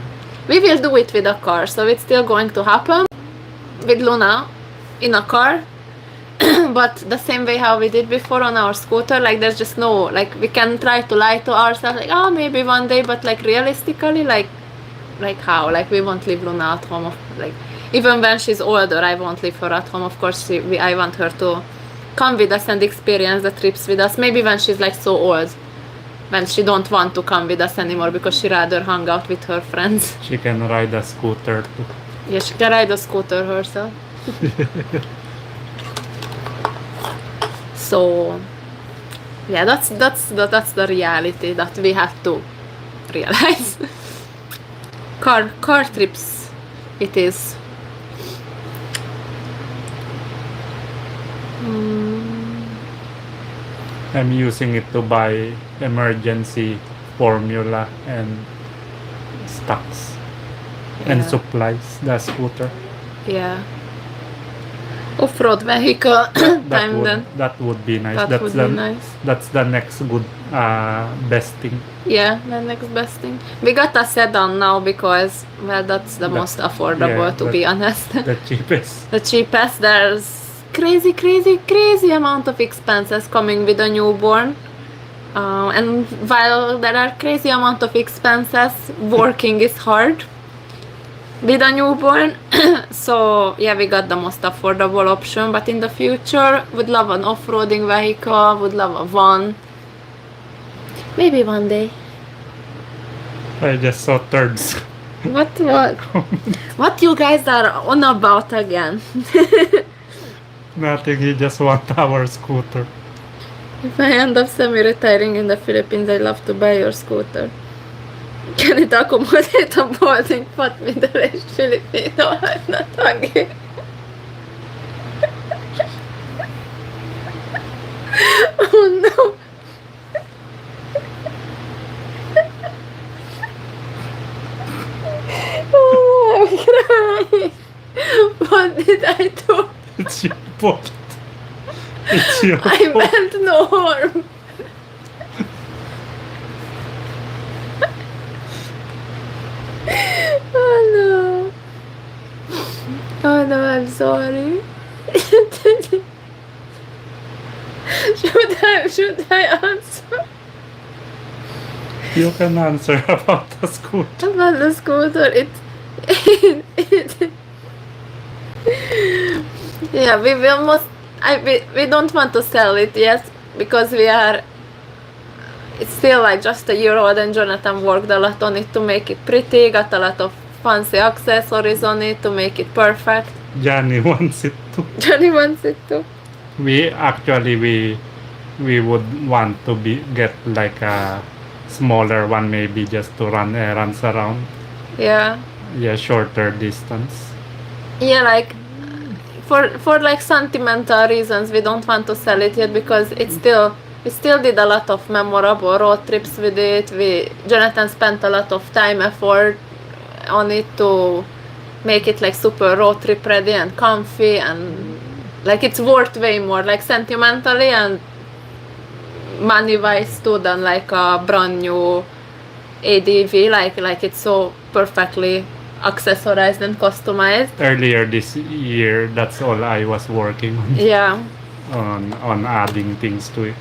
We will do it with a car, so it's still going to happen with Luna in a car. But the same way how we did before on our scooter, like there's just no, like we can try to lie to ourselves, like oh maybe one day, but like realistically, like how, like we won't leave Luna at home, like even when she's older I won't leave her at home. Of course I want her to come with us and experience the trips with us, maybe when she's like so old, when she don't want to come with us anymore because she rather hang out with her friends. She can ride a scooter too. Yeah, she can ride a scooter herself. So yeah, that's the reality that we have to realize. car trips it is. I'm using it to buy emergency formula and stocks and Yeah. supplies. The scooter. Yeah. Off-road vehicle time then. That would be nice. That That's would the be nice. that's the next good best thing. Yeah, the next best thing. We got a sedan now because, well, that's the most affordable, to be honest. The cheapest. The cheapest. There's crazy amount of expenses coming with a newborn. And while there are crazy amount of expenses, working is hard with a newborn. So yeah, we got the most affordable option, but in the future would love an off-roading vehicle, would love a van. Maybe one day. I just saw thirds. What what you guys are on about again? Nothing, he just want our scooter. If I end up semi-retiring in the Philippines, I'd love to buy your scooter. Can it accommodate a boarding pot middle-aged Filipino? I'm not hungry. Oh no. Oh, I'm crying. What did I do? It's your fault. It's your I fault. meant no harm. Oh no. Oh no, I'm sorry. Should I answer You can answer about the scooter. about the scooter? Yeah, we don't want to sell it yet because it's still like just a year old, and Jonathan worked a lot on it to make it pretty, got a lot of fancy accessories on it to make it perfect. Johnny wants it too. Johnny wants it too. We would want to get like a smaller one, maybe just to run errands around. Yeah. Yeah, shorter distance. Yeah, like for like sentimental reasons, we don't want to sell it yet because we still did a lot of memorable road trips with it. Jonathan spent a lot of time, effort on it to make it like super road trip ready and comfy, and like it's worth way more, like sentimentally and money wise too, than like a brand new ADV. Like it's so perfectly accessorized and customized. Earlier this year, that's all I was working on. Yeah. On adding things to it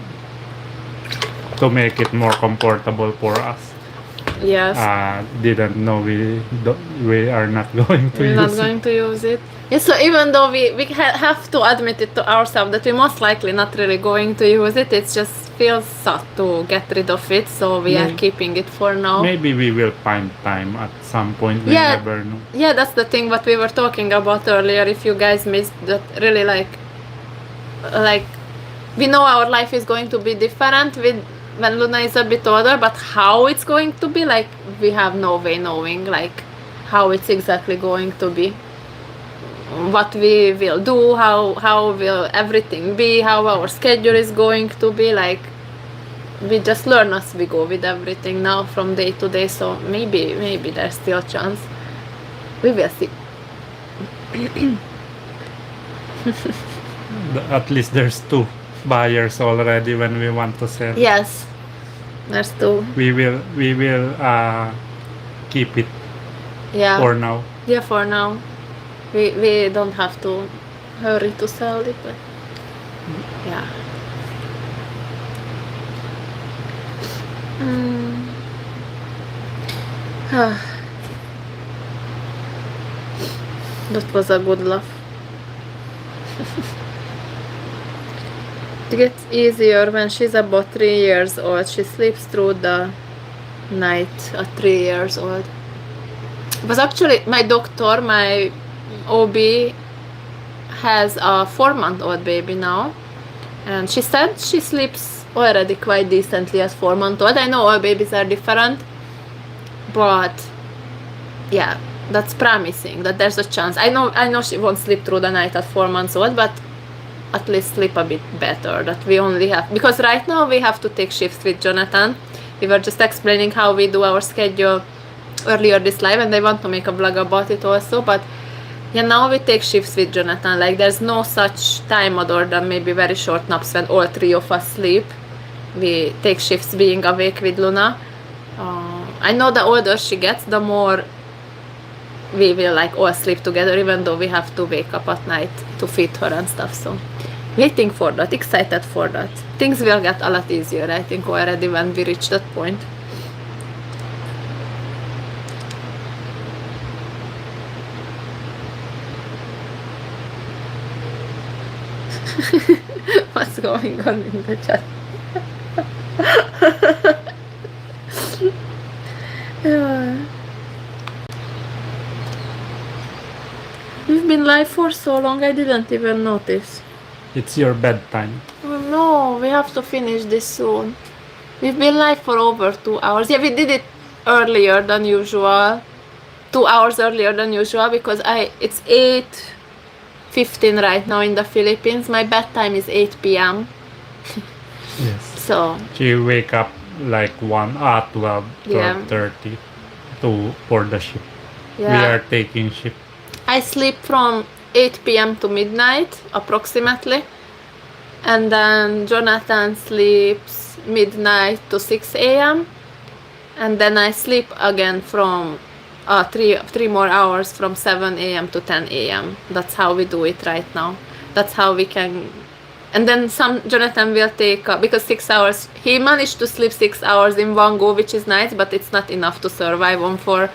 to make it more comfortable for us. Yes. Didn't know we are not going to We're use not it. going to use it. Yeah, so even though we have to admit it to ourselves that we're most likely not really going to use it, it just feels sad to get rid of it, so we are keeping it for now. Maybe we will find time at some point. We Yeah. never know. Yeah, that's the thing what we were talking about earlier. If you guys missed that, really like we know our life is going to be different when Luna is a bit older, but how it's going to be, like, we have no way knowing like how it's exactly going to be, what we will do, how will everything be, how our schedule is going to be. Like, we just learn as we go with everything now from day to day, so maybe there's still a chance. We will see. At least there's 2 buyers already when we want to sell. Yes, there's 2. We will keep it Yeah. for now. Yeah, for now. We don't have to hurry to sell it, but yeah. That was a good laugh. It gets easier when she's about 3 years old. She sleeps through the night at 3 years old. It was actually my doctor, my OB, has a 4-month-old baby now, and she said she sleeps already quite decently as 4-month-old. I know all babies are different, but yeah, that's promising that there's a chance. I know she won't sleep through the night at 4 months old, but at least sleep a bit better. That we only have, because right now we have to take shifts with Jonathan. We were just explaining how we do our schedule earlier this live, and I want to make a vlog about it also. But yeah, now we take shifts with Jonathan. Like there's no such time other than maybe very short naps when all three of us sleep. We take shifts being awake with Luna. I know the older she gets, the more we will like all sleep together, even though we have to wake up at night to feed her and stuff. So waiting for that, excited for that. Things will get a lot easier, I think, already when we reach that point. What's going on in the chat? Yeah. We've been live for so long, I didn't even notice. It's your bedtime. Oh no, we have to finish this soon. We've been live for over 2 hours. Yeah, we did it earlier than usual. 2 hours earlier than usual because it's 8:15 right now in the Philippines. My bedtime is 8 p.m. Yes. So She wake up like 12, Yeah. 12:30 for the ship. We yeah, are taking ship. I sleep from 8 p.m. to midnight approximately, and then Jonathan sleeps midnight to 6 a.m. and then I sleep again from three more hours from 7 a.m. to 10 a.m. That's how we do it right now. That's how we can. And then Jonathan will take because 6 hours. He managed to sleep 6 hours in one go, which is nice, but it's not enough to survive on for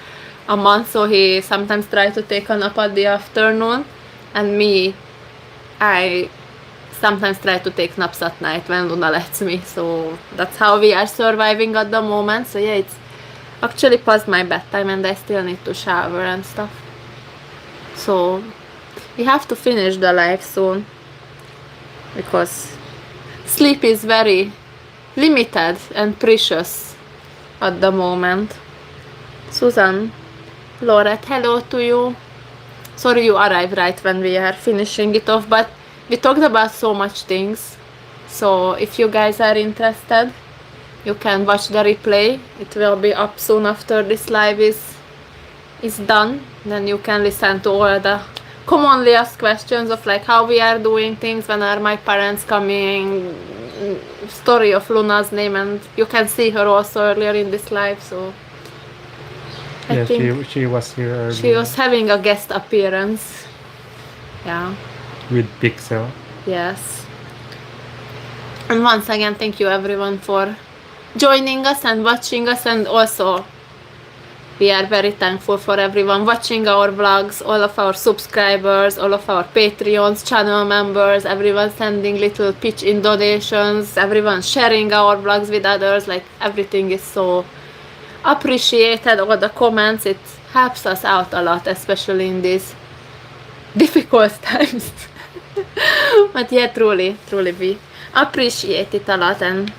a month. So he sometimes tries to take a nap at the afternoon, and me, I sometimes try to take naps at night when Luna lets me. So that's how we are surviving at the moment. So yeah, it's actually past my bedtime, and I still need to shower and stuff. So we have to finish the live soon because sleep is very limited and precious at the moment. Susan, Laurette, hello to you. Sorry you arrived right when we are finishing it off, but we talked about so much things. So if you guys are interested, you can watch the replay. It will be up soon after this live is done. Then you can listen to all the commonly asked questions of like how we are doing things, when are my parents coming, story of Luna's name, and you can see her also earlier in this live. So I Yeah, think she was here earlier she was having a guest appearance. Yeah. with Pixel. Yes. And once again, thank you everyone for joining us and watching us, and also we are very thankful for everyone watching our vlogs, all of our subscribers, all of our Patreons, channel members, everyone sending little pitch in donations, everyone sharing our vlogs with others. Like everything is so appreciated. All the comments, it helps us out a lot, especially in these difficult times. But yeah, truly we appreciate it a lot, and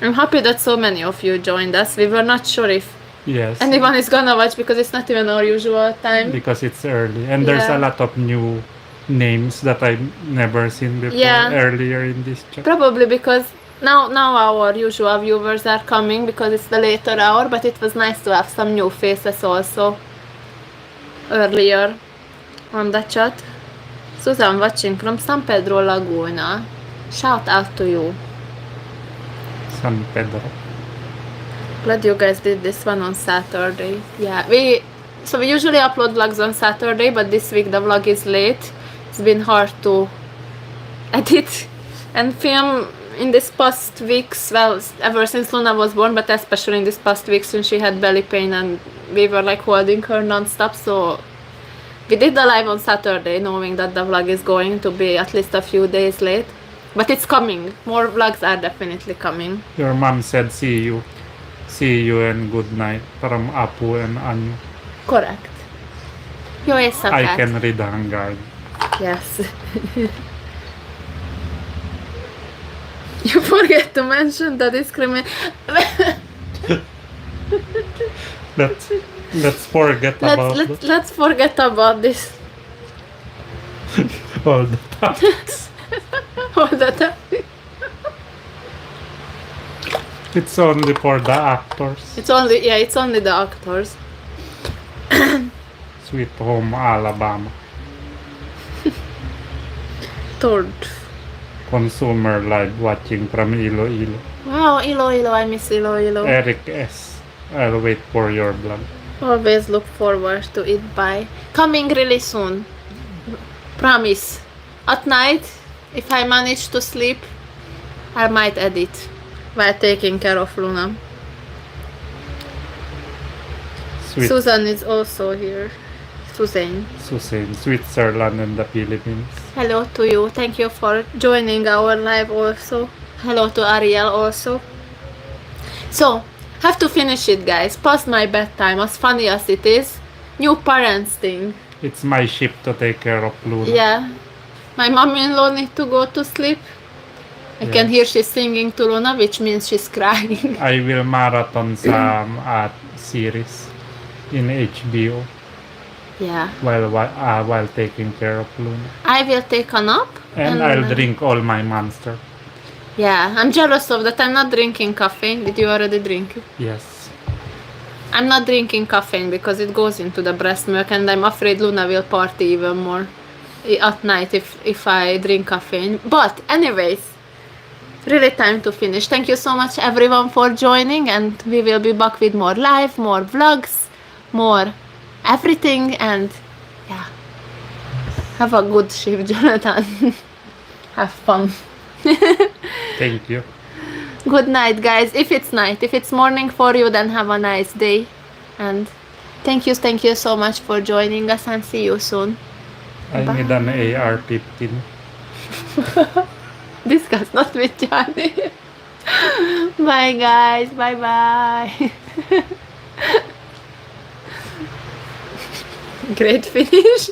I'm happy that so many of you joined us. We were not sure if Yes. anyone is gonna watch because it's not even our usual time. Because it's early. And there's Yeah. a lot of new names that I've never seen before Yeah. earlier in this chat. Probably because now our usual viewers are coming because it's the later hour, but it was nice to have some new faces also earlier on the chat. Susan watching from San Pedro Laguna. Shout out to you. San Pedro. Glad you guys did this one on Saturday. Yeah, we usually upload vlogs on Saturday, but this week the vlog is late. It's been hard to edit and film in this past weeks. Well, ever since Luna was born, but especially in this past week since she had belly pain and we were like holding her non-stop. So we did the live on Saturday, knowing that the vlog is going to be at least a few days late. But it's coming. More vlogs are definitely coming. Your mom said see you. See you and good night from Apu and Anu. Correct. Jó éjszakát. I can read Hungarian. Yes. You forget to mention the discrimination. That's Let's forget about let's forget about this all the time. all the time. It's only for the actors. It's only the actors. Sweet Home Alabama. Third. Consumer live watching from Iloilo. Wow, Iloilo, I miss Iloilo. Eric S. I'll wait for your blog. Always look forward to it. Bye. Coming really soon. Promise. At night, if I manage to sleep, I might edit while taking care of Luna. Sweet Susan is also here. Suzanne. Switzerland and the Philippines. Hello to you. Thank you for joining our live also. Hello to Ariel also. So, have to finish it, guys. Past my bedtime, as funny as it is. New parents thing. It's my ship to take care of Luna. Yeah. My mom-in-law need to go to sleep. I can hear she's singing to Luna, which means she's crying. I will marathon some series in HBO Yeah. while taking care of Luna. I will take a nap. And I'll drink all my Monster. Yeah, I'm jealous of that. I'm not drinking caffeine. Did you already drink it? Yes. I'm not drinking caffeine because it goes into the breast milk, and I'm afraid Luna will party even more at night if I drink caffeine. But anyways, really time to finish. Thank you so much everyone for joining, and we will be back with more live, more vlogs, more everything, and yeah. Have a good shift, Jonathan. Have fun. Thank you. Good night, guys. If it's night, if it's morning for you, then have a nice day. And thank you so much for joining us, and see you soon. I need an AR-15. Discuss not with Johnny. Bye, guys. Bye bye. Great finish.